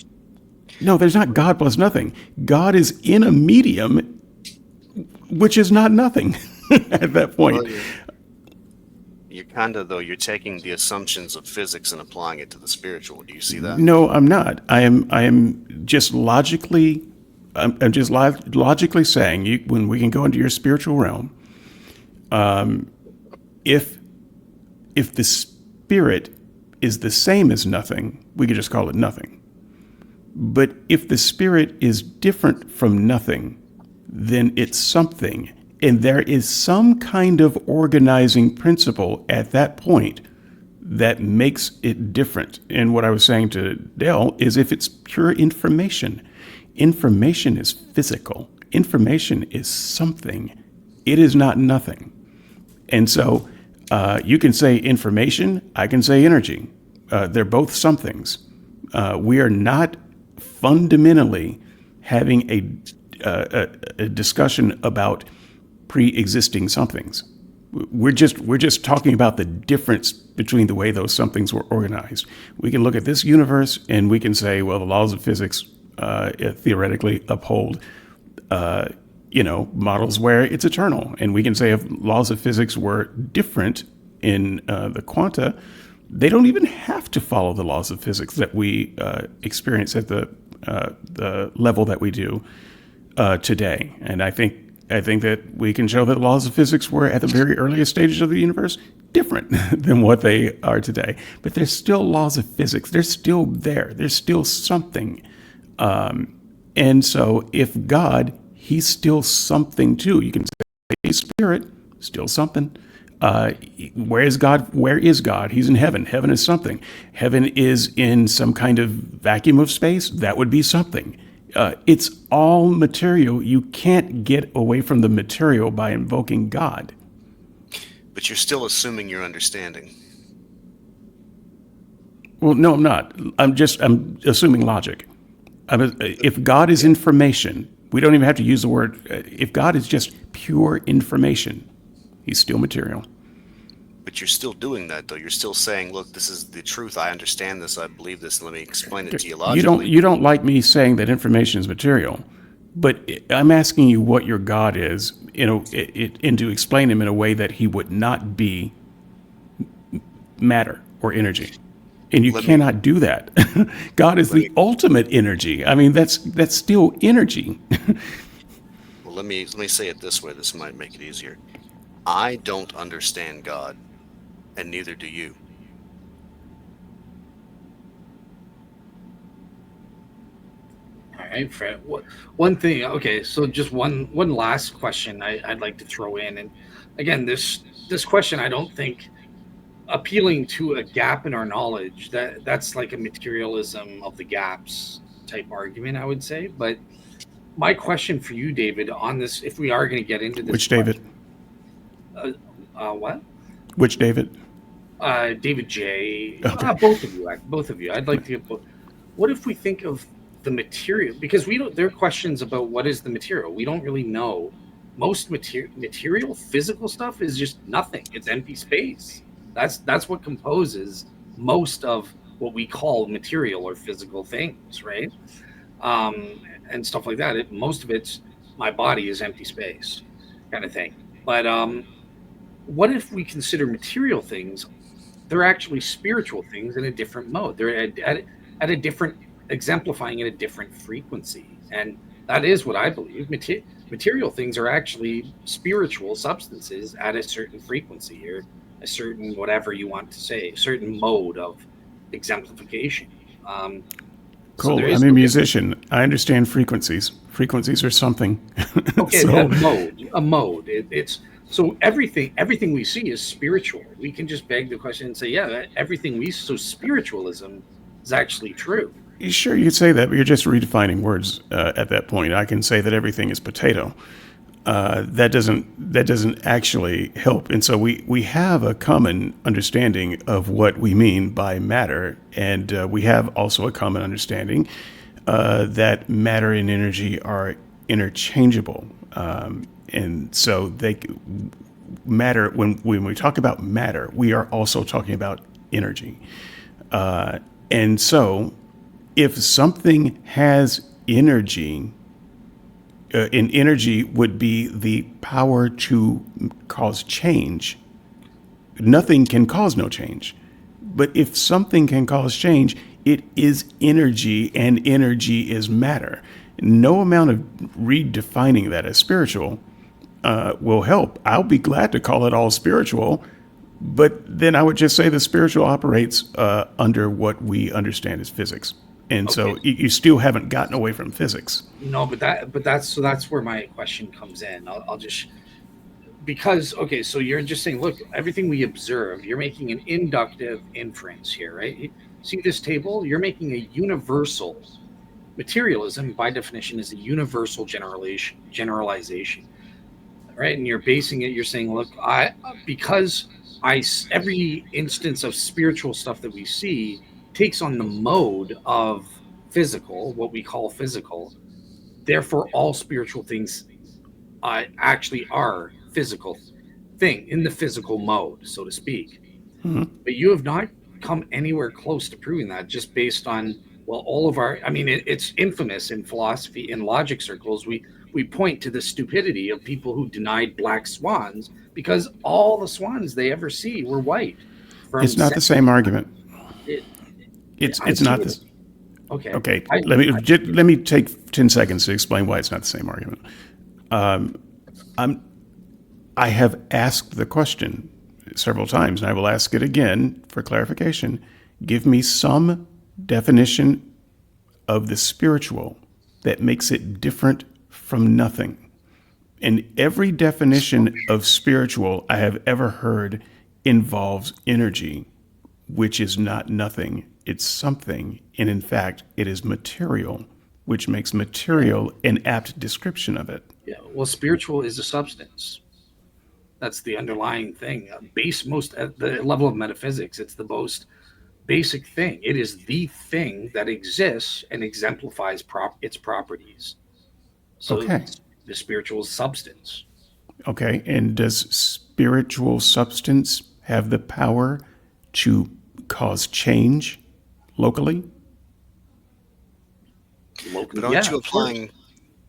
No, there's not God plus nothing. God is in a medium, which is not nothing at that point. Well, you're kind of, though, you're taking the assumptions of physics and applying it to the spiritual. Do you see that? No, I'm not. I am just logically. I'm just logically saying, when we can go into your spiritual realm, if the spirit is the same as nothing, we could just call it nothing. But if the spirit is different from nothing, then it's something. And there is some kind of organizing principle at that point that makes it different. And what I was saying to Dale is, if it's pure information, information is physical. Information is something. It is not nothing. And so you can say information, I can say energy. They're both somethings. We are not fundamentally having a discussion about pre-existing somethings. We're just talking about the difference between the way those somethings were organized. We can look at this universe and we can say, well, the laws of physics theoretically uphold, models where it's eternal, and we can say if laws of physics were different in the quanta, they don't even have to follow the laws of physics that we experience at the level that we do today. And I think that we can show that laws of physics were at the very earliest stages of the universe different than what they are today. But there's still laws of physics. They're still there. There's still something. And so if God, he's still something too. You can say spirit, still something. Where is God? Where is God? He's in heaven. Heaven is something. Heaven is in some kind of vacuum of space. That would be something. It's all material. You can't get away from the material by invoking God. But you're still assuming your understanding. Well, no, I'm not. I'm assuming logic. If God is information, we don't even have to use the word. If God is just pure information, he's still material. But you're still doing that, though. You're still saying, look, this is the truth. I understand this. I believe this. Let me explain it to you logically. You don't like me saying that information is material, but I'm asking you what your God is, and to explain him in a way that he would not be matter or energy. And you cannot do that. God is the ultimate energy. I mean, that's still energy. Well, let me say it this way. This might make it easier. I don't understand God, and neither do you. All right, Fred. One thing. Okay, so just one last question I'd like to throw in, and again, this question I don't think appealing to a gap in our knowledge, that's like a materialism of the gaps type argument, I would say. But my question for you, David, on this, if we are going to get into this, Which David? Uh, what? Which David? David J. Okay. Both of you. Both of you. I'd like to get both. What if we think of the material? Because we don't. There are questions about what is the material. We don't really know. Most material, physical stuff is just nothing. It's empty space. That's what composes most of what we call material or physical things, right? And stuff like that. Most of it's my body is empty space, kind of thing. But what if we consider material things, they're actually spiritual things in a different mode. They're at a different, exemplifying in a different frequency. And that is what I believe. Material things are actually spiritual substances at a certain frequency, or a certain, whatever you want to say, a certain mode of exemplification. Um, so there Cool. I'm is a no difference. musician. I understand frequencies. Frequencies are something. Okay, So, a mode. It's so everything we see is spiritual. We can just beg the question and say, yeah, everything we so spiritualism is actually true. sure, you could say that, but you're just redefining words at that point. I can say that everything is potato. That doesn't actually help. And so we have a common understanding of what we mean by matter, and we have also a common understanding that matter and energy are interchangeable. And so they matter when we talk about matter, we are also talking about energy. And so if something has energy, and energy would be the power to cause change. Nothing can cause no change. But if something can cause change, it is energy, and energy is matter. No amount of redefining that as spiritual will help. I'll be glad to call it all spiritual, but then I would just say the spiritual operates under what we understand as physics. And Okay, so you still haven't gotten away from physics. no, that's where my question comes in. I'll just, because okay, so you're just saying, look, everything we observe, you're making an inductive inference here, right? See this table? You're making a universal. Materialism, by definition, is a universal generalization, right? And you're basing it. You're saying, look, I because every instance of spiritual stuff that we see takes on the mode of physical, what we call physical. Therefore, all spiritual things actually are physical thing in the physical mode, so to speak. But you have not come anywhere close to proving that, just based on, well, all of our, I mean, it's infamous in philosophy, in logic circles. We point to the stupidity of people who denied black swans, because all the swans they ever see were white from It's not the centuries. same argument. It, I It's see not what. this. Okay, Okay, I, let me take 10 seconds to explain why it's not the same argument. I have asked the question several times, and I will ask it again for clarification. Give me some definition of the spiritual that makes it different from nothing. And every definition of spiritual I have ever heard involves energy, which is not nothing. It's something. And in fact, it is material, which makes material an apt description of it. yeah, well, spiritual is a substance. That's the underlying thing. Base most at the level of metaphysics. It's the most basic thing. It is the thing that exists and exemplifies its properties. So Okay. the spiritual substance. Okay. And does spiritual substance have the power to cause change locally? But Locally, aren't yeah, you of course. applying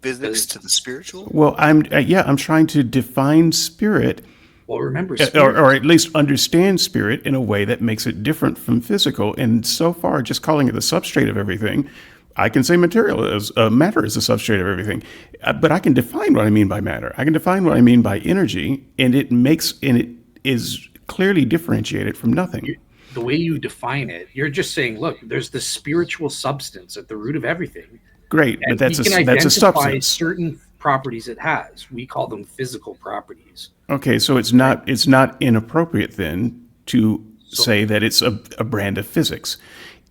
physics Because, to the spiritual? Well, I'm trying to define spirit, well, remember, or spirit. at least understand spirit in a way that makes it different from physical. And so far, just calling it the substrate of everything, I can say material is matter is the substrate of everything, but I can define what I mean by matter. I can define what I mean by energy, and it is clearly differentiated from nothing. The way you define it, you're just saying, look, there's the spiritual substance at the root of everything, Great, but and we can that's a identify substance. certain properties it has. We call them physical properties, Okay, so right? it's not inappropriate then to So, say that it's a brand of physics.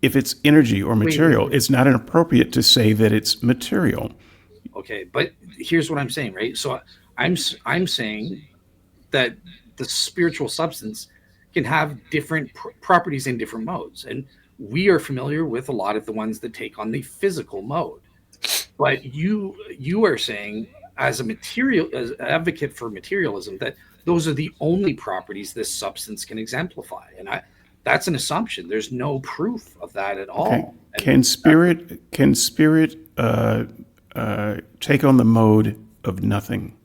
If it's energy or material, wait. it's not inappropriate to say that it's material. Okay, but here's what I'm saying, right? So I'm saying that the spiritual substance can have different properties in different modes, and we are familiar with a lot of the ones that take on the physical mode. But you are saying, as a material as an advocate for materialism, that those are the only properties this substance can exemplify, and that's an assumption. There's no proof of that at Okay. all. And Can spirit take on the mode of nothing?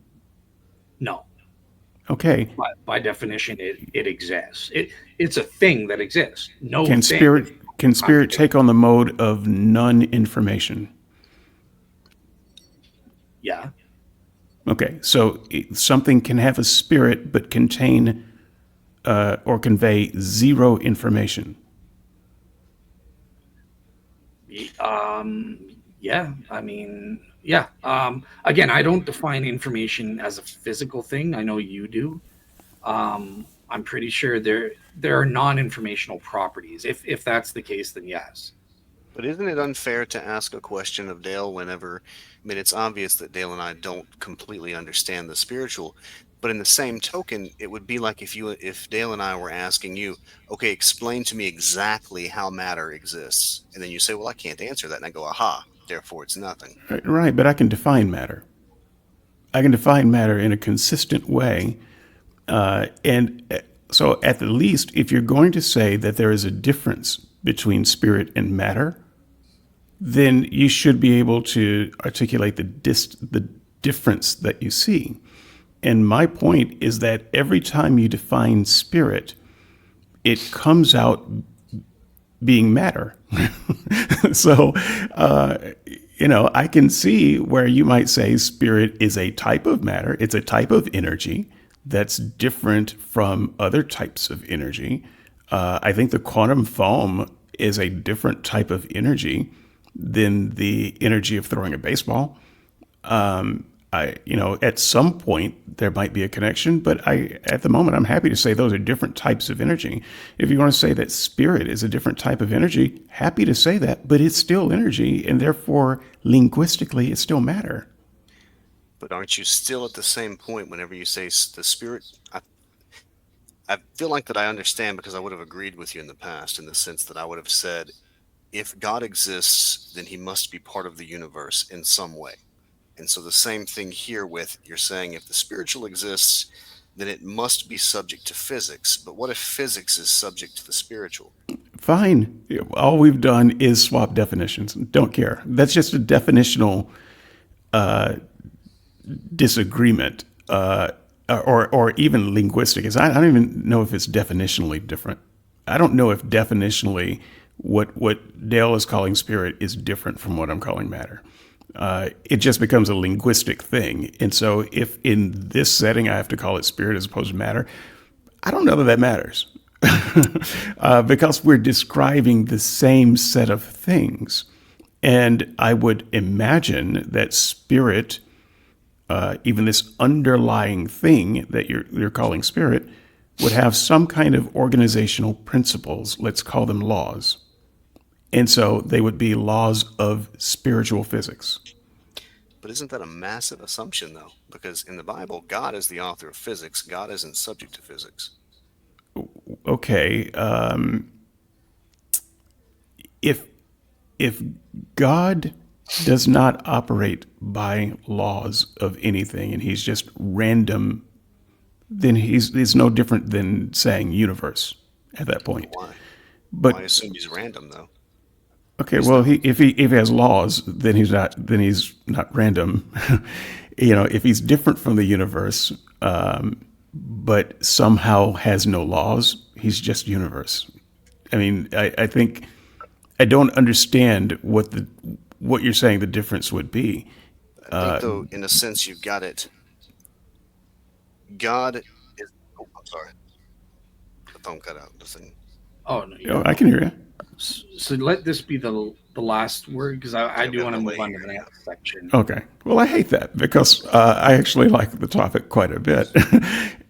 no, Okay. by definition, it exists. It's a thing that exists. No Can thing. spirit take on the mode of non-information? Yeah. Okay. So something can have a spirit but contain or convey zero information. Yeah. I mean, yeah. Again, I don't define information as a physical thing. I know you do. I'm pretty sure there are non-informational properties. If that's the case, then yes. But isn't it unfair to ask a question of Dale whenever, I mean, it's obvious that Dale and I don't completely understand the spiritual, but in the same token, it would be like if Dale and I were asking you, okay, explain to me exactly how matter exists. And then you say, well, I can't answer that. And I go, aha, therefore it's nothing. Right, but I can define matter. I can define matter in a consistent way. So at the least, if you're going to say that there is a difference between spirit and matter, then you should be able to articulate the difference that you see. And my point is that every time you define spirit, it comes out being matter. So, I can see where you might say spirit is a type of matter. It's a type of energy that's different from other types of energy. I think the quantum foam is a different type of energy than the energy of throwing a baseball. At some point there might be a connection, but at the moment, I'm happy to say those are different types of energy. If you want to say that spirit is a different type of energy, happy to say that, but it's still energy, and therefore, linguistically, it's still matter. But aren't you still at the same point whenever you say the spirit? I feel like that I understand because I would have agreed with you in the past in the sense that I would have said, if God exists, then he must be part of the universe in some way. And so the same thing here with you're saying if the spiritual exists, then it must be subject to physics. But what if physics is subject to the spiritual? Fine. All we've done is swap definitions. Don't care. That's just a definitional disagreement, or even linguistic. I don't even know if it's definitionally different. I don't know if definitionally what Dale is calling spirit is different from what I'm calling matter. It just becomes a linguistic thing. And so if in this setting I have to call it spirit as opposed to matter, I don't know that matters. Because we're describing the same set of things. And I would imagine that spirit, even this underlying thing that you're calling spirit, would have some kind of organizational principles. Let's call them laws. And so they would be laws of spiritual physics. But isn't that a massive assumption, though? Because in the Bible, God is the author of physics. God isn't subject to physics. Okay. If God does not operate by laws of anything and he's just random, then he's no different than saying universe at that point. Why? But I assume he's random, though. okay, well, if he has laws, then he's not random. If he's different from the universe, but somehow has no laws, he's just universe. I mean, I think I don't understand what you're saying the difference would be. I think, though, in a sense, you've got it. God is. Oh, I'm sorry. The phone cut out. Listen. Oh no, I can hear you. So let this be the last word, because I do want to move on to the next section. Okay. Well, I hate that because I actually like the topic quite a bit,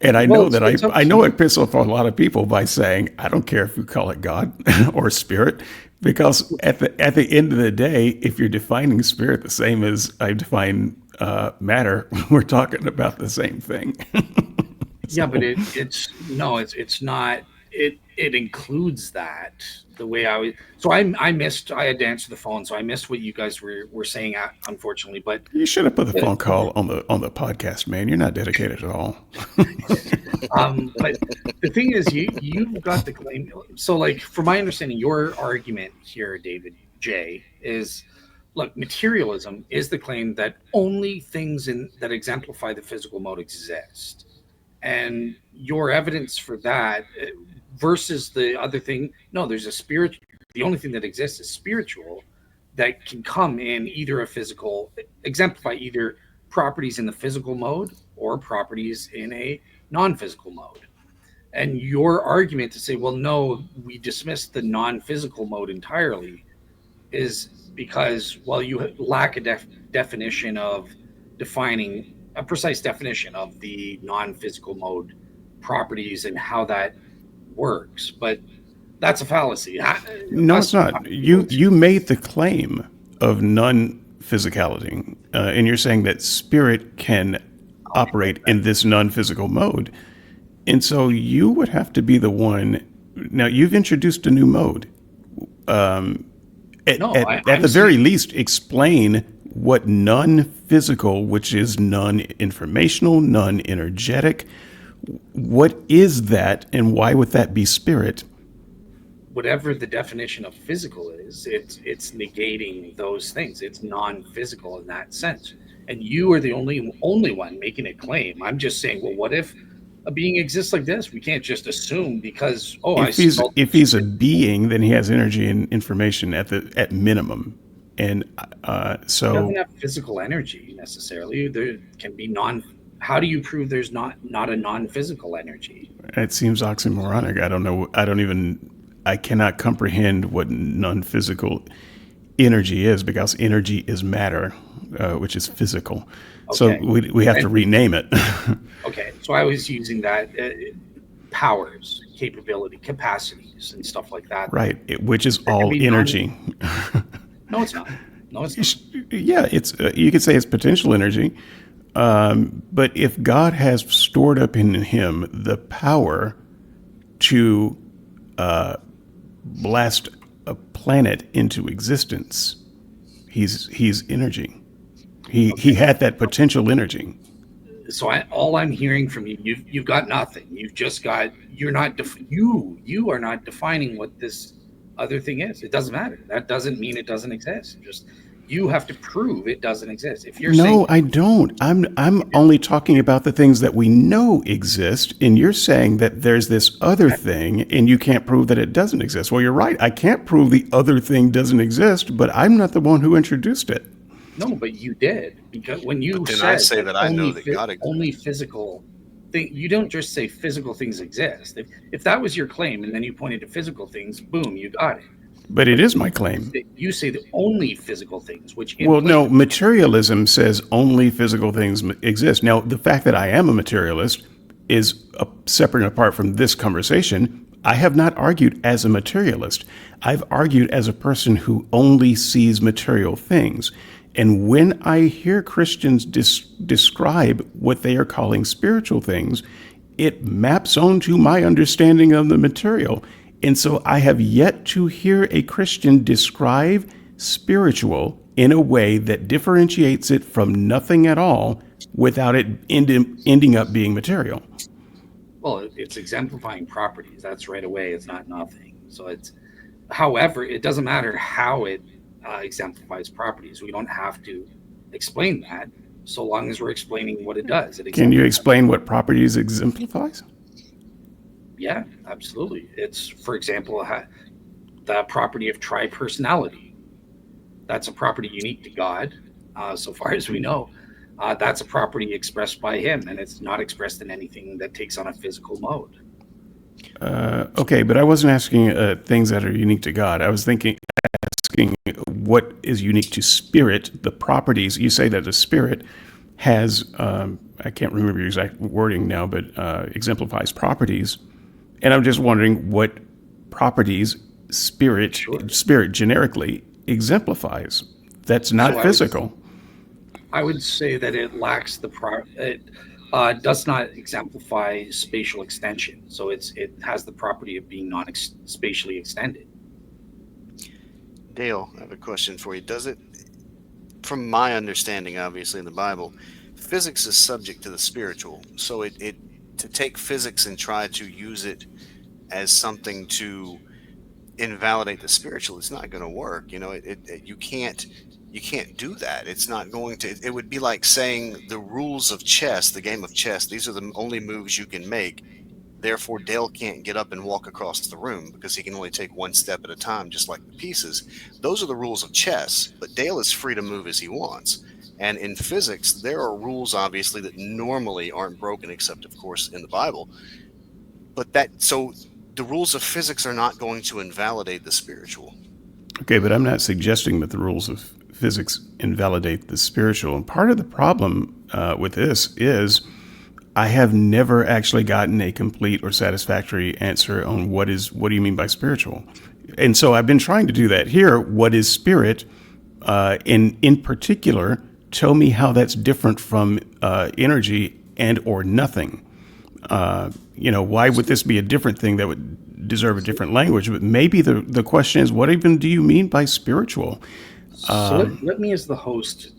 and I know that I know it pisses off a lot of people by saying I don't care if you call it God or spirit, because at the end of the day, if you're defining spirit the same as I define matter, we're talking about the same thing. Yeah, but So it's not. It includes that the way I was. So I missed. I had to answer the phone, so I missed what you guys were saying. Unfortunately, but you should have put the the, phone call on the podcast, man. You're not dedicated at all. but the thing is, you've got the claim. So, like, from my understanding, your argument here, David J, is look, materialism is the claim that only things that exemplify the physical mode exist, and your evidence for that versus the other thing. No, there's a spirit. The only thing that exists is spiritual, that can come in either a physical, exemplify either properties in the physical mode or properties in a non-physical mode. And your argument to say, well, no, we dismiss the non-physical mode entirely, is because, well, you lack a definition of defining a precise definition of the non-physical mode properties and how that works. But that's a fallacy. No, it's not. You made the claim of non-physicality, and you're saying that spirit can operate in this non-physical mode, and so you would have to be the one. Now you've introduced a new mode. At the very least, explain what non-physical, which is non-informational, non-energetic. What is that, and why would that be spirit? Whatever the definition of physical is, it's negating those things. It's non-physical in that sense. And you are the only one making a claim. I'm just saying, well, what if a being exists like this? We can't just assume because if he's a being, then he has energy and information at minimum, and so he doesn't have physical energy necessarily. There can be How do you prove there's not a non-physical energy? It seems oxymoronic. I don't know. I cannot comprehend what non-physical energy is, because energy is matter, which is physical. Okay. So we have to rename it. Okay. So I was using that powers, capability, capacities, and stuff like that. Right. Which is all energy. No, it's not. No, it's not. Yeah, it's you could say it's potential energy. But if God has stored up in him the power to blast a planet into existence, he's energy. He had that potential energy. So all I'm hearing from you've got nothing. You've just got you are not defining what this other thing is. It doesn't matter. That doesn't mean it doesn't exist. Just you have to prove it doesn't exist. If you're saying, I don't. I'm only talking about the things that we know exist, and you're saying that there's this other thing, and you can't prove that it doesn't exist. Well, you're right. I can't prove the other thing doesn't exist, but I'm not the one who introduced it. No, but you did, because when you said I say that I know that God exists. Only physical thing, you don't just say physical things exist. If that was your claim, and then you pointed to physical things, boom, you got it. But it is my claim. You say the only physical things, which no, materialism says only physical things exist. Now, the fact that I am a materialist is separate and apart from this conversation. I have not argued as a materialist. I've argued as a person who only sees material things. And when I hear Christians describe what they are calling spiritual things, it maps onto my understanding of the material. And so I have yet to hear a Christian describe spiritual in a way that differentiates it from nothing at all without it ending up being material. Well, it's exemplifying properties. That's right away. It's not nothing. So however, it doesn't matter how it exemplifies properties. We don't have to explain that, so long as we're explaining what it does. Can you explain what properties exemplifies? Yeah, absolutely. It's, for example, the property of tripersonality. That's a property unique to God, so far as we know. That's a property expressed by him, and it's not expressed in anything that takes on a physical mode. Okay, but I wasn't asking things that are unique to God. I was asking what is unique to spirit, the properties. You say that the spirit has, I can't remember your exact wording now, but exemplifies properties. And I'm just wondering what properties spirit generically exemplifies. That's not physical. I would say that it lacks does not exemplify spatial extension. So it has the property of being spatially extended. Dale, I have a question for you. Does it, from my understanding, obviously in the Bible, physics is subject to the spiritual. So it to take physics and try to use it as something to invalidate the spiritual, it's not going to work. You can't do that. It's not going to. It would be like saying the rules of chess, the game of chess. These are the only moves you can make. Therefore, Dale can't get up and walk across the room because he can only take one step at a time, just like the pieces. Those are the rules of chess, but Dale is free to move as he wants. And in physics, there are rules, obviously, that normally aren't broken, except, of course, in the Bible. So the rules of physics are not going to invalidate the spiritual. Okay, but I'm not suggesting that the rules of physics invalidate the spiritual. And part of the problem with this is I have never actually gotten a complete or satisfactory answer on what do you mean by spiritual? And so I've been trying to do that here. What is spirit? In particular, tell me how that's different from energy and or nothing. Why would this be a different thing that would deserve a different language? But maybe the question is, what even do you mean by spiritual? So let me, as the host,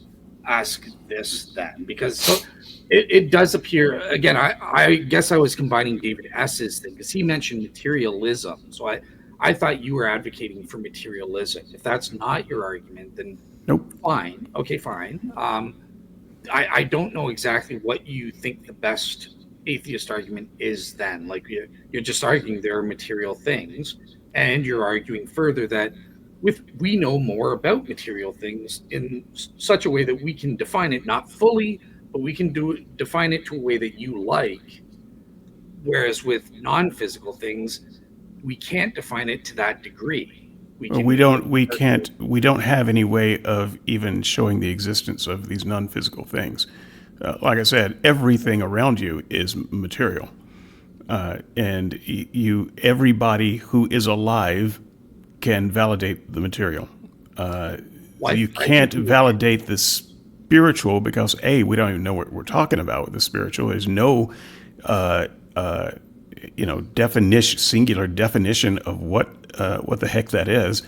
ask this then, because it does appear, again, I guess I was combining David S.'s thing, because he mentioned materialism. So I thought you were advocating for materialism. If that's not your argument, then Nope. Fine. Okay, fine. I don't know exactly what you think the best atheist argument is then. Like, you're just arguing there are material things, and you're arguing further that we know more about material things in such a way that we can define it, not fully, but we can define it to a way that you like. Whereas with non-physical things, we can't define it to that degree. We don't have any way of even showing the existence of these non-physical things. Like I said, everything around you is material, and everybody who is alive can validate the material. You can't validate the spiritual because we don't even know what we're talking about with the spiritual. There's no singular definition of what the heck that is,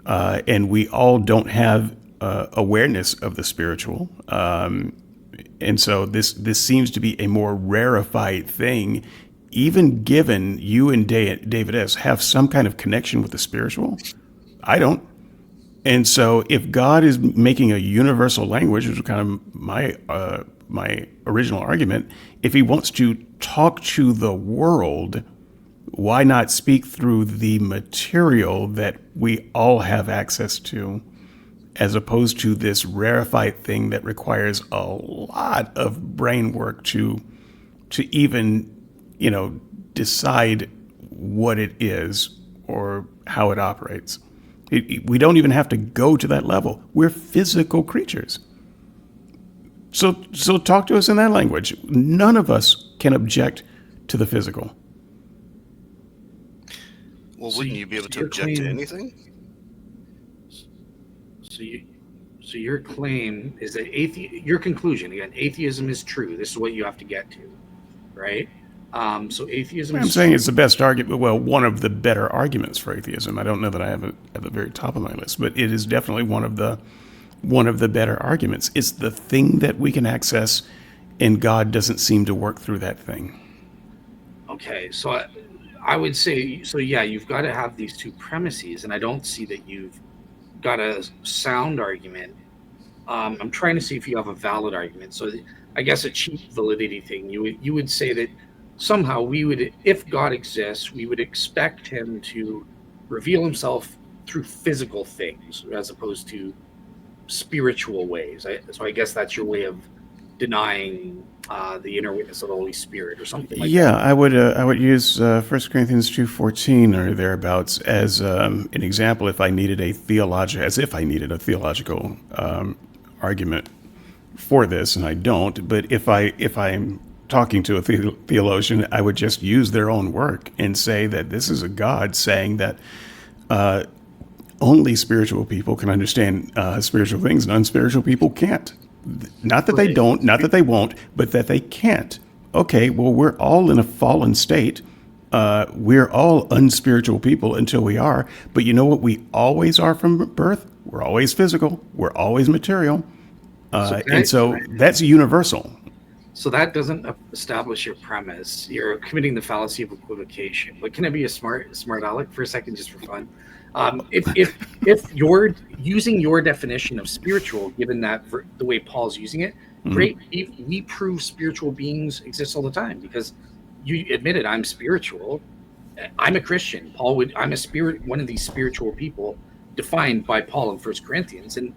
and we all don't have awareness of the spiritual, and so this seems to be a more rarefied thing. Even given you and David S. have some kind of connection with the spiritual, I don't. And so if God is making a universal language, which is kind of my original argument, if he wants to talk to the world, why not speak through the material that we all have access to, as opposed to this rarefied thing that requires a lot of brain work to even, decide what it is or how it operates. We don't even have to go to that level. We're physical creatures. So talk to us in that language. None of us can object to the physical. Well, wouldn't you be able to object to anything? So your claim is that your conclusion, again, atheism is true. This is what you have to get to, right? So atheism. I'm saying it's the best argument. Well, one of the better arguments for atheism. I don't know that I have it at the very top of my list, but it is definitely one of the better arguments. It's the thing that we can access, and God doesn't seem to work through that thing. Okay, so I would say, so yeah, you've got to have these two premises, and I don't see that you've got a sound argument. I'm trying to see if you have a valid argument. So I guess a cheap validity thing, you would say that somehow if God exists, we would expect him to reveal himself through physical things as opposed to spiritual ways. So I guess that's your way of denying the inner witness of the Holy Spirit or something like that. Yeah, I would use 1 Corinthians 2:14 or thereabouts as an example if I needed a theological argument for this, and I don't. But if I'm talking to a theologian, I would just use their own work and say that this is a God saying that only spiritual people can understand spiritual things, and unspiritual people can't. Not that they don't, not that they won't, but that they can't. Okay, well, we're all in a fallen state. We're all unspiritual people until we are. But you know what we always are from birth? We're always physical. We're always material. And so that's universal. So that doesn't establish your premise. You're committing the fallacy of equivocation. But can I be a smart aleck for a second, just for fun? If you're using your definition of spiritual, given that the way Paul's using it, great. We prove spiritual beings exist all the time because you admitted I'm spiritual. I'm a Christian. I'm a spirit, one of these spiritual people defined by Paul in 1 Corinthians. And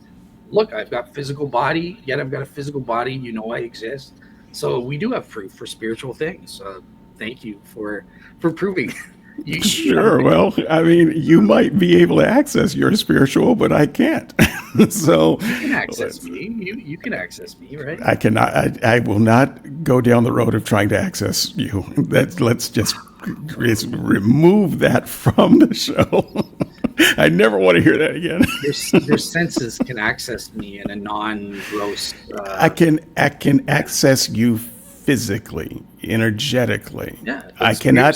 look, I've got physical body, yet I've got a physical body. You know I exist. So we do have proof for spiritual things. Thank you for proving. Sure. Well, I mean, you might be able to access your spiritual, but I can't. So you can access me. You can access me, right? I cannot. I will not go down the road of trying to access you. Let's just remove that from the show. I never want to hear that again. Your senses can access me in a non-gross. I can access you physically, energetically. Yeah, I cannot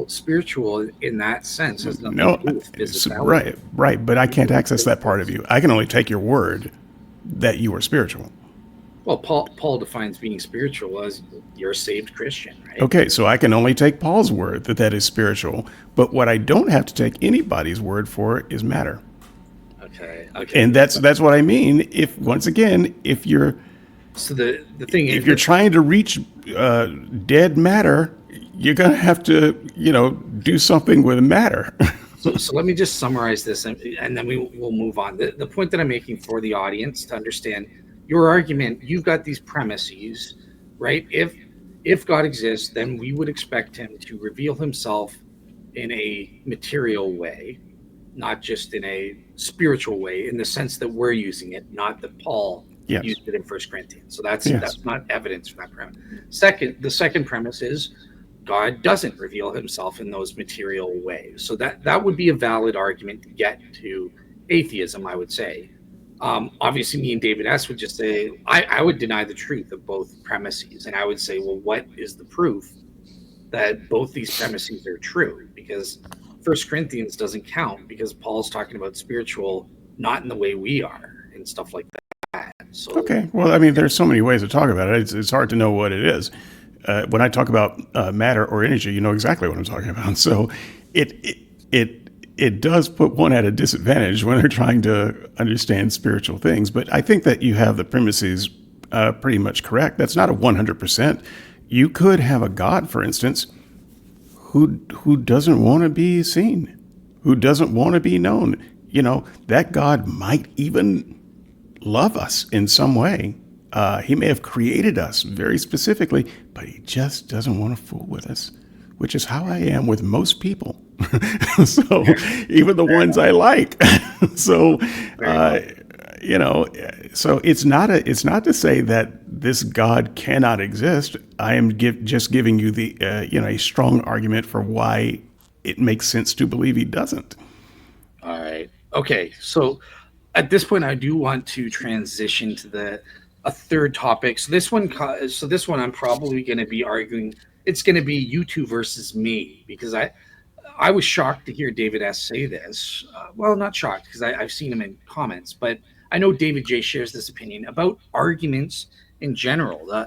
spiritual in that sense has nothing to do with physicality. Right. But I can't access that part of you. I can only take your word that you are spiritual. Well, Paul defines being spiritual as you're a saved Christian, right? Okay, so I can only take Paul's word that is spiritual, but what I don't have to take anybody's word for is matter. Okay. And that's what I mean. If you're so the thing if you're trying to reach dead matter, you're gonna have to do something with matter. So let me just summarize this, and then we'll move on. The point that I'm making for the audience to understand your argument, you've got these premises, right? If God exists, then we would expect him to reveal himself in a material way, not just in a spiritual way, in the sense that we're using it, not that Paul used it in 1 Corinthians. So that's not evidence for that premise. The second premise is God doesn't reveal himself in those material ways. So that would be a valid argument to get to atheism, I would say. Obviously, me and David S. would just say, I would deny the truth of both premises. And I would say, well, what is the proof that both these premises are true? Because 1 Corinthians doesn't count because Paul's talking about spiritual, not in the way we are and stuff like that. So, okay. Well, I mean, there's so many ways to talk about it. It's hard to know what it is. When I talk about matter or energy, you know exactly what I'm talking about. So it does put one at a disadvantage when they're trying to understand spiritual things. But I think that you have the premises pretty much correct. That's not a 100%. You could have a God, for instance, who doesn't want to be seen, who doesn't want to be known. That God might even love us in some way. He may have created us very specifically, but he just doesn't want to fool with us, which is how I am with most people. So even the ones I like. So, so it's not to say that this God cannot exist. I am just giving you a strong argument for why it makes sense to believe he doesn't. All right. Okay. So at this point, I do want to transition to a third topic. So this one, I'm probably going to be arguing. It's going to be you two versus me, because I was shocked to hear David S. say this. Well, not shocked, because I've seen him in comments, but I know David J. shares this opinion about arguments in general.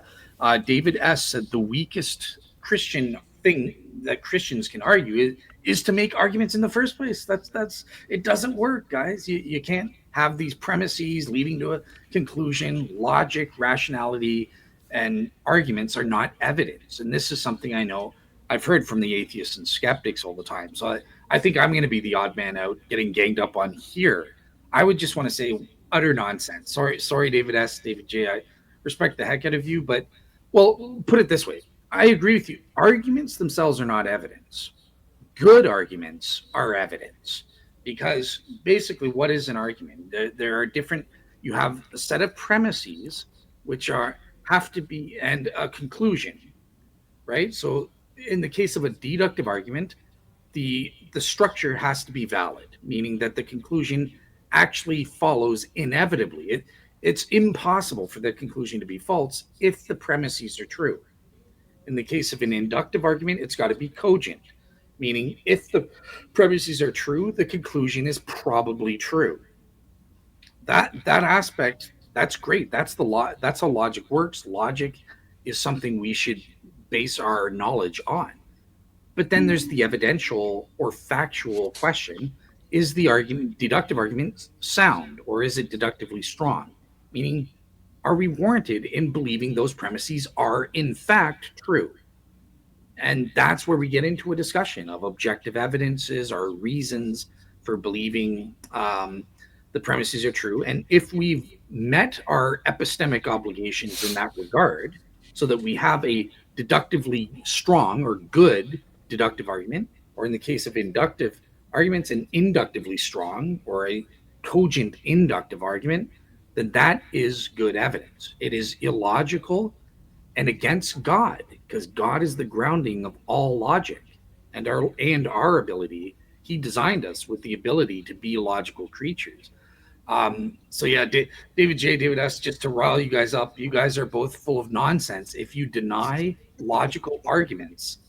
David S. said the weakest Christian thing that Christians can argue is to make arguments in the first place. That's it doesn't work, guys. You can't have these premises leading to a conclusion. Logic, rationality, and arguments are not evidence. And this is something I know I've heard from the atheists and skeptics all the time. So I think I'm going to be the odd man out getting ganged up on here. I would just want to say utter nonsense. Sorry, David S., David J. I respect the heck out of you, but, well, put it this way. I agree with you. Arguments themselves are not evidence. Good arguments are evidence, because basically what is an argument? There are different, you have a set of premises which have to be, and a conclusion, right? So in the case of a deductive argument, the structure has to be valid, meaning that the conclusion actually follows inevitably. It's impossible for the conclusion to be false if the premises are true. In the case of an inductive argument, it's got to be cogent, meaning if the premises are true, the conclusion is probably true. That aspect, that's great. That's the law. That's how logic works. Logic is something we should base our knowledge on. But then there's the evidential or factual question: is the argument, deductive argument, sound, or is it deductively strong? Meaning, are we warranted in believing those premises are in fact true? And that's where we get into a discussion of objective evidences or reasons for believing the premises are true. And if we've met our epistemic obligations in that regard, so that we have a deductively strong or good deductive argument, or in the case of inductive arguments, an inductively strong or a cogent inductive argument, then that is good evidence. It is illogical and against God, because God is the grounding of all logic and our ability. He designed us with the ability to be logical creatures. So yeah, David J, David S, just to rile you guys up, you guys are both full of nonsense if you deny logical arguments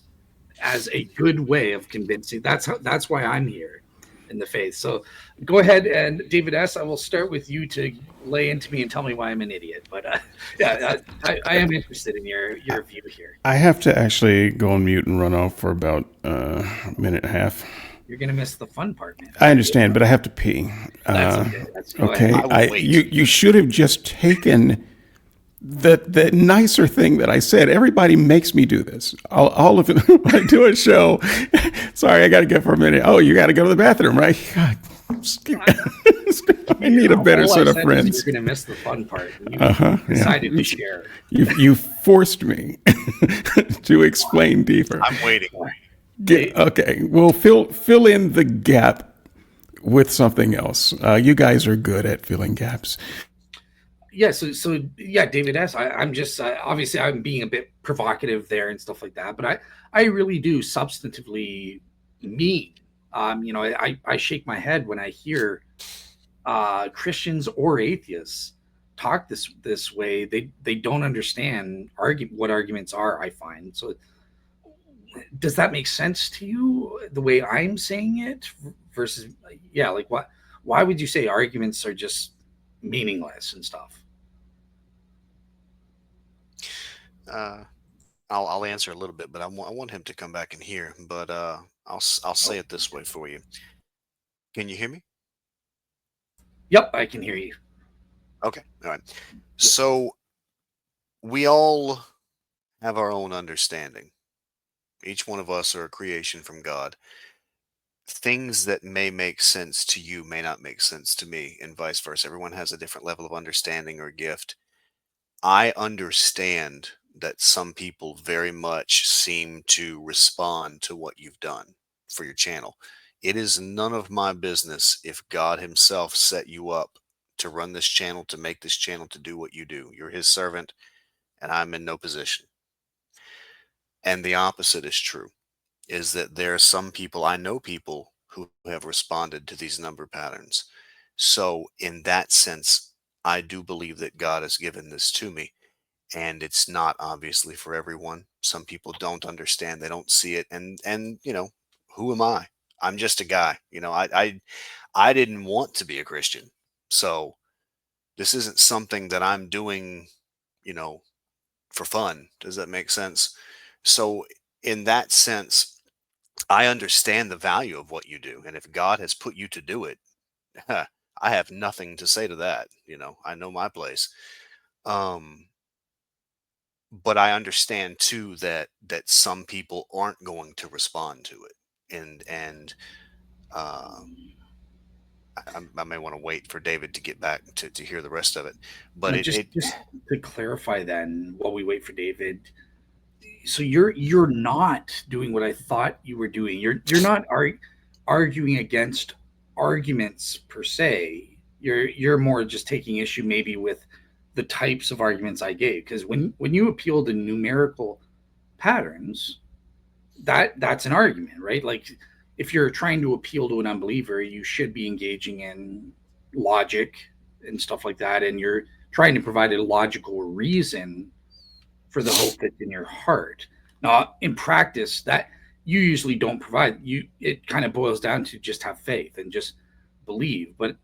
as a good way of convincing. That's why I'm here in the faith. So go ahead, and David S, I will start with you to lay into me and tell me why I'm an idiot. But yeah, I am interested in your view here. I have to actually go on mute and run off for about a minute and a half. You're gonna miss the fun part, man. I understand, but I have to pee. That's okay. Okay, I will wait. you should have just taken the nicer thing that I said. Everybody makes me do this. All of it. When I do a show, sorry, I got to go for a minute. Oh, you got to go to the bathroom, right? God, I need a better set of friends. You're gonna miss the fun part. You decided to share. You forced me to explain deeper. I'm waiting. Okay, well, fill in the gap with something else. You guys are good at filling gaps. Yeah, so yeah, David S. I'm just obviously I'm being a bit provocative there and stuff like that, but I really do substantively mean. I shake my head when I hear Christians or atheists talk this way. They don't understand what arguments are. I find so. Does that make sense to you the way I'm saying it versus yeah, like what? Why would you say arguments are just meaningless and stuff? I'll answer a little bit, but I want him to come back and hear. But I'll say it this way for you. Can you hear me? Yep, I can hear you. Okay, all right. So we all have our own understanding. Each one of us are a creation from God. Things that may make sense to you may not make sense to me, and vice versa. Everyone has a different level of understanding or gift. I understand that some people very much seem to respond to what you've done for your channel. It is none of my business if God Himself set you up to run this channel, to make this channel, to do what you do. You're His servant, and I'm in no position. And the opposite is true, is that there are some people, I know people who have responded to these number patterns. So in that sense, I do believe that God has given this to me. And it's not obviously for everyone. Some people don't understand, they don't see it. And who am I? I'm just a guy. I didn't want to be a Christian. So this isn't something that I'm doing, for fun. Does that make sense? So in that sense, I understand the value of what you do. And if God has put you to do it, I have nothing to say to that. I know my place. But I understand too that some people aren't going to respond to it. And uh, I may want to wait for David to get back to hear the rest of it. But Just to clarify, then, while we wait for David, so you're not doing what I thought you were doing. You're not arguing against arguments per se. You're more just taking issue maybe with the types of arguments I gave, because when you appeal to numerical patterns, that's an argument, right? Like if you're trying to appeal to an unbeliever, you should be engaging in logic and stuff like that, and you're trying to provide a logical reason for the hope that's in your heart. Now, in practice, that you usually don't provide. It kind of boils down to just have faith and just believe, but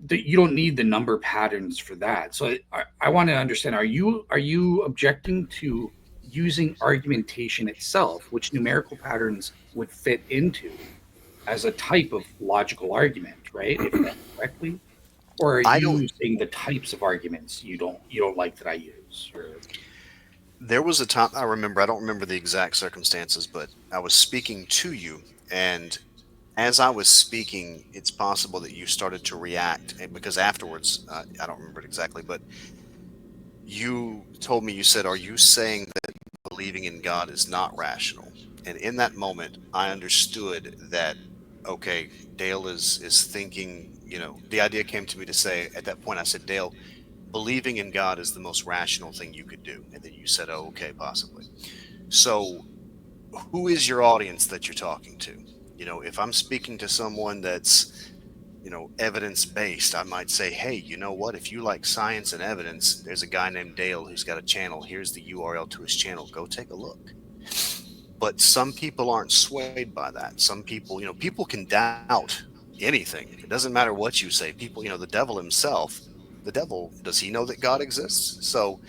you don't need the number patterns for that. So I want to understand: are you objecting to using argumentation itself, which numerical patterns would fit into, as a type of logical argument, right? If done correctly, or are I don't. you saying the types of arguments you don't like that I use? Or There was a time I remember. I don't remember the exact circumstances, but I was speaking to you, and as I was speaking, it's possible that you started to react because afterwards, I don't remember it exactly, but you told me, you said, "Are you saying that believing in God is not rational?" And in that moment, I understood that, okay, Dale is thinking, the idea came to me to say at that point, I said, Dale, believing in God is the most rational thing you could do. And then you said, oh, okay, possibly. So who is your audience that you're talking to? If I'm speaking to someone that's, evidence based, I might say, hey, you know what? If you like science and evidence, there's a guy named Dale who's got a channel. Here's the URL to his channel. Go take a look. But some people aren't swayed by that. Some people, people can doubt anything. It doesn't matter what you say. People, the devil himself, does he know that God exists? So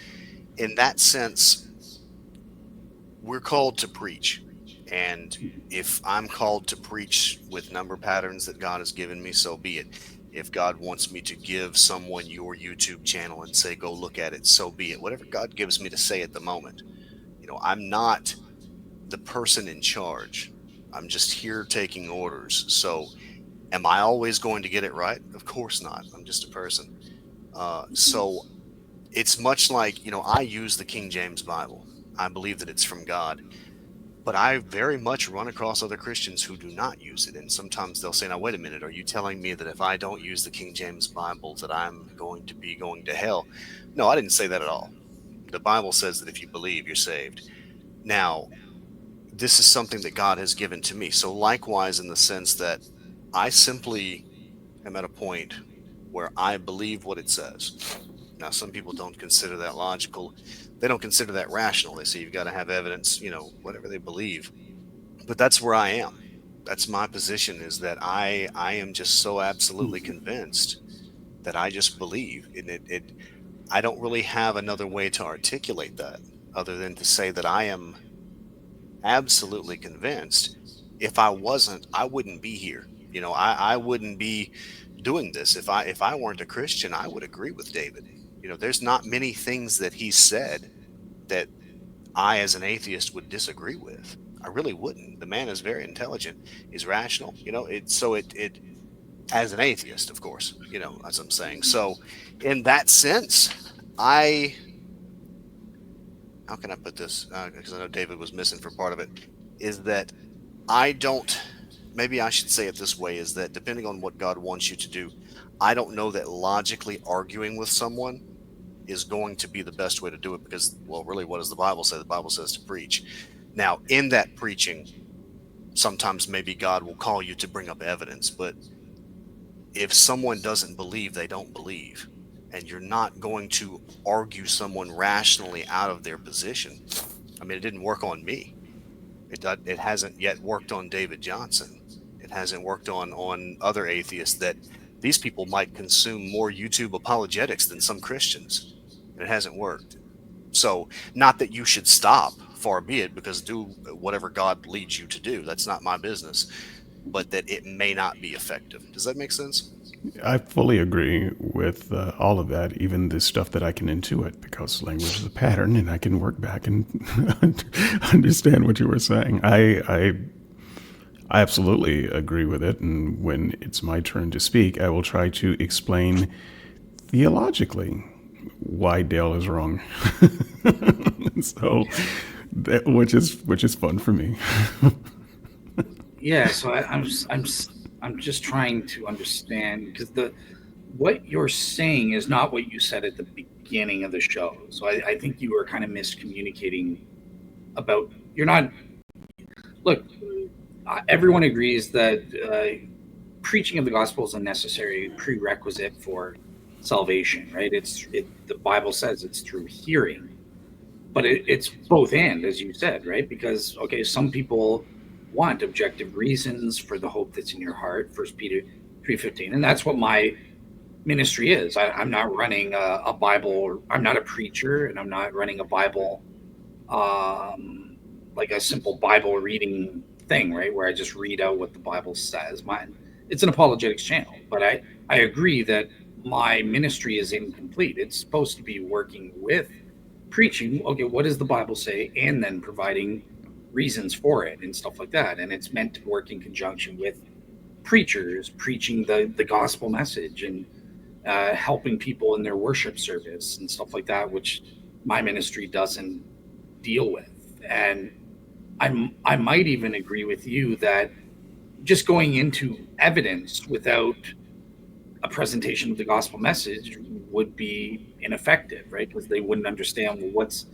in that sense, we're called to preach. And if I'm called to preach with number patterns that God has given me, so be it. If God wants me to give someone your YouTube channel and say, go look at it, so be it. Whatever God gives me to say at the moment. I'm not the person in charge. I'm just here taking orders. So am I always going to get it right? Of course not. I'm just a person. So it's much like, I use the King James Bible. I believe that it's from God. But I very much run across other Christians who do not use it. And sometimes they'll say, now, wait a minute, are you telling me that if I don't use the King James Bible that I'm going to be going to hell? No, I didn't say that at all. The Bible says that if you believe, you're saved. Now, this is something that God has given to me. So likewise, in the sense that I simply am at a point where I believe what it says. Now, some people don't consider that logical. They don't consider that rational. They say you've got to have evidence, whatever they believe. But that's where I am. That's my position, is that I am just so absolutely convinced that I just believe. And I don't really have another way to articulate that other than to say that I am absolutely convinced. If I wasn't, I wouldn't be here. I wouldn't be doing this. If I weren't a Christian, I would agree with David. There's not many things that he said that I, as an atheist, would disagree with. I really wouldn't. The man is very intelligent. He's rational. It as an atheist, of course, as I'm saying. So in that sense, how can I put this? Because I know David was missing for part of it, is that maybe I should say it this way, is that depending on what God wants you to do, I don't know that logically arguing with someone is going to be the best way to do it, because, well, really, what does the Bible say? The Bible says to preach. Now, in that preaching, sometimes maybe God will call you to bring up evidence, but if someone doesn't believe, they don't believe. And you're not going to argue someone rationally out of their position. I mean, it didn't work on me. It hasn't yet worked on David Johnson. It hasn't worked on other atheists, that these people might consume more YouTube apologetics than some Christians. And it hasn't worked. So, not that you should stop, far be it, because do whatever God leads you to do. That's not my business. But that it may not be effective. Does that make sense? I fully agree with all of that, even the stuff that I can intuit, because language is a pattern, and I can work back and understand what you were saying. I absolutely agree with it, and when it's my turn to speak, I will try to explain theologically why Dale is wrong. So, which is fun for me. yeah, so I'm just trying to understand, because what you're saying is not what you said at the beginning of the show. So I think you were kind of miscommunicating about, you're not, look, everyone agrees that preaching of the gospel is a necessary prerequisite for salvation, right? The Bible says it's through hearing, but it's both and, as you said, right? Because okay, some people want objective reasons for the hope that's in your heart. First Peter 3:15, and that's what my ministry is. I'm not running a Bible. I'm not a preacher, and I'm not running a Bible, like a simple Bible reading thing, right? Where I just read out what the Bible says. Mine, it's an apologetics channel, but I agree that my ministry is incomplete. It's supposed to be working with preaching. Okay, what does the Bible say, and then providing reasons for it and stuff like that. And it's meant to work in conjunction with preachers preaching the gospel message and helping people in their worship service and stuff like that, which my ministry doesn't deal with. And I might even agree with you that just going into evidence without a presentation of the gospel message would be ineffective, right? Because they wouldn't understand, well, what's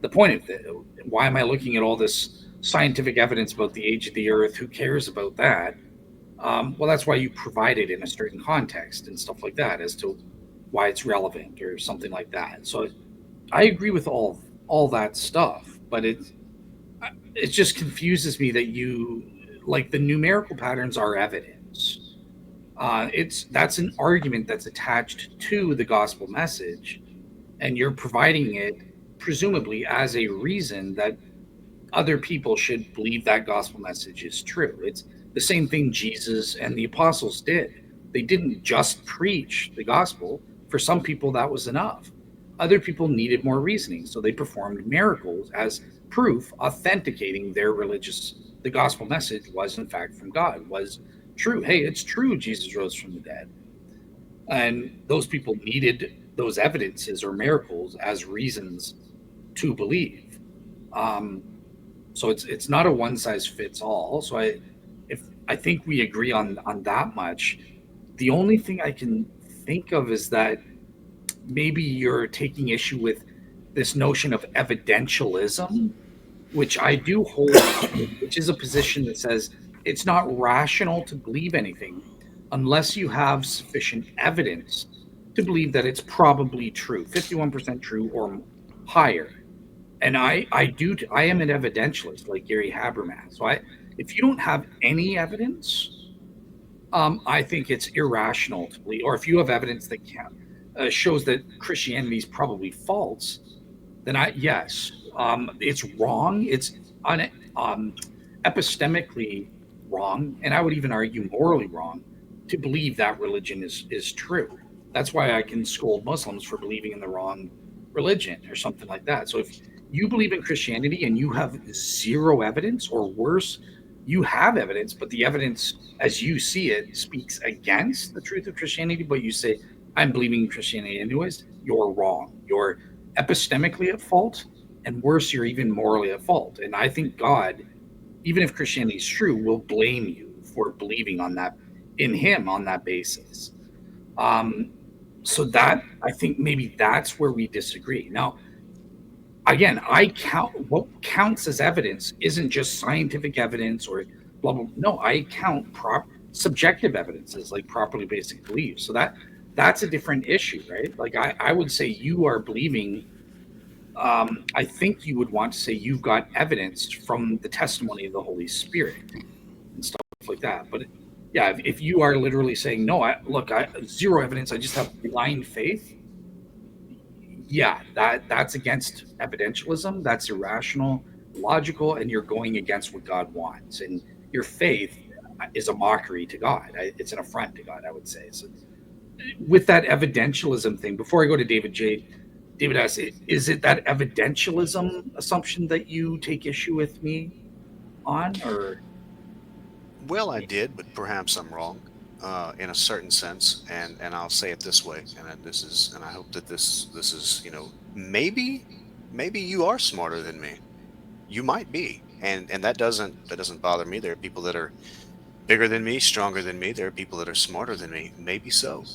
the point of it? Why am I looking at all this scientific evidence about the age of the earth? Who cares about that? Well, that's why you provide it in a certain context and stuff like that as to why it's relevant or something like that. So I agree with all that stuff, but it just confuses me that you like the numerical patterns are evidence. That's an argument that's attached to the gospel message, and you're providing it presumably as a reason that other people should believe that gospel message is true. It's the same thing Jesus and the apostles did. They didn't just preach the gospel. For some people, that was enough. Other people needed more reasoning, so they performed miracles as proof, authenticating the gospel message was in fact from God, was true. Hey, it's true Jesus rose from the dead. And those people needed those evidences or miracles as reasons to believe. So it's not a one size fits all. So I think we agree on that much. The only thing I can think of is that maybe you're taking issue with this notion of evidentialism, which I do hold, which is a position that says it's not rational to believe anything unless you have sufficient evidence to believe that it's probably true, 51% true or higher. And I am an evidentialist like Gary Habermas. So if you don't have any evidence, I think it's irrational to believe. Or if you have evidence that shows that Christianity is probably false, then yes, it's wrong. It's epistemically wrong, and I would even argue morally wrong to believe that religion is true. That's why I can scold Muslims for believing in the wrong religion or something like that. So if you believe in Christianity and you have zero evidence, or worse, you have evidence, but the evidence as you see it speaks against the truth of Christianity, but you say, I'm believing in Christianity anyways, you're wrong. You're epistemically at fault, and worse, you're even morally at fault. And I think God, even if Christianity is true, will blame you for believing in him on that basis. So that, I think maybe that's where we disagree. Now, again, what counts as evidence isn't just scientific evidence or blah, blah. No, I count subjective evidences like properly basic beliefs. So that's a different issue, right? Like I would say you are believing, I think you would want to say you've got evidence from the testimony of the Holy Spirit and stuff like that. But yeah, if you are literally saying, no, I zero evidence, I just have blind faith. Yeah, that's against evidentialism. That's irrational, logical, and you're going against what God wants. And your faith is a mockery to God. It's an affront to God, I would say. So with that evidentialism thing, before I go to David asks, is it that evidentialism assumption that you take issue with me on, or? Well, I did, but perhaps I'm wrong in a certain sense, and I'll say it this way, and I hope that this is, maybe you are smarter than me. You might be, and that doesn't bother me. There are people that are bigger than me, stronger than me. There are people that are smarter than me. Maybe so,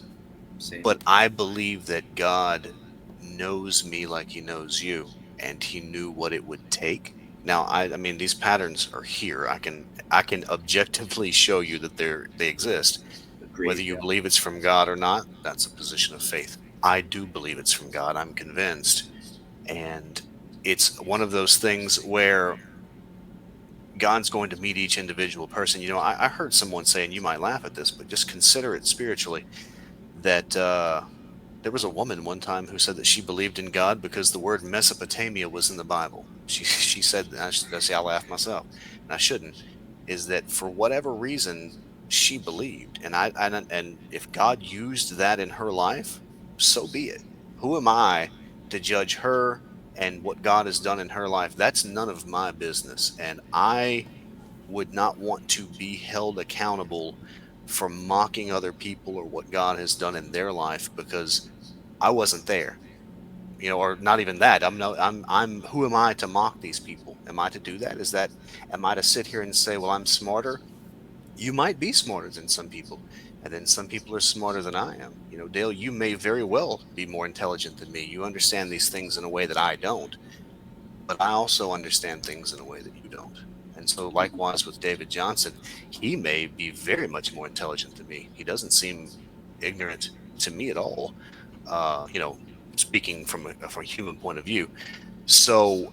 but I believe that God knows me like he knows you, and he knew what it would take. Now, I mean, these patterns are here. I can objectively show you that they exist. Agreed, Whether you believe it's from God or not, that's a position of faith. I do believe it's from God. I'm convinced. And it's one of those things where God's going to meet each individual person. I heard someone say, and you might laugh at this, but just consider it spiritually, that there was a woman one time who said that she believed in God because the word Mesopotamia was in the Bible. She said, I laughed myself, and I shouldn't, is that for whatever reason she believed, and if God used that in her life, so be it. Who am I to judge her and what God has done in her life? That's none of my business, and I would not want to be held accountable for mocking other people or what God has done in their life because I wasn't there, or not even that. I'm who am I to mock these people? Am I to do that? Am I to sit here and say, well, I'm smarter? You might be smarter than some people, and then some people are smarter than I am. Dale, you may very well be more intelligent than me. You understand these things in a way that I don't, but I also understand things in a way that you don't. And so, likewise with David Johnson, he may be very much more intelligent than me. He doesn't seem ignorant to me at all. Speaking from a human point of view. So,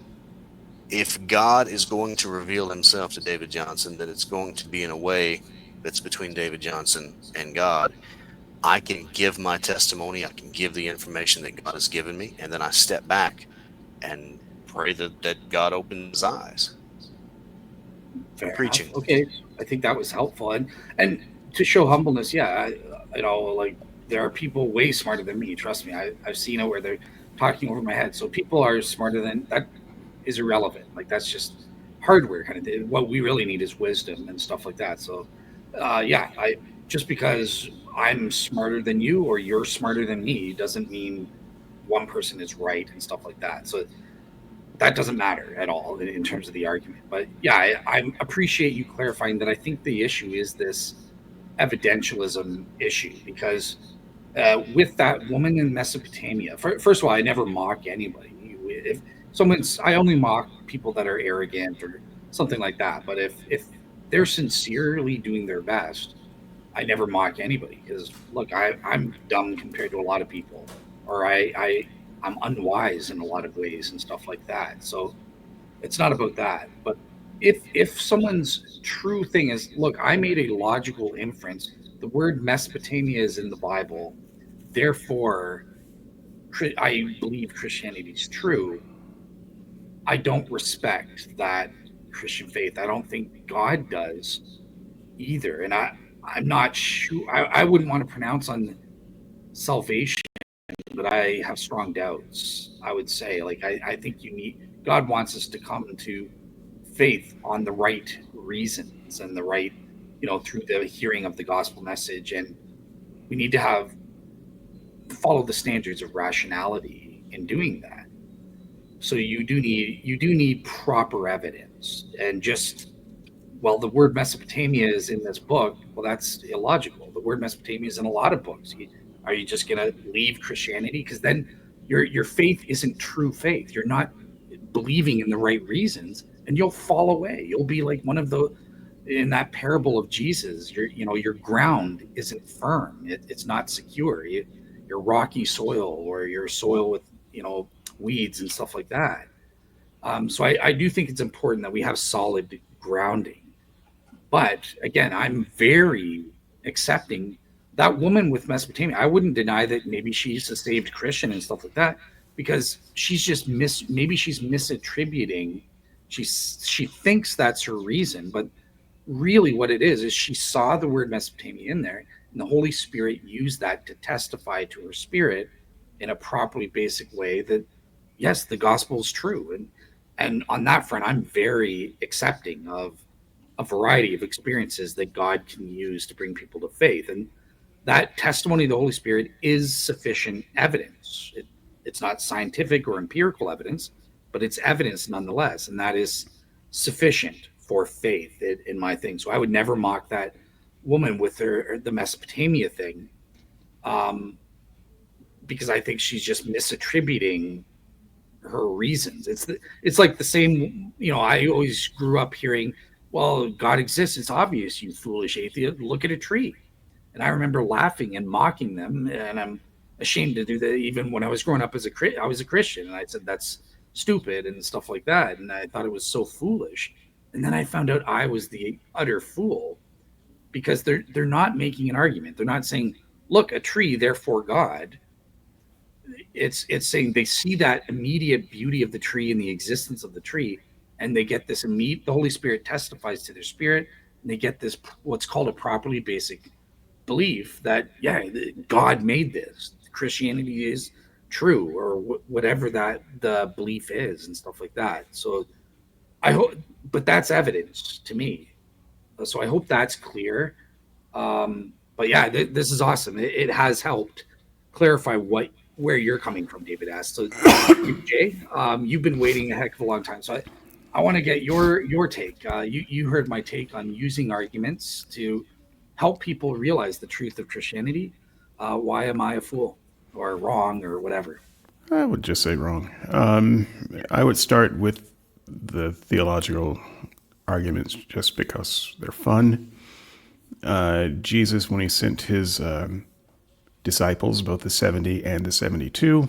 if God is going to reveal himself to David Johnson, then it's going to be in a way that's between David Johnson and God. I can give my testimony, I can give the information that God has given me, and then I step back and pray that God opens his eyes. I'm Fair enough. preaching. Okay, I think that was helpful, and to show humbleness, yeah, like there are people way smarter than me. Trust me, I've seen it where they're talking over my head. So people are smarter than that is irrelevant. Like that's just hardware kind of thing. What we really need is wisdom and stuff like that. So, yeah, I just because I'm smarter than you or you're smarter than me doesn't mean one person is right and stuff like that. So that doesn't matter at all in terms of the argument. But yeah, I appreciate you clarifying that. I think the issue is this evidentialism issue because with that woman in Mesopotamia, first of all, I never mock anybody. If I only mock people that are arrogant or something like that. But if they're sincerely doing their best, I never mock anybody because look, I'm dumb compared to a lot of people, or I'm unwise in a lot of ways and stuff like that. So it's not about that. But if someone's true thing is, look, I made a logical inference. The word Mesopotamia is in the Bible, therefore I believe Christianity is true. I don't respect that Christian faith. I don't think God does either. And I'm not sure. I wouldn't want to pronounce on salvation, but I have strong doubts. I would say, like, I think God wants us to come to faith on the right reasons and the right, through the hearing of the gospel message. And we need to follow the standards of rationality in doing that. So you do need proper evidence, and just the word Mesopotamia is in this book. Well, that's illogical. The word Mesopotamia is in a lot of books. Are you just going to leave Christianity? Because then your faith isn't true faith. You're not believing in the right reasons, and you'll fall away. You'll be like one of the in that parable of Jesus. Your ground isn't firm. It's not secure. You're rocky soil, or your soil with weeds and stuff like that. So I do think it's important that we have solid grounding. But again, I'm very accepting that woman with Mesopotamia. I wouldn't deny that maybe she's a saved Christian and stuff like that, because she's just maybe she's misattributing. She thinks that's her reason, but really what it is she saw the word Mesopotamia in there, and the Holy Spirit used that to testify to her spirit in a properly basic way that yes, the gospel is true. And on that front, I'm very accepting of a variety of experiences that God can use to bring people to faith. And that testimony of the Holy Spirit is sufficient evidence. It's not scientific or empirical evidence, but it's evidence nonetheless. And that is sufficient for faith in my thing. So I would never mock that woman with the Mesopotamia thing, because I think she's just misattributing her reasons. It's like the same. I always grew up hearing, "Well, God exists. It's obvious, you foolish atheist. Look at a tree." And I remember laughing and mocking them, and ashamed to do that. Even when I was growing up I was a Christian, and I said that's stupid and stuff like that, and I thought it was so foolish. And then I found out I was the utter fool, because they're not making an argument. They're not saying, "Look, a tree, therefore God." It's saying they see that immediate beauty of the tree and the existence of the tree, and they get this immediate. The Holy Spirit testifies to their spirit, and they get this what's called a properly basic belief that God made this. Christianity is true, or whatever that the belief is, and stuff like that. So I hope, but that's evidence to me. So I hope that's clear. But yeah, this is awesome. It has helped clarify where you're coming from, David asked. So Jay, you've been waiting a heck of a long time. So I want to get your take. You heard my take on using arguments to help people realize the truth of Christianity. Why am I a fool or wrong or whatever? I would just say wrong. I would start with the theological arguments just because they're fun. Jesus, when he sent his disciples, both the 70 and the 72,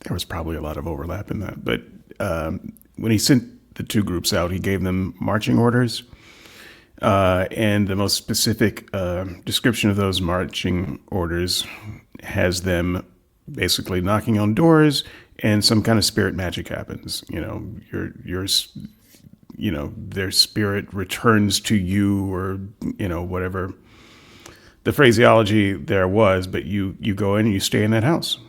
there was probably a lot of overlap in that. But when he sent the two groups out, he gave them marching orders. And the most specific description of those marching orders has them basically knocking on doors, and some kind of spirit magic happens. Their spirit returns to you, or whatever the phraseology there was. But you go in and you stay in that house,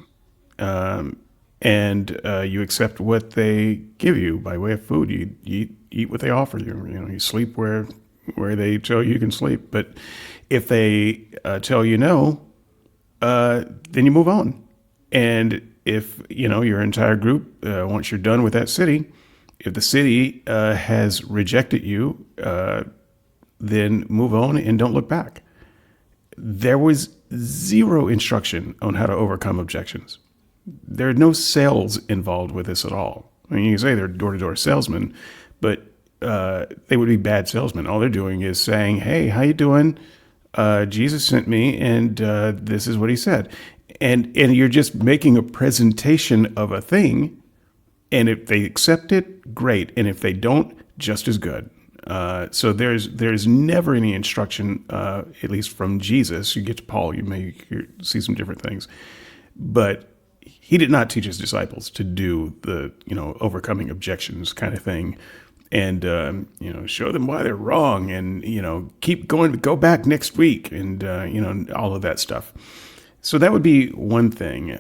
and you accept what they give you by way of food. You eat what they offer you. You sleep where they tell you can sleep. But if they tell you no, then you move on. And if your entire group, once you're done with that city, if the city has rejected you, then move on and don't look back. There was zero instruction on how to overcome objections. There are no sales involved with this at all. I mean, you can say they're door-to-door salesmen, but they would be bad salesmen. All they're doing is saying, "Hey, how you doing? Jesus sent me, and this is what he said." And you're just making a presentation of a thing, and if they accept it, great. And if they don't, just as good. So there's never any instruction, at least from Jesus. You get to Paul, you may see some different things, but he did not teach his disciples to do the overcoming objections kind of thing, and show them why they're wrong, and keep going, go back next week, and all of that stuff. So that would be one thing.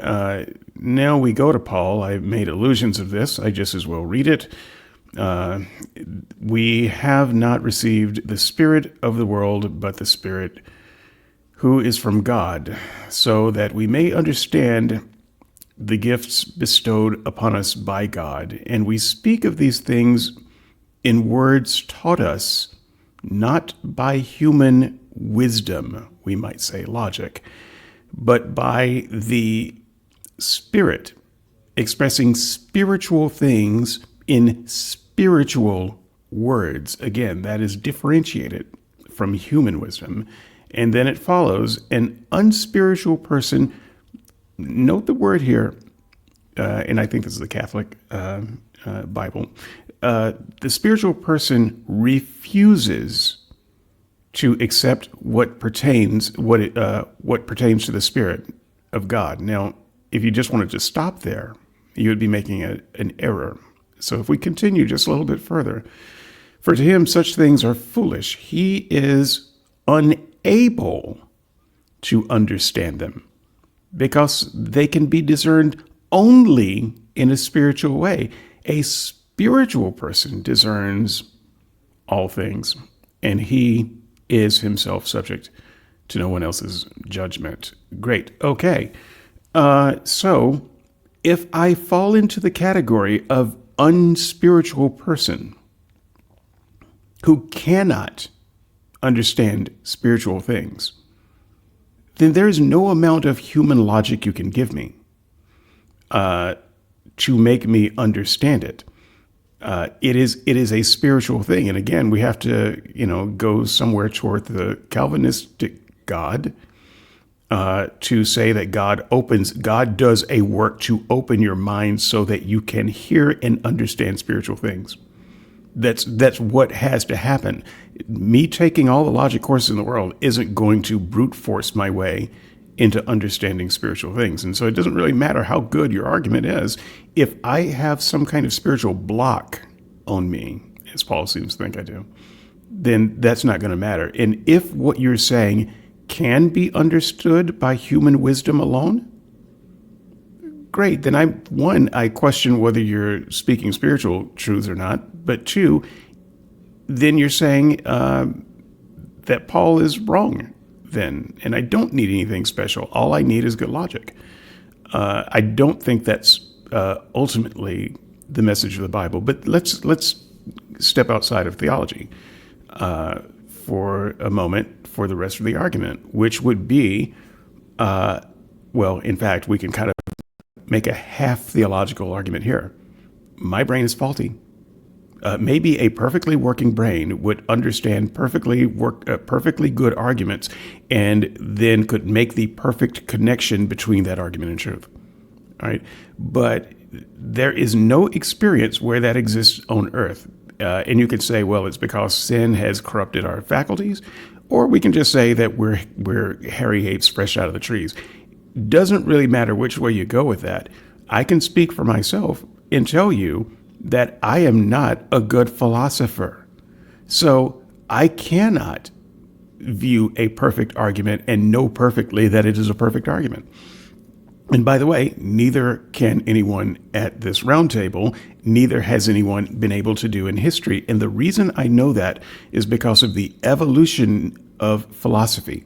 Now we go to Paul. I made allusions of this. I just as well read it. We have not received the spirit of the world, but the Spirit who is from God, so that we may understand the gifts bestowed upon us by God. And we speak of these things in words taught us, not by human wisdom, we might say logic, but by the Spirit, expressing spiritual things in spiritual words. Again, that is differentiated from human wisdom. And then it follows, an unspiritual person, note the word here, and I think this is the Catholic Bible, the spiritual person refuses to accept what pertains to the Spirit of God. Now, if you just wanted to stop there, you would be making an error. So if we continue just a little bit further, for to him such things are foolish. He is unable to understand them, because they can be discerned only in a spiritual way. A spiritual person discerns all things, and he is himself subject to no one else's judgment. Great. Okay. So if I fall into the category of unspiritual person who cannot understand spiritual things, then there's no amount of human logic you can give me to make me understand it. It is a spiritual thing. And again, we have to, go somewhere toward the Calvinistic God, to say that God does a work to open your mind so that you can hear and understand spiritual things. That's what has to happen. Me taking all the logic courses in the world isn't going to brute force my way into understanding spiritual things. And so it doesn't really matter how good your argument is. If I have some kind of spiritual block on me, as Paul seems to think I do, then that's not going to matter. And if what you're saying can be understood by human wisdom alone, great. Then I question whether you're speaking spiritual truths or not. But two, then you're saying that Paul is wrong then, and I don't need anything special. All I need is good logic. I don't think that's ultimately the message of the Bible. But let's step outside of theology for a moment for the rest of the argument, which would be, well, in fact, we can kind of make a half theological argument here. My brain is faulty. Maybe a perfectly working brain would understand perfectly good arguments and then could make the perfect connection between that argument and truth. All right. But there is no experience where that exists on earth. And you could say, well, it's because sin has corrupted our faculties, or we can just say that we're hairy apes fresh out of the trees. Doesn't really matter which way you go with that. I can speak for myself and tell you that I am not a good philosopher. So I cannot view a perfect argument and know perfectly that it is a perfect argument. And by the way, neither can anyone at this round table, neither has anyone been able to do in history. And the reason I know that is because of the evolution of philosophy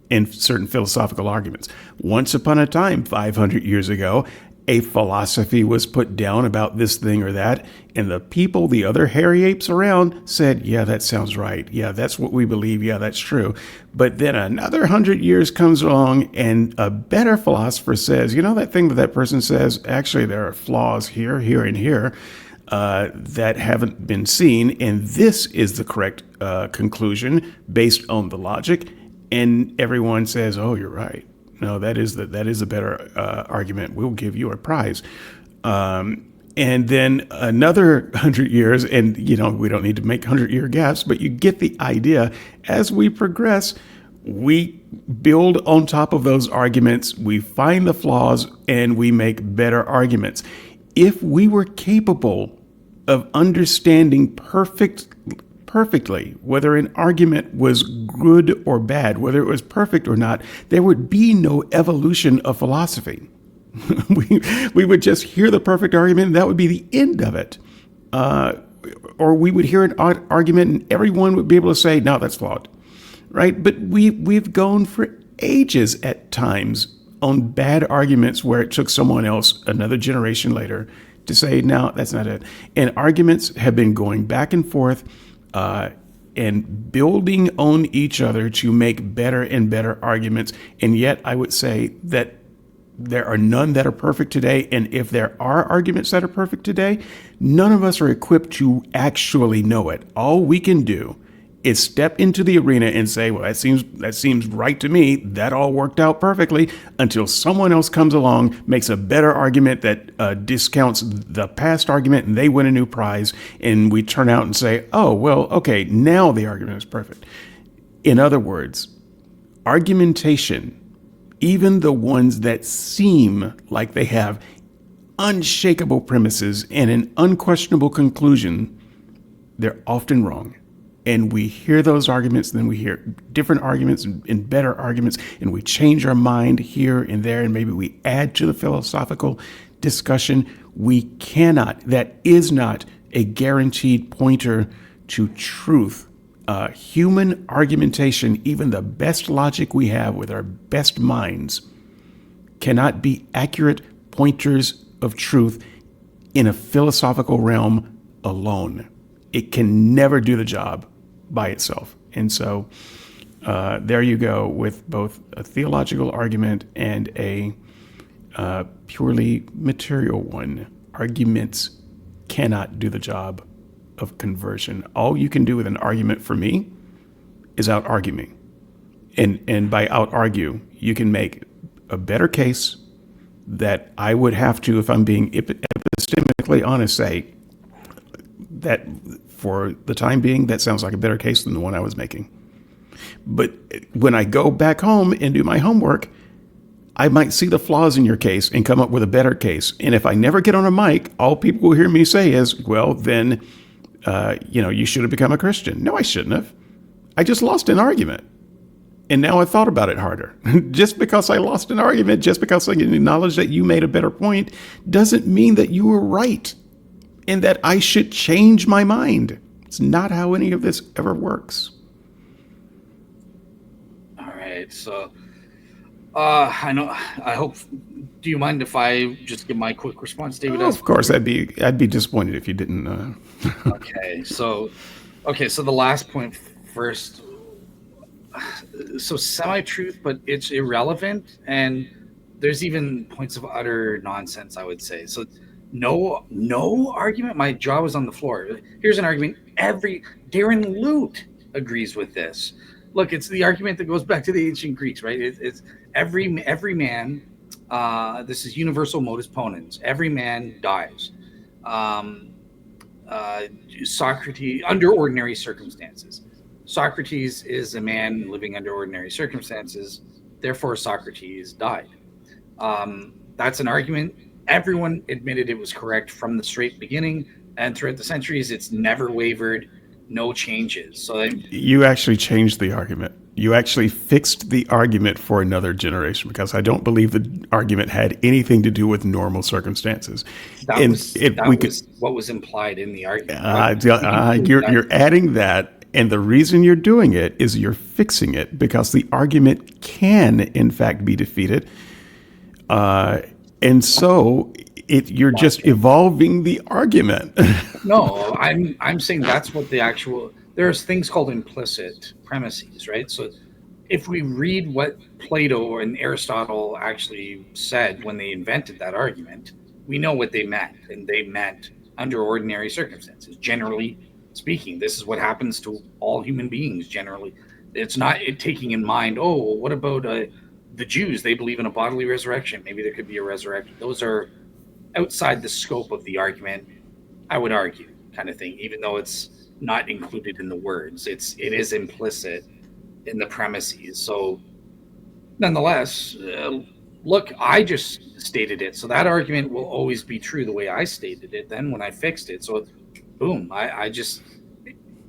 and certain philosophical arguments. Once upon a time, 500 years ago, a philosophy was put down about this thing or that, and the people, the other hairy apes around, said, yeah, that sounds right. Yeah, that's what we believe. Yeah, that's true. But then another 100 years comes along, and a better philosopher says, you know, that thing that person says, actually, there are flaws here, here, and here that haven't been seen, and this is the correct conclusion based on the logic. And everyone says, oh, you're right. No, that is a better argument. We'll give you a prize. And then another 100 years, and we don't need to make 100-year gaps, but you get the idea. As we progress, we build on top of those arguments, we find the flaws, and we make better arguments. If we were capable of understanding perfectly whether an argument was good or bad, whether it was perfect or not, there would be no evolution of philosophy. we would just hear the perfect argument, and that would be the end of it. Or we would hear an argument, and everyone would be able to say, no, that's flawed. Right? But we've gone for ages at times on bad arguments where it took someone else, another generation later, to say, no, that's not it. And arguments have been going back and forth and building on each other to make better and better arguments. And yet I would say that there are none that are perfect today. And if there are arguments that are perfect today, none of us are equipped to actually know it. All we can do is step into the arena and say, well, that seems right to me. That all worked out perfectly, until someone else comes along, makes a better argument that discounts the past argument, and they win a new prize. And we turn out and say, oh, well, okay, now the argument is perfect. In other words, argumentation, even the ones that seem like they have unshakable premises and an unquestionable conclusion, they're often wrong. And we hear those arguments, then we hear different arguments and better arguments, and we change our mind here and there, and maybe we add to the philosophical discussion. That is not a guaranteed pointer to truth. Human argumentation, even the best logic we have with our best minds, cannot be accurate pointers of truth in a philosophical realm alone. It can never do the job by itself. And so there you go with both a theological argument and a purely material one. Arguments cannot do the job of conversion. All you can do with an argument for me is out-argue me. And by out argue, you can make a better case that I would have to, if I'm being epistemically honest, say that for the time being, that sounds like a better case than the one I was making. But when I go back home and do my homework, I might see the flaws in your case and come up with a better case. And if I never get on a mic, all people will hear me say is, well, then, you should have become a Christian. No, I shouldn't have. I just lost an argument. And now I thought about it harder. Just because I lost an argument, just because I can acknowledge that you made a better point, doesn't mean that you were right and that I should change my mind. It's not how any of this ever works. All right. So, I hope. Do you mind if I just give my quick response, David? Oh, of course, I'd be disappointed if you didn't. Okay. So the last point first. So semi-truth, but it's irrelevant, and there's even points of utter nonsense, I would say. So no argument. My jaw was on the floor. Here's an argument. Darren Lute agrees with this. Look, it's the argument that goes back to the ancient Greeks, right? It's every man. This is universal modus ponens. Every man dies. Socrates, under ordinary circumstances. Socrates is a man living under ordinary circumstances. Therefore, Socrates died. That's an argument. Everyone admitted it was correct from the straight beginning, and throughout the centuries, it's never wavered. No changes. So you actually changed the argument. You actually fixed the argument for another generation, because I don't believe the argument had anything to do with normal circumstances. That was what was implied in the argument. You're adding that. And the reason you're doing it is you're fixing it, because the argument can, in fact, be defeated. And so you're just evolving the argument. No, I'm saying that's what there's things called implicit premises, right? So if we read what Plato and Aristotle actually said when they invented that argument, we know what they meant. And they meant under ordinary circumstances, generally speaking. This is what happens to all human beings generally. It's not taking in mind, what about the Jews? They believe in a bodily resurrection. Maybe there could be a resurrection. Those are outside the scope of the argument, I would argue, kind of thing, even though it's not included in the words. It is implicit in the premises. So nonetheless, look, I just stated it. So that argument will always be true the way I stated it then when I fixed it. So boom, I just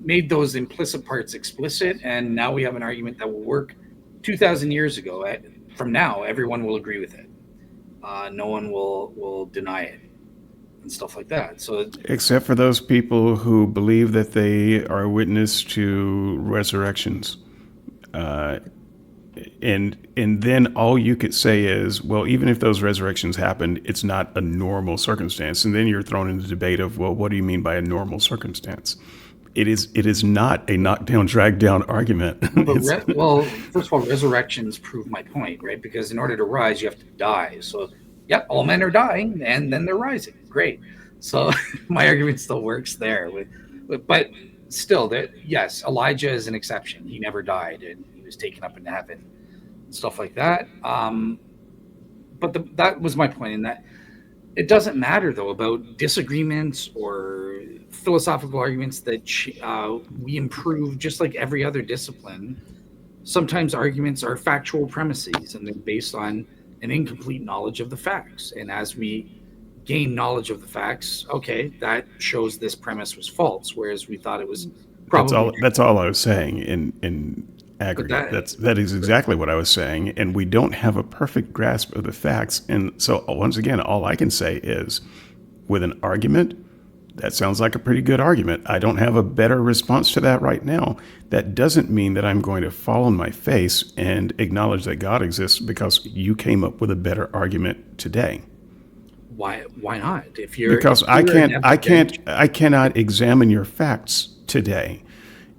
made those implicit parts explicit, and now we have an argument that will work 2,000 years ago. From now, everyone will agree with it. No one will deny it and stuff like that. So, except for those people who believe that they are witness to resurrections. And then all you could say is, well, even if those resurrections happened, it's not a normal circumstance. And then you're thrown into the debate of, well, what do you mean by a normal circumstance? It is not a knockdown, drag down argument. Well, first of all, resurrections prove my point, right? Because in order to rise, you have to die. So, yeah, all men are dying, and then they're rising. Great. So my argument still works there. But still, yes, Elijah is an exception. He never died, and he was taken up into heaven, and stuff like that. But that was my point, in that it doesn't matter, though, about disagreements or philosophical arguments that we improve just like every other discipline. Sometimes arguments are factual premises, and they're based on an incomplete knowledge of the facts. And as we gain knowledge of the facts, okay, that shows this premise was false, whereas we thought it was probably. That's all I was saying in aggregate. That is exactly what I was saying. And we don't have a perfect grasp of the facts. And so once again, all I can say is, with an argument, that sounds like a pretty good argument. I don't have a better response to that right now. That doesn't mean that I'm going to fall on my face and acknowledge that God exists because you came up with a better argument today. Why not? I cannot examine your facts today.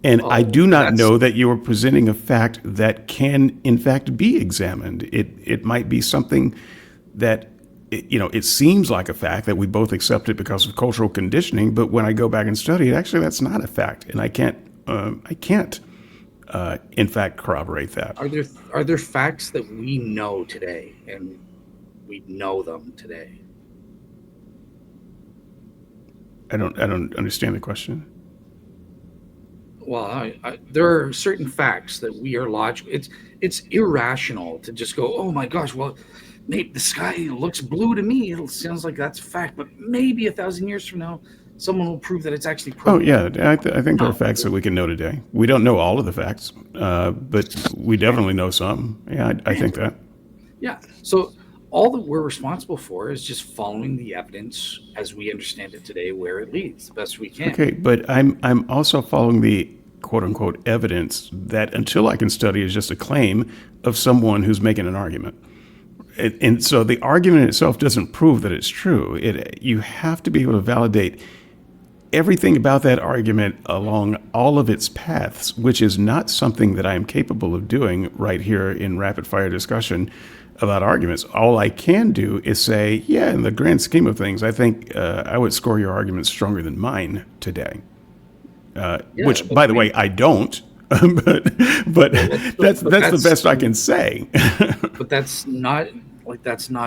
And I do not know that you are presenting a fact that can, in fact, be examined. It might be something that, it seems like a fact that we both accepted because of cultural conditioning, but when I go back and study it, actually that's not a fact. And I can't in fact, corroborate that. Are there facts that we know today, and we know them today? I don't understand the question. Well, there are certain facts that we are logical. It's irrational to just go, oh my gosh, well, maybe the sky looks blue to me. It sounds like that's a fact, but maybe 1,000 years from now, someone will prove that it's actually Oh, purple. yeah. I think there are No. facts that we can know today. We don't know all of the facts, but we definitely know some. Yeah, I think that. Yeah. So all that we're responsible for is just following the evidence as we understand it today, where it leads, the best we can. Okay, but I'm also following the quote unquote evidence that until I can study is just a claim of someone who's making an argument. And so the argument itself doesn't prove that it's true. You have to be able to validate everything about that argument along all of its paths, which is not something that I am capable of doing right here in rapid fire discussion about arguments. All I can do is say, yeah, in the grand scheme of things, I think I would score your argument stronger than mine today. Which, by the way, I don't. but that's the best I can say. But that's not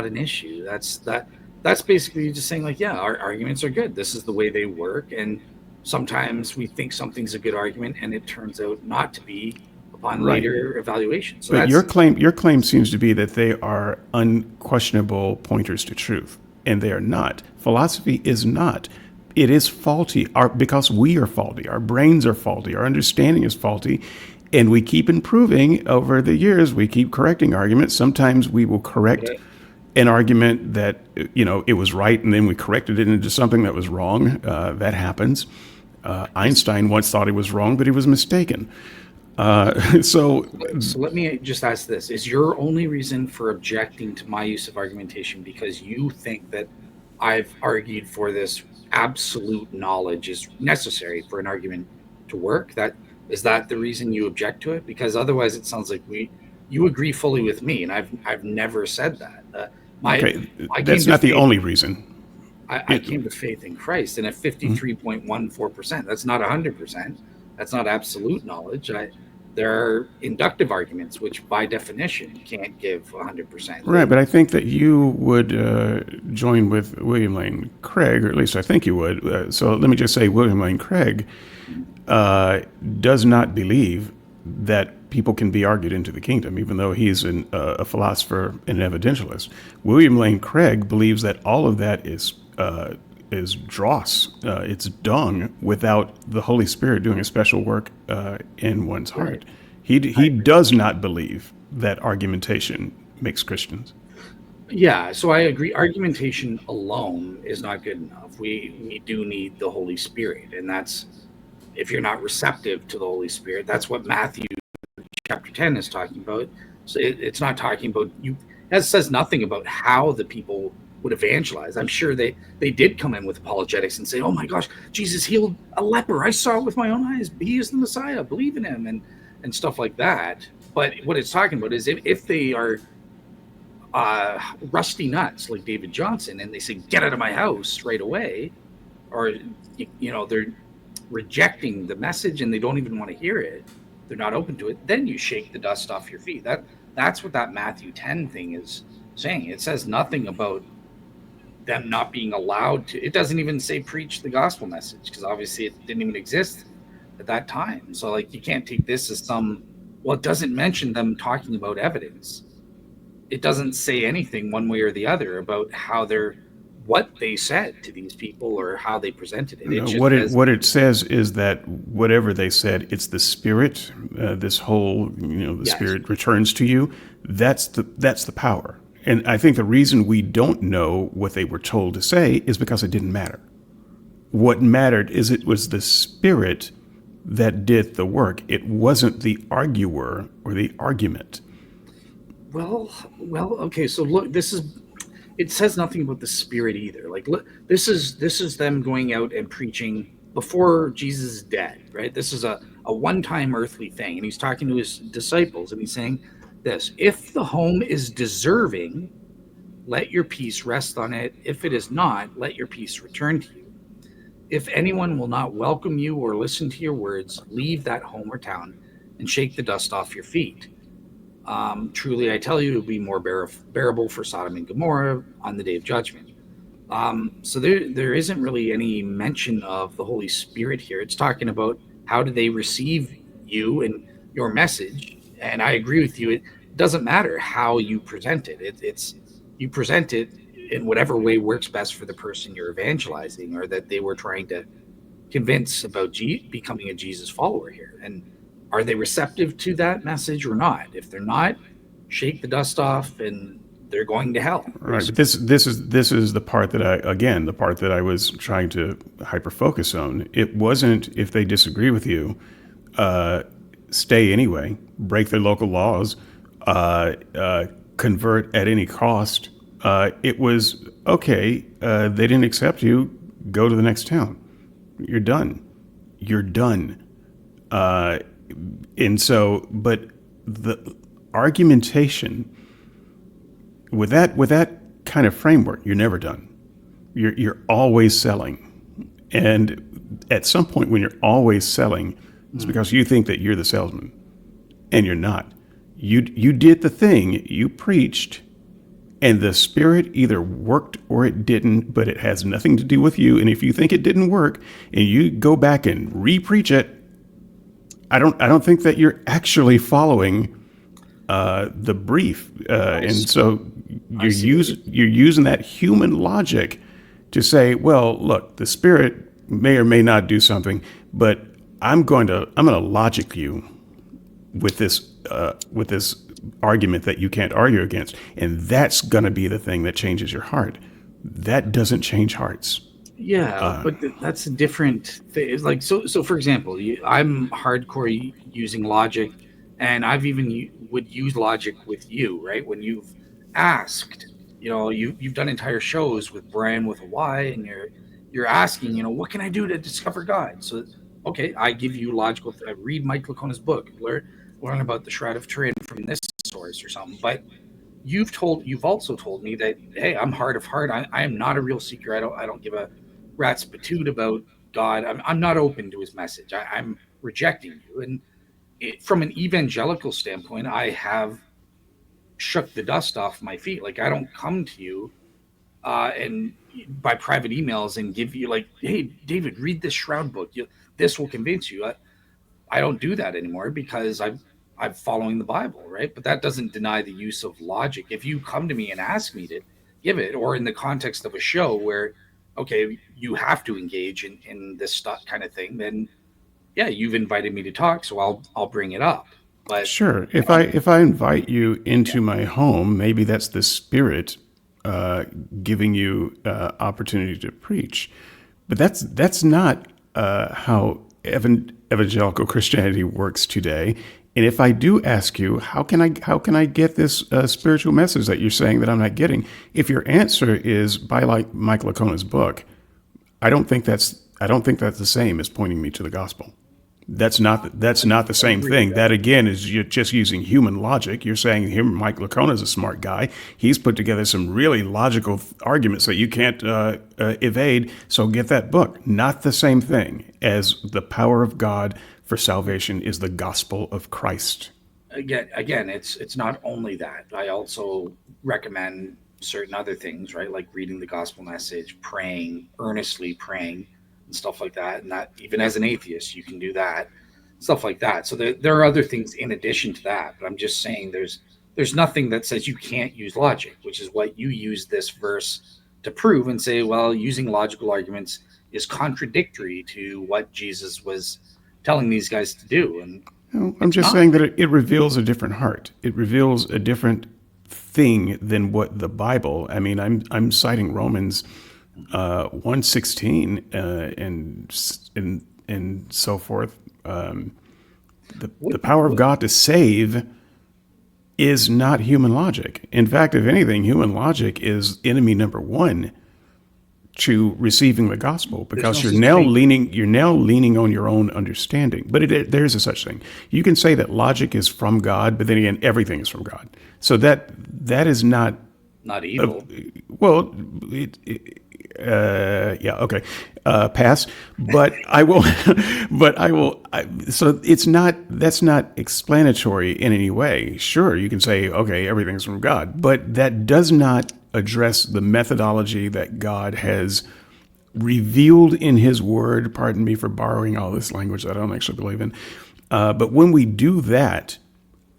an issue. That's basically just saying like, yeah, our arguments are good. This is the way they work, and sometimes we think something's a good argument, and it turns out not to be upon Right. later evaluation. So But that's your claim seems to be that they are unquestionable pointers to truth, and they are not. Philosophy is not. It is faulty because we are faulty. Our brains are faulty. Our understanding is faulty. And we keep improving over the years. We keep correcting arguments. Sometimes we will correct an argument that, it was right, and then we corrected it into something that was wrong. That happens. Einstein once thought he was wrong, but he was mistaken. So let me just ask this. Is your only reason for objecting to my use of argumentation because you think that I've argued for this absolute knowledge is necessary for an argument to work? Is that the reason you object to it? Because otherwise it sounds like you agree fully with me, and I've never said that. Okay, that's not the only reason. I came to faith in Christ, and at 53.14%, that's not 100%. That's not absolute knowledge. There are inductive arguments, which by definition can't give 100%. Right, but I think that you would join with William Lane Craig, or at least I think you would. So let me just say William Lane Craig does not believe that people can be argued into the kingdom, even though he's a philosopher and an evidentialist. William Lane Craig believes that all of that is dross. It's dung without the Holy Spirit doing a special work in one's heart. He does not believe that argumentation makes Christians. Yeah, so I agree. Argumentation alone is not good enough. We do need the Holy Spirit, and that's if you're not receptive to the Holy Spirit. That's what Matthew chapter 10 is talking about. So it's not talking about you. It says nothing about how the people would evangelize. I'm sure they did come in with apologetics and say, oh my gosh, Jesus healed a leper. I saw it with my own eyes. He is the Messiah. Believe in him and stuff like that. But what it's talking about is if they are rusty nuts like David Johnson and they say, get out of my house right away, or, they're rejecting the message and they don't even want to hear it, they're not open to it, then you shake the dust off your feet. That's what that Matthew 10 thing is saying. It says nothing about them not being allowed to. It doesn't even say preach the gospel message, because obviously it didn't even exist at that time. So you can't take this as it doesn't mention them talking about evidence. It doesn't say anything one way or the other about what they said to these people or how they presented it. What it says is that whatever they said, it's the Spirit. This whole, the Yes. Spirit returns to you. That's the power. And I think the reason we don't know what they were told to say is because it didn't matter. What mattered is it was the Spirit that did the work. It wasn't the arguer or the argument. Well, okay. So look, it says nothing about the Spirit either. Look, this is them going out and preaching before Jesus is dead, right? This is a one-time earthly thing, and he's talking to his disciples, and he's saying this: if the home is deserving, let your peace rest on it. If it is not, let your peace return to you. If anyone will not welcome you or listen to your words, leave that home or town and shake the dust off your feet. Truly, I tell you, it will be more bearable for Sodom and Gomorrah on the day of judgment. So there isn't really any mention of the Holy Spirit here. It's talking about how do they receive you and your message. And I agree with you. It doesn't matter how you present it. It's you present it in whatever way works best for the person you're evangelizing, or that they were trying to convince about becoming a Jesus follower here. And are they receptive to that message or not? If they're not, shake the dust off, and they're going to hell. Right, but this is the part that I was trying to hyper focus on. It wasn't if they disagree with you, stay anyway, break their local laws, convert at any cost. It was okay. They didn't accept you. Go to the next town. You're done. You're done. And so, but the argumentation with that kind of framework, you're never done. You're always selling, and at some point, when you're always selling, it's because you think that you're the salesman, and you're not. You did the thing, you preached, and the Spirit either worked or it didn't, but it has nothing to do with you. And if you think it didn't work, and you go back and re-preach it, I don't think that you're actually following the brief, and so you're using that human logic to say, well, look, the Spirit may or may not do something, but I'm going to logic you with this argument that you can't argue against, and that's going to be the thing that changes your heart. That doesn't change hearts. Yeah, but that's a different thing. It's like, so for example, I'm hardcore using logic, and I've even would use logic with you, right? When you've asked, you've done entire shows with Brian with a Y, and you're asking, what can I do to discover God? So, okay, I give you logical. I read Mike Lacona's book, learn about the Shroud of Turin from this source or something. But you've also told me that, hey, I'm hard of heart. I am not a real seeker. I don't give a rat's patoot about God. I'm not open to his message. I'm rejecting you. And from an evangelical standpoint, I have shook the dust off my feet. Like, I don't come to you and by private emails and give you like, hey, David, read this Shroud book. This will convince you. I don't do that anymore because I'm following the Bible, right? But that doesn't deny the use of logic. If you come to me and ask me to give it, or in the context of a show where, okay, you have to engage in this stuff kind of thing, then yeah, you've invited me to talk, so I'll bring it up. But sure, if I invite you into my home, maybe that's the Spirit giving you opportunity to preach. But that's not how evangelical Christianity works today. And if I do ask you, how can I get this spiritual message that you're saying that I'm not getting? If your answer is by like Mike Lacona's book, I don't think that's the same as pointing me to the gospel. That's not the same thing. That again is you're just using human logic. You're saying Mike Lacona is a smart guy. He's put together some really logical arguments that you can't evade. So get that book. Not the same thing as the power of God for salvation is the gospel of Christ. Again, it's not only that. I also recommend certain other things, right? Like reading the gospel message, praying, earnestly praying, and stuff like that. And that even as an atheist, you can do that, stuff like that. So there are other things in addition to that. But I'm just saying there's nothing that says you can't use logic, which is what you use this verse to prove and say, well, using logical arguments is contradictory to what Jesus was telling these guys to do. And I'm just saying that it reveals a different heart. It reveals a different thing than what the Bible. I mean, I'm citing Romans 1:16 and so forth. The power of God to save is not human logic. In fact, if anything, human logic is enemy number one to receiving the gospel, because you're now leaning on your own understanding. But there's a such thing. You can say that logic is from God, but then again, everything is from God. So that is not evil. Yeah, okay, pass. But I will, so that's not explanatory in any way. Sure, you can say, okay, everything's from God, but that does not address the methodology that God has revealed in his word. Pardon me for borrowing all this language that I don't actually believe in. But when we do that,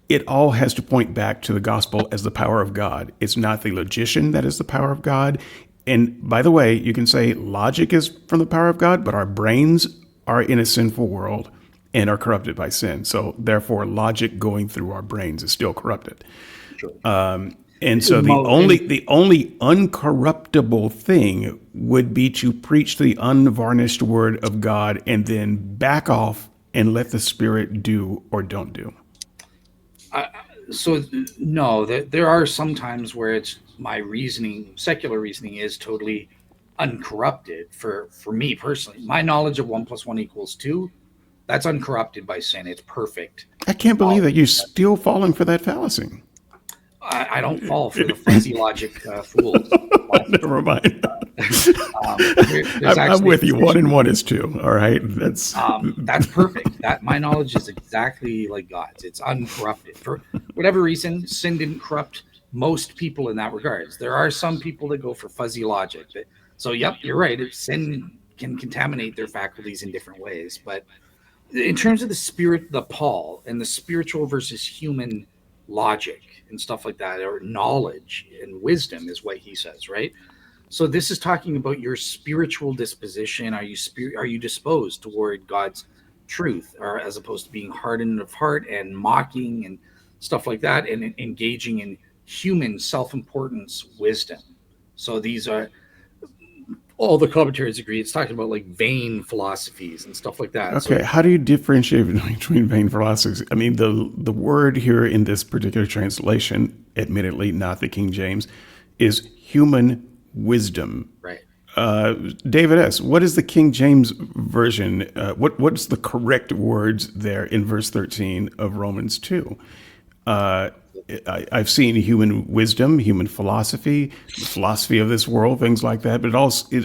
it all has to point back to the gospel as the power of God. It's not the logician that is the power of God. And by the way, you can say logic is from the power of God, but our brains are in a sinful world and are corrupted by sin. So therefore, logic going through our brains is still corrupted. Sure. And so the only uncorruptible thing would be to preach the unvarnished word of God and then back off and let the Spirit do or don't do. So no, there are some times where it's my reasoning, secular reasoning, is totally uncorrupted. For me personally, my knowledge of 1+1=2, that's uncorrupted by sin. It's perfect. I can't believe that you're still falling for that fallacy. I don't fall for the fuzzy logic fools. Never mind. I'm with you. 1 and 1 is 2. All right, that's perfect. That my knowledge is exactly like God's. It's uncorrupted. For whatever reason, sin didn't corrupt most people in that regards. There are some people that go for fuzzy logic. So, yep, you're right. Sin can contaminate their faculties in different ways. But in terms of the spirit, the Paul, and the spiritual versus human logic and stuff like that, or knowledge and wisdom is what he says, right? So this is talking about your spiritual disposition. Are you disposed toward God's truth, or as opposed to being hardened of heart and mocking and stuff like that, and engaging in human self-importance wisdom? So these are, all the commentaries agree, it's talking about like vain philosophies and stuff like that. Okay, so how do you differentiate between vain philosophies? I mean, the word here in this particular translation, admittedly not the King James, is human wisdom. Right. David S., what is the King James version? What's the correct words there in verse 13 of Romans 2? I've seen human wisdom, human philosophy, the philosophy of this world, things like that, but it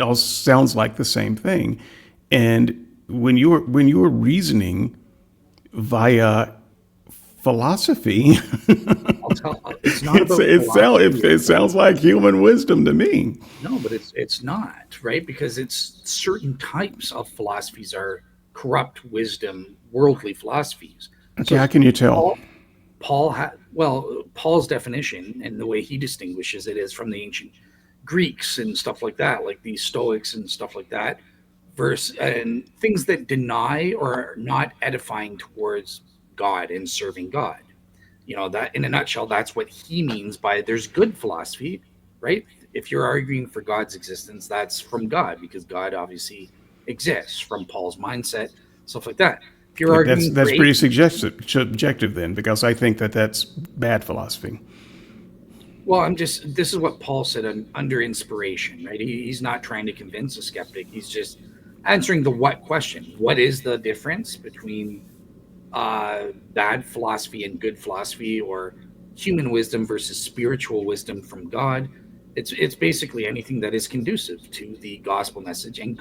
all sounds like the same thing. And when you are reasoning via philosophy, it's not about it sounds like human wisdom to me. No, but it's not, right? Because it's certain types of philosophies are corrupt wisdom, worldly philosophies. Okay, so how can you tell? Paul's definition and the way he distinguishes it is from the ancient Greeks and stuff like that, like the Stoics and stuff like that, and things that deny or are not edifying towards God and serving God. You know, that in a nutshell, that's what he means by there's good philosophy, right? If you're arguing for God's existence, that's from God, because God obviously exists from Paul's mindset, stuff like that. That's pretty subjective then, because I think that's bad philosophy. Well, this is what Paul said under inspiration, right? He's not trying to convince a skeptic. He's just answering the what question. What is the difference between bad philosophy and good philosophy, or human wisdom versus spiritual wisdom from God? It's basically anything that is conducive to the gospel message and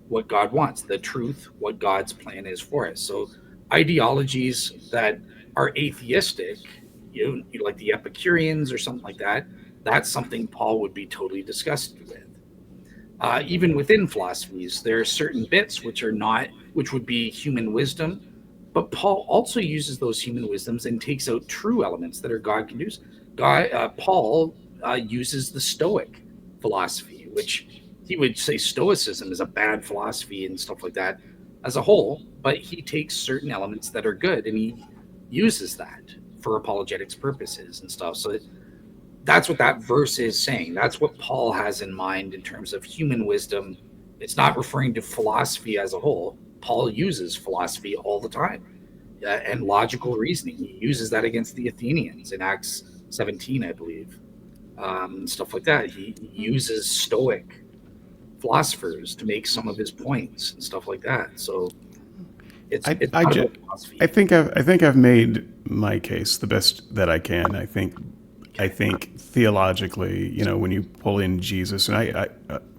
what God wants, the truth, what God's plan is for us. So ideologies that are atheistic, you like the Epicureans or something like that, that's something Paul would be totally disgusted with. Even within philosophies, there are certain bits which would be human wisdom, but Paul also uses those human wisdoms and takes out true elements that are God conducive. Paul uses the Stoic philosophy, which he would say Stoicism is a bad philosophy and stuff like that as a whole, but he takes certain elements that are good and he uses that for apologetics purposes and stuff. So that's what that verse is saying. That's what Paul has in mind in terms of human wisdom. It's not referring to philosophy as a whole. Paul uses philosophy all the time and logical reasoning. He uses that against the Athenians in Acts 17, I believe, stuff like that. He uses Stoic philosophers to make some of his points and stuff like that. So I think I've made my case the best that I can. I think theologically, when you pull in Jesus, and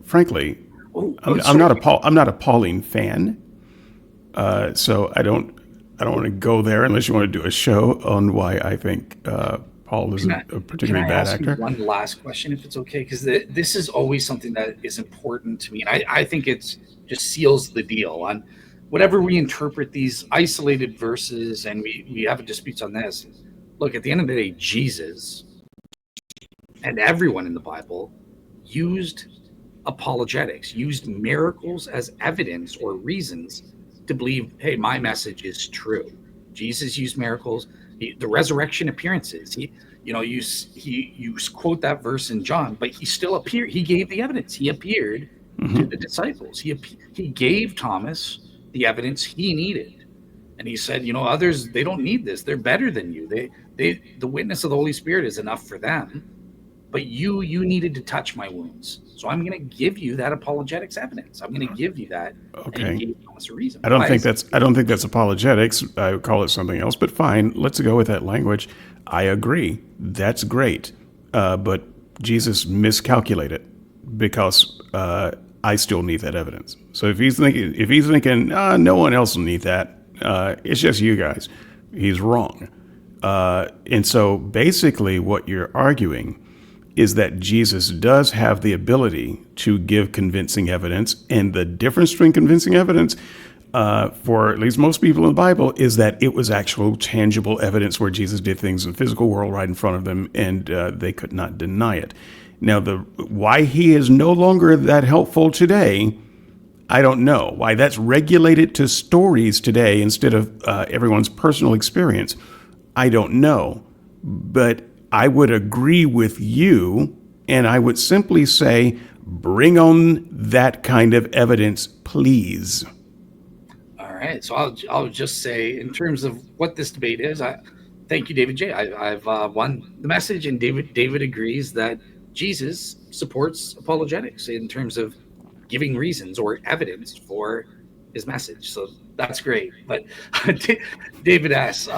frankly, Oh, I'm not a Pauline fan, so I don't want to go there unless you want to do a show on why I think Paul is a Can particularly I bad ask you actor. one last question, if it's okay? Because this is always something that is important to me, and I think it's just seals the deal on whatever we interpret these isolated verses, and we have disputes on this. Look, at the end of the day, Jesus and everyone in the Bible used apologetics, used miracles as evidence or reasons to believe, hey, my message is true. Jesus used miracles, the resurrection appearances. You quote that verse in John, but he still appeared. He gave the evidence. He appeared to the disciples. He gave Thomas the evidence he needed, and he said, others, they don't need this. They're better than you. The witness of the Holy Spirit is enough for them. But you needed to touch my wounds, so I'm going to give you that apologetics evidence. I'm going to give you that. Okay. And he gave Thomas a reason. I don't think that's apologetics. I would call it something else, but fine. Let's go with that language. I agree. That's great. But Jesus miscalculated because I still need that evidence. So if he's thinking no one else will need that, it's just you guys, he's wrong. And so basically what you're arguing is that Jesus does have the ability to give convincing evidence. And the difference between convincing evidence for at least most people in the Bible is that it was actual tangible evidence where Jesus did things in the physical world right in front of them, and they could not deny it. Now, why he is no longer that helpful today, I don't know. Why that's regulated to stories today instead of everyone's personal experience, I don't know. But I would agree with you, and I would simply say, bring on that kind of evidence, please. All right. So I'll just say, in terms of what this debate is, thank you, David J. I've won the message, and David agrees that Jesus supports apologetics in terms of giving reasons or evidence for his message. So that's great. But David asks,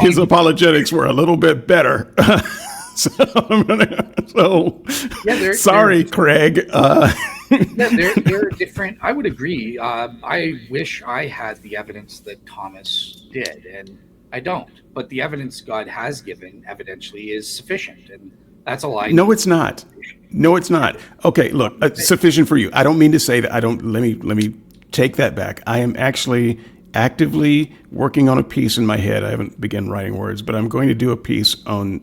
his apologetics were a little bit better. Sorry, Craig. They're different. I would agree. I wish I had the evidence that Thomas did, and I don't. But the evidence God has given, evidentially, is sufficient, and that's all I need. No, it's not. Okay, look, sufficient for you. I don't mean to say that. Let me take that back. I am actually actively working on a piece in my head. I haven't begun writing words, but I'm going to do a piece on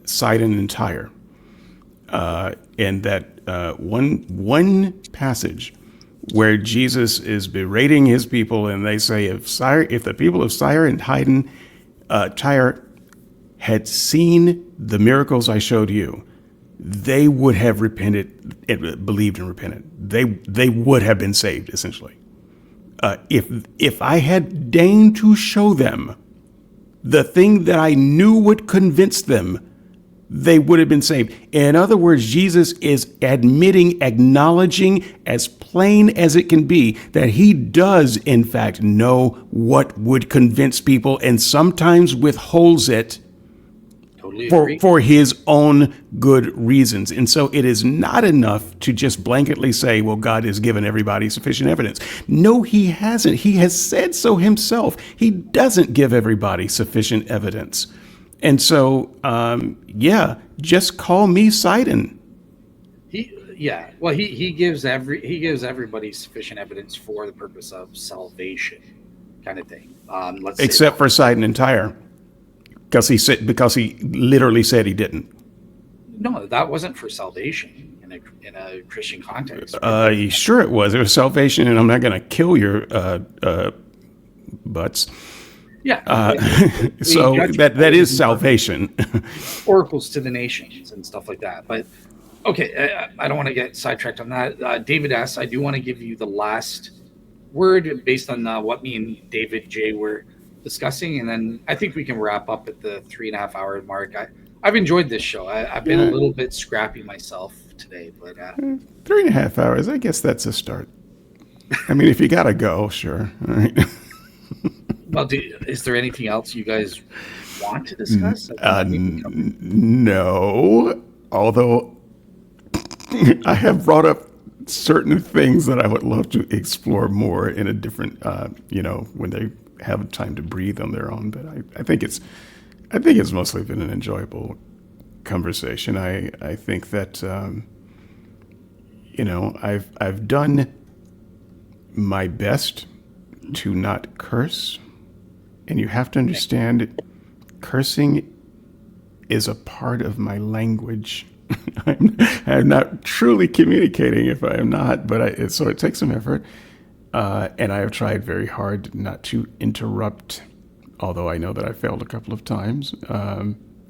Sidon and Tyre, and that one passage where Jesus is berating his people, and they say, if the people of Sidon and Tyre had seen the miracles I showed you, they would have repented, believed and repented. They would have been saved, essentially. If I had deigned to show them the thing that I knew would convince them, they would have been saved. In other words, Jesus is acknowledging as plain as it can be that he does, in fact, know what would convince people, and sometimes withholds it for his own good reasons. And so it is not enough to just blanketly say, well, God has given everybody sufficient evidence. No, he hasn't. He has said so himself. He doesn't give everybody sufficient evidence. And so, just call me Sidon. He gives everybody sufficient evidence for the purpose of salvation, kind of thing. Except for Sidon and Tyre. Because he literally said he didn't. No, that wasn't for salvation in a Christian context. Sure it was. It was salvation, and I'm not going to kill your butts. Yeah. So that is salvation. Oracles to the nations and stuff like that. But okay, I don't want to get sidetracked on that. David asks, I do want to give you the last word based on what me and David J were discussing, and then I think we can wrap up at the 3.5 hour mark. I've enjoyed this show. I've been a little bit scrappy myself today, but 3.5 hours, I guess that's a start. I mean, if you gotta go, sure. All right. Well, is there anything else you guys want to discuss? No, although I have brought up certain things that I would love to explore more in a different, when they have time to breathe on their own. But I think it's mostly been an enjoyable conversation. I think that, I've done my best to not curse, and you have to understand, cursing is a part of my language. I'm not truly communicating if I am not, but so it takes some effort. And I have tried very hard not to interrupt, although I know that I failed a couple of times.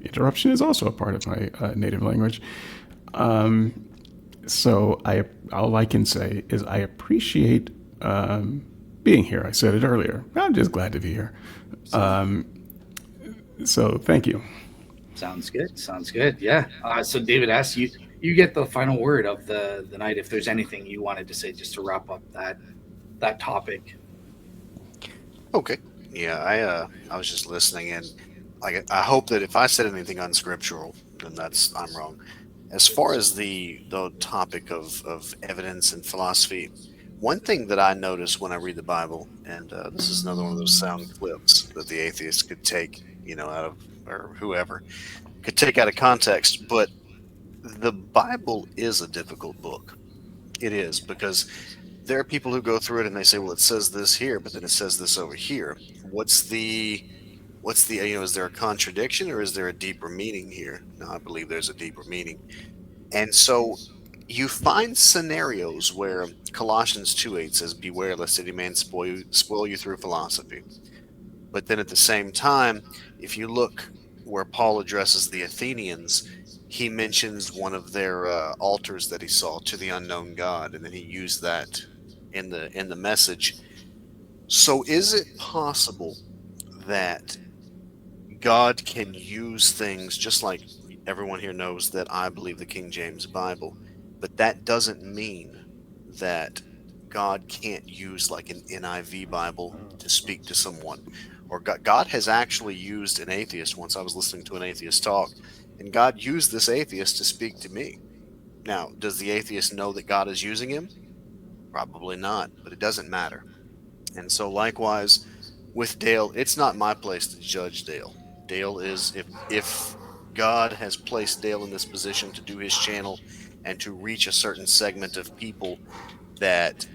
Interruption is also a part of my native language. So all I can say is I appreciate being here. I said it earlier. I'm just glad to be here. So thank you. Sounds good. Sounds good. Yeah. So David asks you, you get the final word of the night. If there's anything you wanted to say, just to wrap up that topic. Okay. Yeah, I was just listening, and like I hope that if I said anything unscriptural, then I'm wrong. As far as the topic of evidence and philosophy, one thing that I notice when I read the Bible, and this is another one of those sound clips that the atheist could take, out of, or whoever could take out of context, but the Bible is a difficult book. It is, because there are people who go through it and they say, well, it says this here, but then it says this over here. Is there a contradiction, or is there a deeper meaning here? No, I believe there's a deeper meaning. And so you find scenarios where Colossians 2:8 says, beware lest any man spoil you through philosophy. But then at the same time, if you look where Paul addresses the Athenians, he mentions one of their altars that he saw to the unknown God, and then he used that in the message. So is it possible that God can use things, just like everyone here knows that I believe the King James Bible, but that doesn't mean that God can't use like an NIV Bible to speak to someone? Or God has actually used an atheist. Once I was listening to an atheist talk, and God used this atheist to speak to me. Now, does the atheist know that God is using him? Probably not, but it doesn't matter. And so likewise with Dale, it's not my place to judge Dale. Dale is, if God has placed Dale in this position to do his channel and to reach a certain segment of people that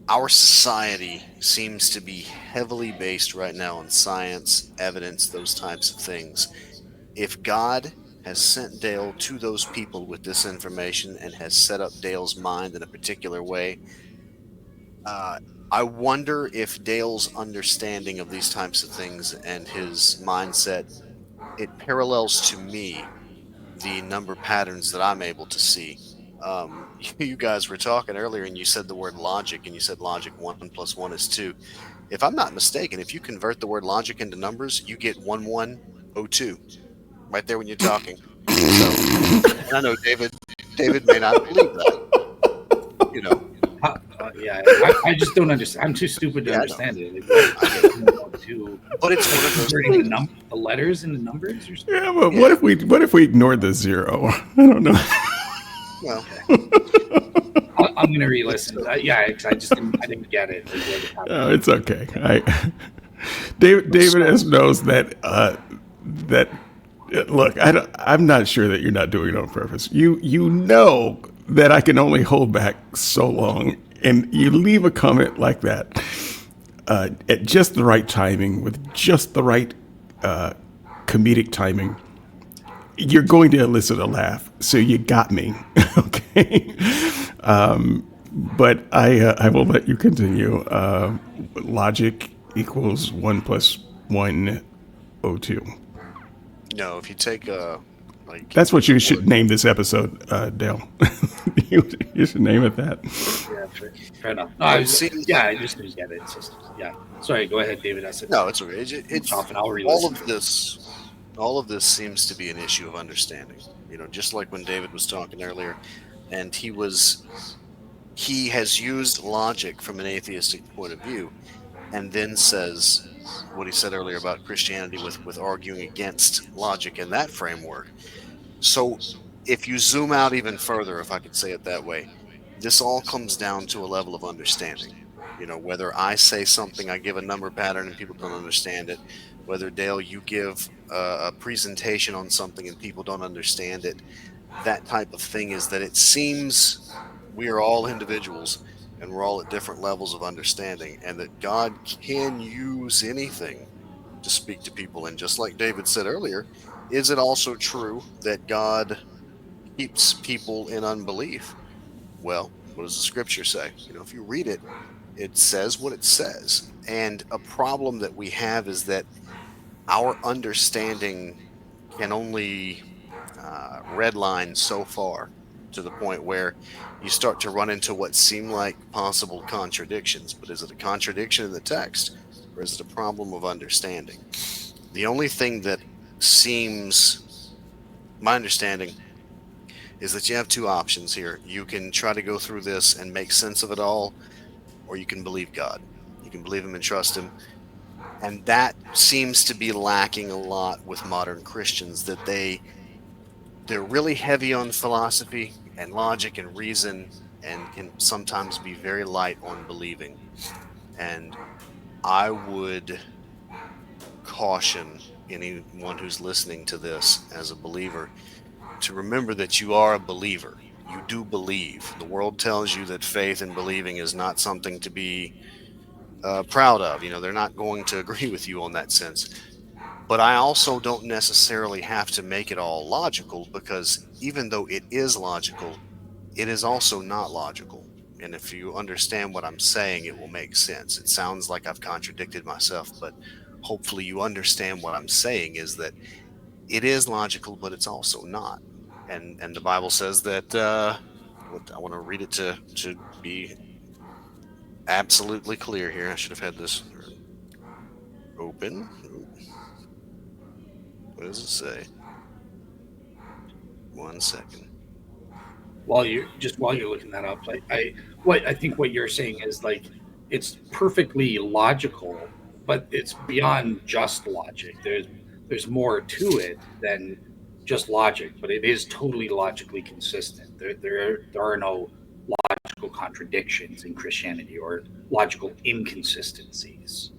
our society seems to be heavily based right now on science, evidence, those types of things. If God has sent Dale to those people with this information and has set up Dale's mind in a particular way, I wonder if Dale's understanding of these types of things and his mindset, it parallels to me the number patterns that I'm able to see. You guys were talking earlier, and you said the word logic, and you said logic 1 + 1 is 2. If I'm not mistaken, if you convert the word logic into numbers, you get 1102 right there when you're talking. So, and I know David may not believe that, you know. Yeah, I just don't understand. I'm too stupid to Yeah, I know. understand it. But it's one of those converting things. the letters into numbers or something. Yeah, but Yeah. what if we ignored the zero? I don't know. Well, I'm gonna re-listen. Yeah, 'cause I didn't get it. Like, where the pattern- It's okay. David S knows that look, I'm not sure that you're not doing it on purpose. You know that I can only hold back so long, and you leave a comment like that at just the right timing, with just the right comedic timing, you're going to elicit a laugh. So you got me, okay? But I will let you continue. Logic equals 1 + 102. no, if you take like That's what you should name this episode, Dale. You should name it that. Yeah, fair enough. No, I just didn't get it. It's just, yeah. Sorry, go ahead, David. I said no, it's okay. It's off, and I'll all re-listen. all of this seems to be an issue of understanding. Just like when David was talking earlier, and he has used logic from an atheistic point of view, and then says what he said earlier about Christianity with arguing against logic in that framework. So if you zoom out even further, if I could say it that way, this all comes down to a level of understanding. Whether I say something, I give a number pattern and people don't understand it, whether Dale, you give a presentation on something and people don't understand it, that type of thing is that it seems we are all individuals and we're all at different levels of understanding, and that God can use anything to speak to people. And just like David said earlier, is it also true that God keeps people in unbelief? Well, what does the scripture say? If you read it, it says what it says. And a problem that we have is that our understanding can only redline so far, to the point where you start to run into what seem like possible contradictions. But is it a contradiction in the text, or is it a problem of understanding? The only thing that seems, my understanding, is that you have two options here. You can try to go through this and make sense of it all, or you can believe God. You can believe Him and trust Him. And that seems to be lacking a lot with modern Christians, that they're really heavy on philosophy and logic and reason, and can sometimes be very light on believing. And I would caution anyone who's listening to this as a believer to remember that you are a believer. You do believe. The world tells you that faith and believing is not something to be proud of. They're not going to agree with you on that sense. But I also don't necessarily have to make it all logical, because even though it is logical, it is also not logical. And if you understand what I'm saying, it will make sense. It sounds like I've contradicted myself, but hopefully you understand what I'm saying is that it is logical, but it's also not. And the Bible says that I want to read it to be absolutely clear here. I should have had this open. What does it say? 1 second. While you're looking that up, I think what you're saying is like it's perfectly logical, but it's beyond just logic. There's more to it than just logic, but it is totally logically consistent. There are no logical contradictions in Christianity or logical inconsistencies.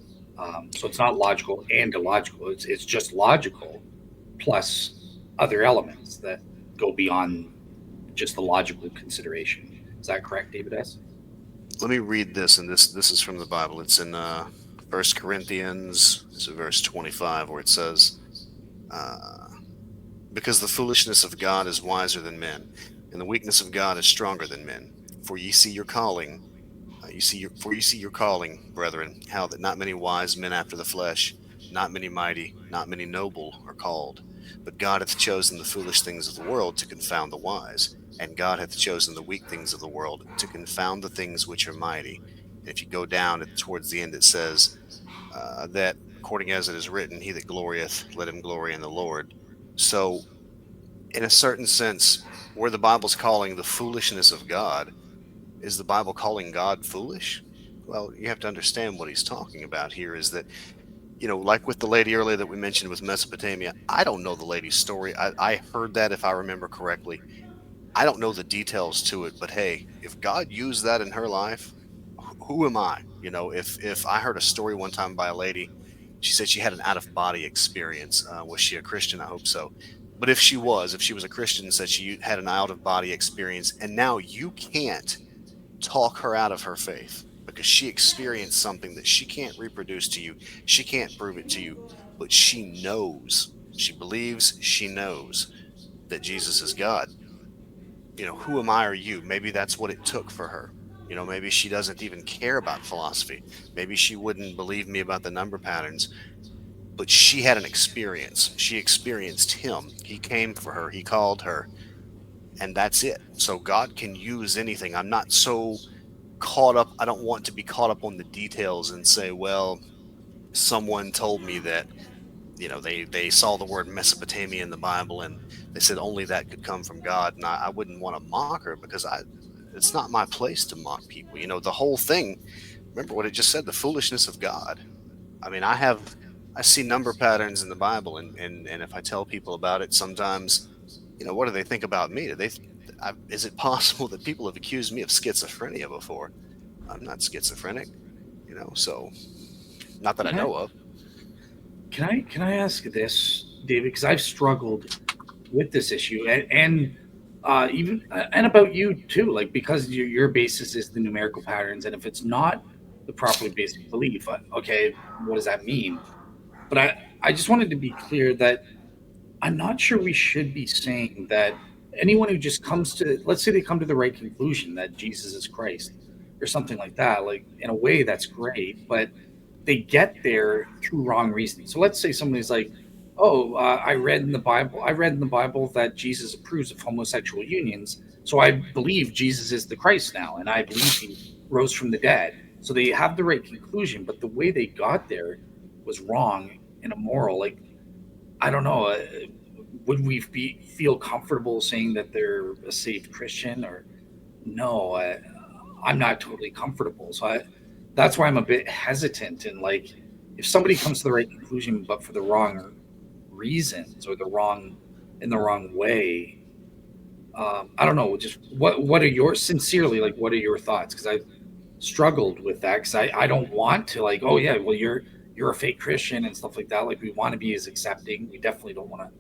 So it's not logical and illogical. It's just logical plus other elements that go beyond just the logical consideration. Is that correct, David S? Let me read this, and this is from the Bible. It's in 1 Corinthians, it's verse 25, where it says, uh, because the foolishness of God is wiser than men, and the weakness of God is stronger than men. For ye see your calling, you see your calling, brethren, how that not many wise men after the flesh, not many mighty, not many noble are called. But God hath chosen the foolish things of the world to confound the wise, and God hath chosen the weak things of the world to confound the things which are mighty. And if you go down towards the end, it says that according as it is written, he that glorieth, let him glory in the Lord. So, in a certain sense, where the Bible's calling the foolishness of God, is the Bible calling God foolish? Well, you have to understand what he's talking about here is that, like with the lady earlier that we mentioned with Mesopotamia, I don't know the lady's story. I heard that, if I remember correctly. I don't know the details to it, but hey, if God used that in her life, who am I? If I heard a story one time by a lady, she said she had an out of body experience. Was she a Christian? I hope so. But if she was a Christian, said she had an out of body experience, and now you can't talk her out of her faith because she experienced something that she can't reproduce to you. She can't prove it to you, but she knows, she believes, she knows that Jesus is God. Who am I or you? Maybe that's what it took for her. Maybe she doesn't even care about philosophy. Maybe she wouldn't believe me about the number patterns, but she had an experience. She experienced him. He came for her, he called her, and that's it. So God can use anything. I'm not so caught up. I don't want to be caught up on the details and say, well, someone told me that, they saw the word Mesopotamia in the Bible and they said only that could come from God. And I wouldn't want to mock her, because it's not my place to mock people. The whole thing, remember what it just said, the foolishness of God. I mean, I see number patterns in the Bible, and if I tell people about it, sometimes what do they think about me? Is it possible that people have accused me of schizophrenia before? I'm not schizophrenic, so not that I Can I know of. can I ask this, David? Because I've struggled with this issue, and even and about you too. Like, because your basis is the numerical patterns, and if it's not the properly basic belief, okay, what does that mean? But I just wanted to be clear that I'm not sure we should be saying that anyone who just comes to, let's say they come to the right conclusion that Jesus is Christ or something like that, like in a way that's great, but they get there through wrong reasoning. So let's say somebody's like, "Oh, I read in the Bible that Jesus approves of homosexual unions, so I believe Jesus is the Christ now, and I believe he rose from the dead." So they have the right conclusion, but the way they got there was wrong and immoral. Like, I don't know. Would we feel comfortable saying that they're a saved Christian, or no? I'm not totally comfortable. So that's why I'm a bit hesitant. And like, if somebody comes to the right conclusion, but for the wrong reasons or in the wrong way, I don't know. Just what are your sincerely like? What are your thoughts? Because I've struggled with that because I don't want to like, oh yeah, well you're a fake Christian and stuff like that. Like, we want to be as accepting. We definitely don't want to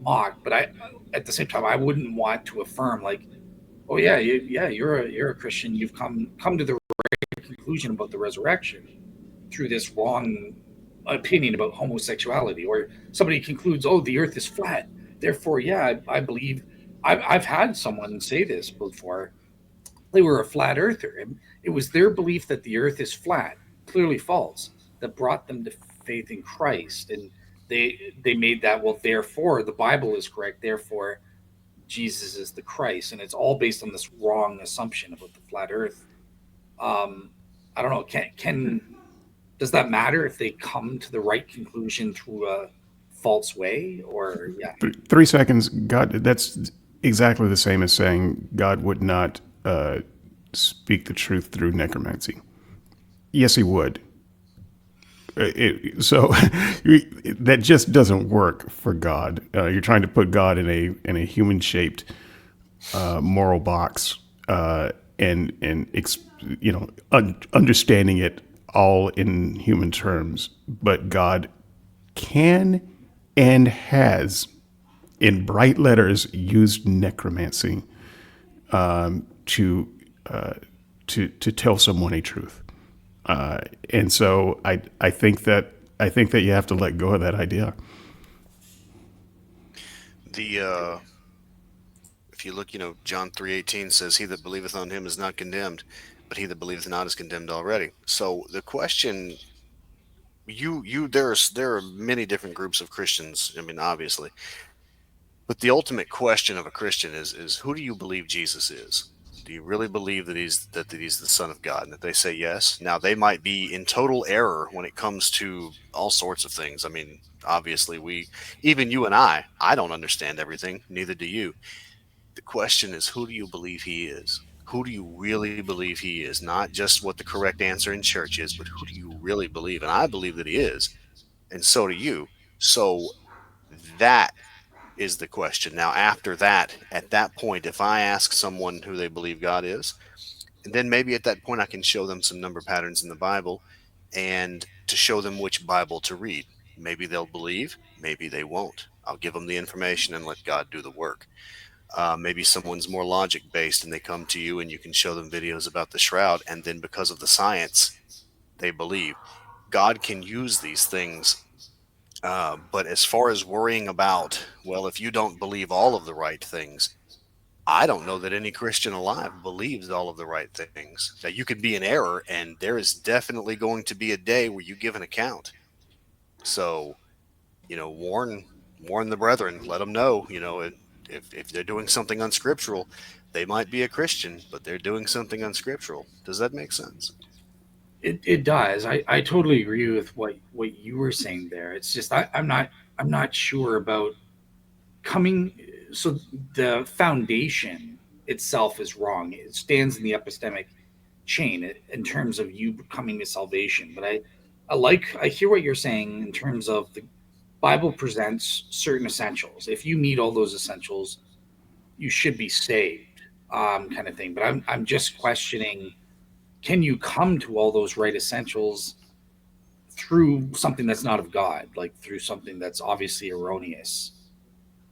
mock, but I at the same time I wouldn't want to affirm like, oh yeah, you're a Christian. You've come to the right conclusion about the resurrection through this wrong opinion about homosexuality, or somebody concludes, oh, the Earth is flat. Therefore, yeah, I believe. I've had someone say this before. They were a flat earther. And it was their belief that the earth is flat, clearly false, that brought them to faith in Christ. And they made that, well, therefore the Bible is correct, therefore Jesus is the Christ. And it's all based on this wrong assumption about the flat earth. Um, I don't know, can does that matter if they come to the right conclusion through a false way? Or yeah. 3 seconds. God, that's exactly the same as saying God would not speak the truth through necromancy. Yes, he would. So that just doesn't work for God. You're trying to put God in a human shaped moral box, and understanding it all in human terms. But God can and has, in bright letters, used necromancy to to tell someone a truth. And so I think that you have to let go of that idea. The if you look, John 3:18 says, "He that believeth on him is not condemned, but he that believeth not is condemned already." So the question, there are many different groups of Christians. I mean, obviously, but the ultimate question of a Christian is who do you believe Jesus is? Do you really believe that he's the Son of God? And if they say yes, now they might be in total error when it comes to all sorts of things. I mean, obviously, even you and I don't understand everything. Neither do you. The question is, who do you believe he is? Who do you really believe he is? Not just what the correct answer in church is, but who do you really believe? And I believe that he is, and so do you. So that is the question. Now, after that, at that point, if I ask someone who they believe God is, and then maybe at that point I can show them some number patterns in the Bible and to show them which Bible to read. Maybe they'll believe, maybe they won't. I'll give them the information and let God do the work. Maybe someone's more logic based and they come to you and you can show them videos about the shroud, and then because of the science, they believe. God can use these things, but as far as worrying about, well, if you don't believe all of the right things, I don't know that any Christian alive believes all of the right things. Now, you could be in error, and there is definitely going to be a day where you give an account. So, warn the brethren, let them know, if they're doing something unscriptural, they might be a Christian, but they're doing something unscriptural. Does that make sense? It does. I totally agree with what you were saying there. It's just I'm not sure about coming. So the foundation itself is wrong. It stands in the epistemic chain in terms of you coming to salvation. But I hear what you're saying in terms of the Bible presents certain essentials. If you meet all those essentials, you should be saved, kind of thing. But I'm just questioning, can you come to all those right essentials through something that's not of God, like through something that's obviously erroneous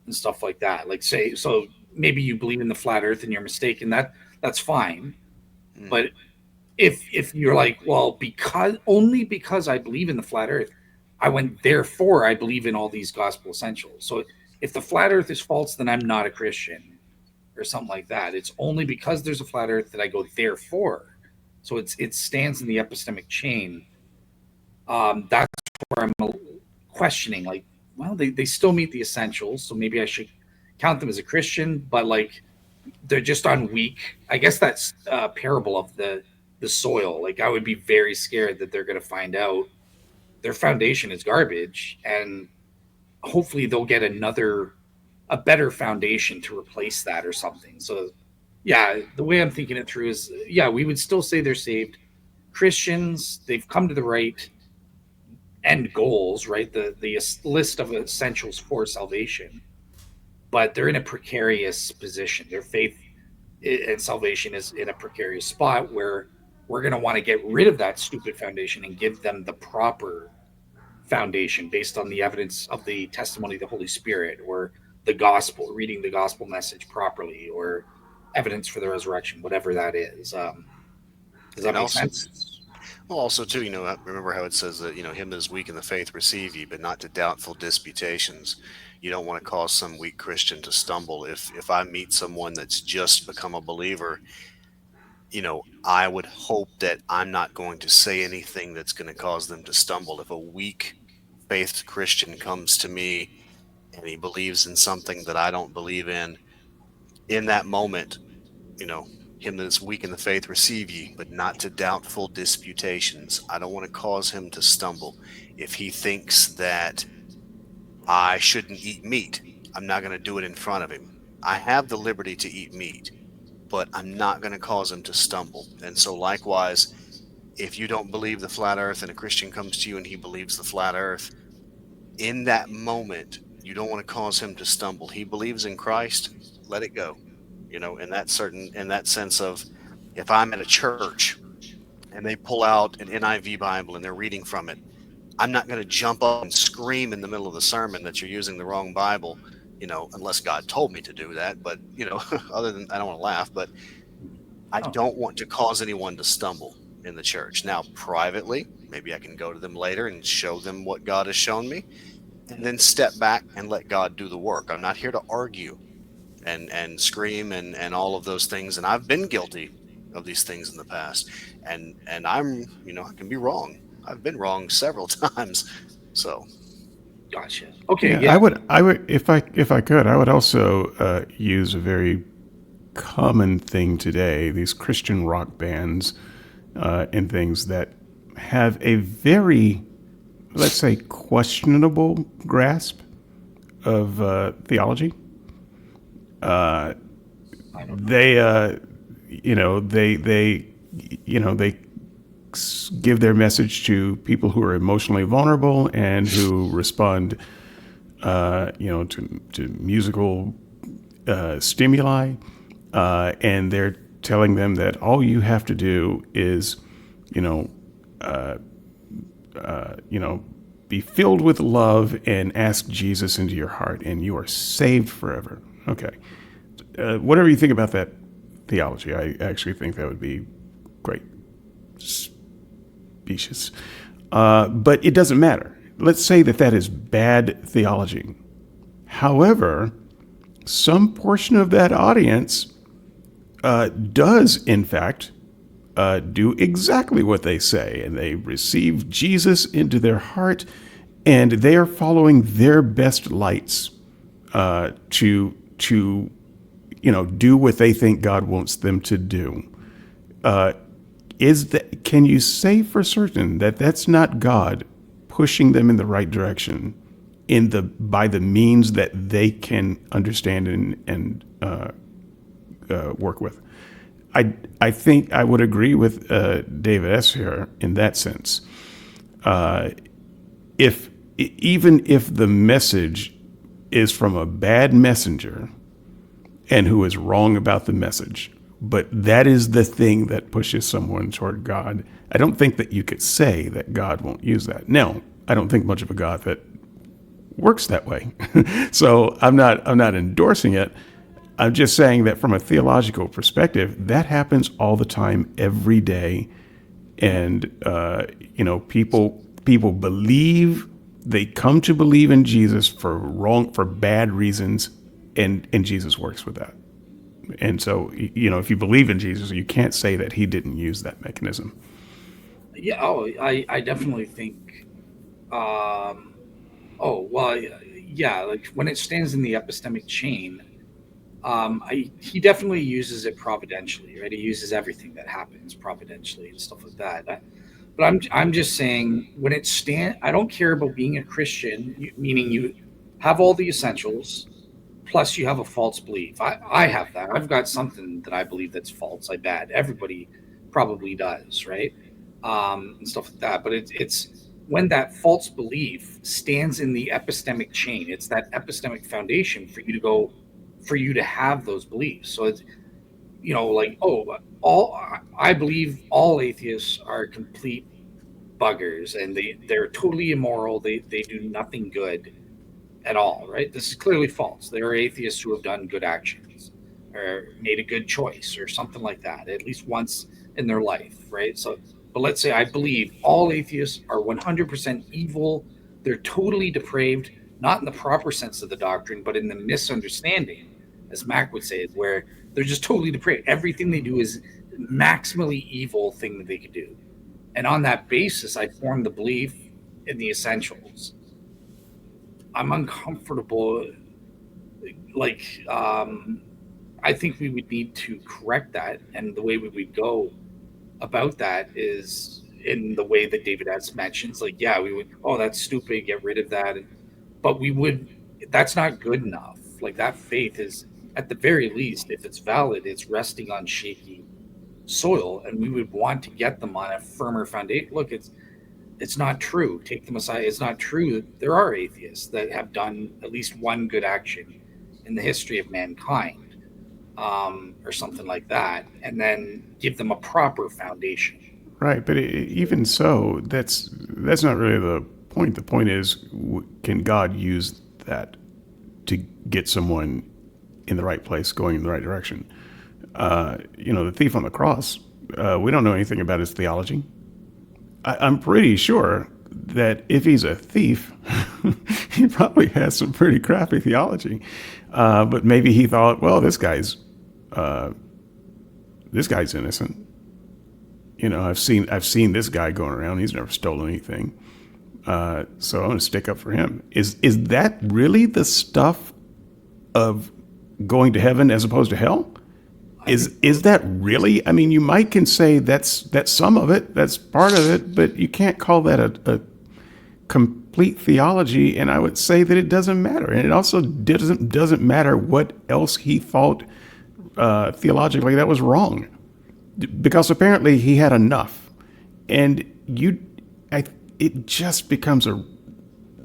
and stuff like that? Like, say, so maybe you believe in the flat earth and you're mistaken, that's fine. Hmm. But if you're like, well, because only because I believe in the flat earth, I went, therefore I believe in all these gospel essentials. So if the flat earth is false, then I'm not a Christian, or something like that. It's only because there's a flat earth that I go, therefore. So it stands in the epistemic chain. That's where I'm questioning, like, well, they still meet the essentials, so maybe I should count them as a Christian, but like they're just on weak. I guess that's a parable of the soil. Like, I would be very scared that they're going to find out their foundation is garbage, and hopefully they'll get a better foundation to replace that or something. So yeah, the way I'm thinking it through is, yeah, we would still say they're saved Christians. They've come to the right end goals, right? The list of essentials for salvation, but they're in a precarious position. Their faith and salvation is in a precarious spot where we're going to want to get rid of that stupid foundation and give them the proper foundation based on the evidence of the testimony of the Holy Spirit, or the gospel, reading the gospel message properly, or evidence for the resurrection, whatever that is. Does that And make also, sense? well, also too, remember how it says that, him that is weak in the faith receive ye, but not to doubtful disputations. You don't want to cause some weak Christian to stumble. If I meet someone that's just become a believer, I would hope that I'm not going to say anything that's going to cause them to stumble. If a weak faith Christian comes to me and he believes in something that I don't believe in that moment, you know, him that is weak in the faith receive ye, but not to doubtful disputations. I don't want to cause him to stumble. If he thinks that I shouldn't eat meat, I'm not going to do it in front of him. I have the liberty to eat meat, but I'm not going to cause him to stumble. And so likewise, if you don't believe the flat earth and a Christian comes to you and he believes the flat earth, in that moment, you don't want to cause him to stumble. He believes in Christ, let it go. In that sense of, if I'm at a church and they pull out an NIV Bible and they're reading from it, I'm not going to jump up and scream in the middle of the sermon that you're using the wrong Bible, unless God told me to do that. But, other than, I don't want to laugh, but I Oh, don't want to cause anyone to stumble in the church. Now, privately, maybe I can go to them later and show them what God has shown me, and then step back and let God do the work. I'm not here to argue and scream and all of those things. And I've been guilty of these things in the past. And I can be wrong. I've been wrong several times. So, gotcha. Okay, Yeah, yeah. I would, if I could, I would also use a very common thing today. These Christian rock bands and things that have a very, let's say, questionable grasp of theology. I don't know. They, they give their message to people who are emotionally vulnerable and who respond, to musical stimuli, and they're telling them that all you have to do is, you know, be filled with love and ask Jesus into your heart, and you are saved forever. Okay, whatever you think about that theology, I actually think that would be quite specious. But it doesn't matter. Let's say that that is bad theology. However, some portion of that audience does, in fact, do exactly what they say, and they receive Jesus into their heart, and they are following their best lights to do what they think God wants them to do. Can you say for certain that that's not God pushing them in the right direction by the means that they can understand and work with? I think I would agree with David S. here in that sense. Even if the message is from a bad messenger and who is wrong about the message. But that is the thing that pushes someone toward God. I don't think that you could say that God won't use that. Now, I don't think much of a God that works that way. So I'm not endorsing it. I'm just saying that from a theological perspective, that happens all the time, every day. And people believe, they come to believe in Jesus for bad reasons, and Jesus works with that. And so, if you believe in Jesus, you can't say that he didn't use that mechanism. Yeah. Oh, I definitely think. Oh well, yeah. Like when it stands in the epistemic chain, he definitely uses it providentially, right? He uses everything that happens providentially and stuff like that. But I'm just saying when it I don't care about being a Christian, meaning you have all the essentials, plus you have a false belief. I have that. I've got something that I believe that's false. I bet everybody probably does, right? And stuff like that. But it's when that false belief stands in the epistemic chain. It's that epistemic foundation for you to have those beliefs. So it's like, oh, all I believe all atheists are complete buggers and they're totally immoral. They do nothing good at all, right? This is clearly false. There are atheists who have done good actions or made a good choice or something like that, at least once in their life, right? So, but let's say I believe all atheists are 100% evil. They're totally depraved, not in the proper sense of the doctrine, but in the misunderstanding, as Mac would say, where they're just totally depraved. Everything they do is maximally evil thing that they could do. And on that basis, I form the belief in the essentials. I'm uncomfortable. I think we would need to correct that. And the way we would go about that is in the way that David S. mentions. Like, yeah, we would, oh, that's stupid, get rid of that. But that's not good enough. Like, that faith is, at the very least, if it's valid, it's resting on shaky soil. And we would want to get them on a firmer foundation. Look, it's not true. Take them aside. It's not true that there are atheists that have done at least one good action in the history of mankind, or something like that, and then give them a proper foundation. Right, but even so, that's not really the point. The point is, can God use that to get someone in the right place, going in the right direction? The thief on the cross, we don't know anything about his theology. I'm pretty sure that if he's a thief, he probably has some pretty crappy theology. But maybe he thought, well, this guy's innocent. I've seen this guy going around. He's never stolen anything. So I'm going to stick up for him. Is that really the stuff of going to heaven as opposed to hell? Is that really? I mean, you can say that's some of it, that's part of it, but you can't call that a complete theology. And I would say that it doesn't matter, and it also doesn't matter what else he thought theologically that was wrong, because apparently he had enough, and it just becomes a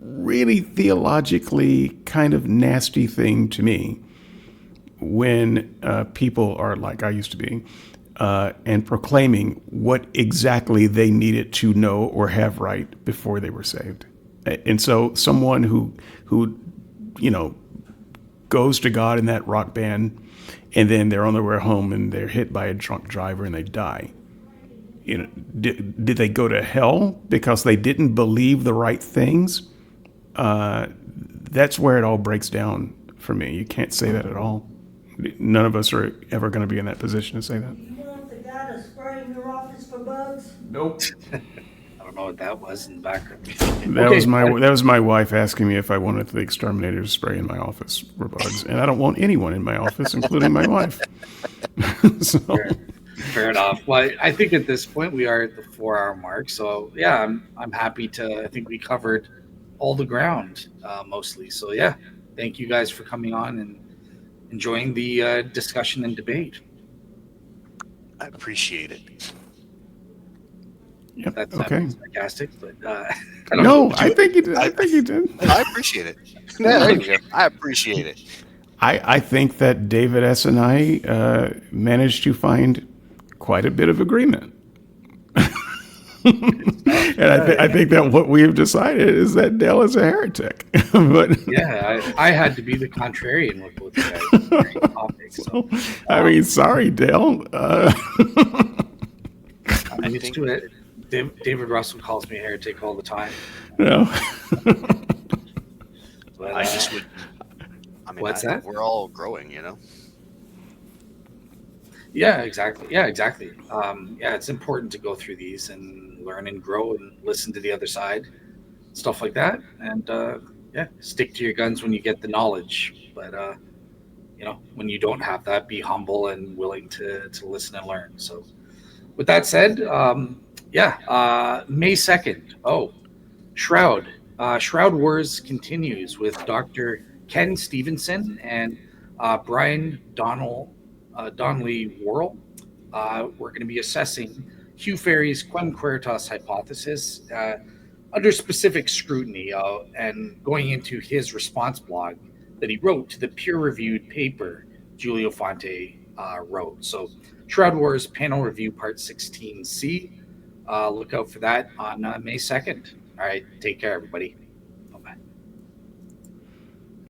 really theologically kind of nasty thing to me when people are like I used to be, and proclaiming what exactly they needed to know or have right before they were saved. And so someone who goes to God in that rock band, and then they're on their way home and they're hit by a drunk driver and they die. Did they go to hell because they didn't believe the right things? That's where it all breaks down for me. You can't say that at all. None of us are ever going to be in that position to say that. You want the guy to spray in your office for bugs? Nope. I don't know what that was in the background. That was my wife asking me if I wanted the exterminator to spray in my office for bugs, and I don't want anyone in my office, including my wife. So. Fair enough. Well, I think at this point we are at the 4-hour mark. So yeah, I'm happy to. I think we covered all the ground mostly. So yeah, thank you guys for coming on and enjoying the discussion and debate. I appreciate it. Yep. That's okay. Sarcastic, but I think you did. I think you did. I appreciate it. Yeah, there you go. I appreciate it. I think that David S. and I managed to find quite a bit of agreement. And I think that what we have decided is that Dale is a heretic. But Yeah, I had to be the contrarian with both you guys during the topic. So I mean, sorry, Dale. I'm used to it. David Russell calls me a heretic all the time. No. But, I just would. I mean, what's that? We're all growing, you know. Yeah, exactly. Yeah, it's important to go through these and learn and grow and listen to the other side, stuff like that. And stick to your guns when you get the knowledge. But when you don't have that, be humble and willing to listen and learn. So, with that said, May 2nd. Oh, Shroud. Shroud Wars continues with Dr. Ken Stevenson and Brian Donnelly Worrell. We're going to be assessing Hugh Ferry's Quem Queritas hypothesis under specific scrutiny and going into his response blog that he wrote to the peer-reviewed paper Giulio Fonte wrote. So Shroud Wars Panel Review Part 16C. Look out for that on May 2nd. All right, take care, everybody.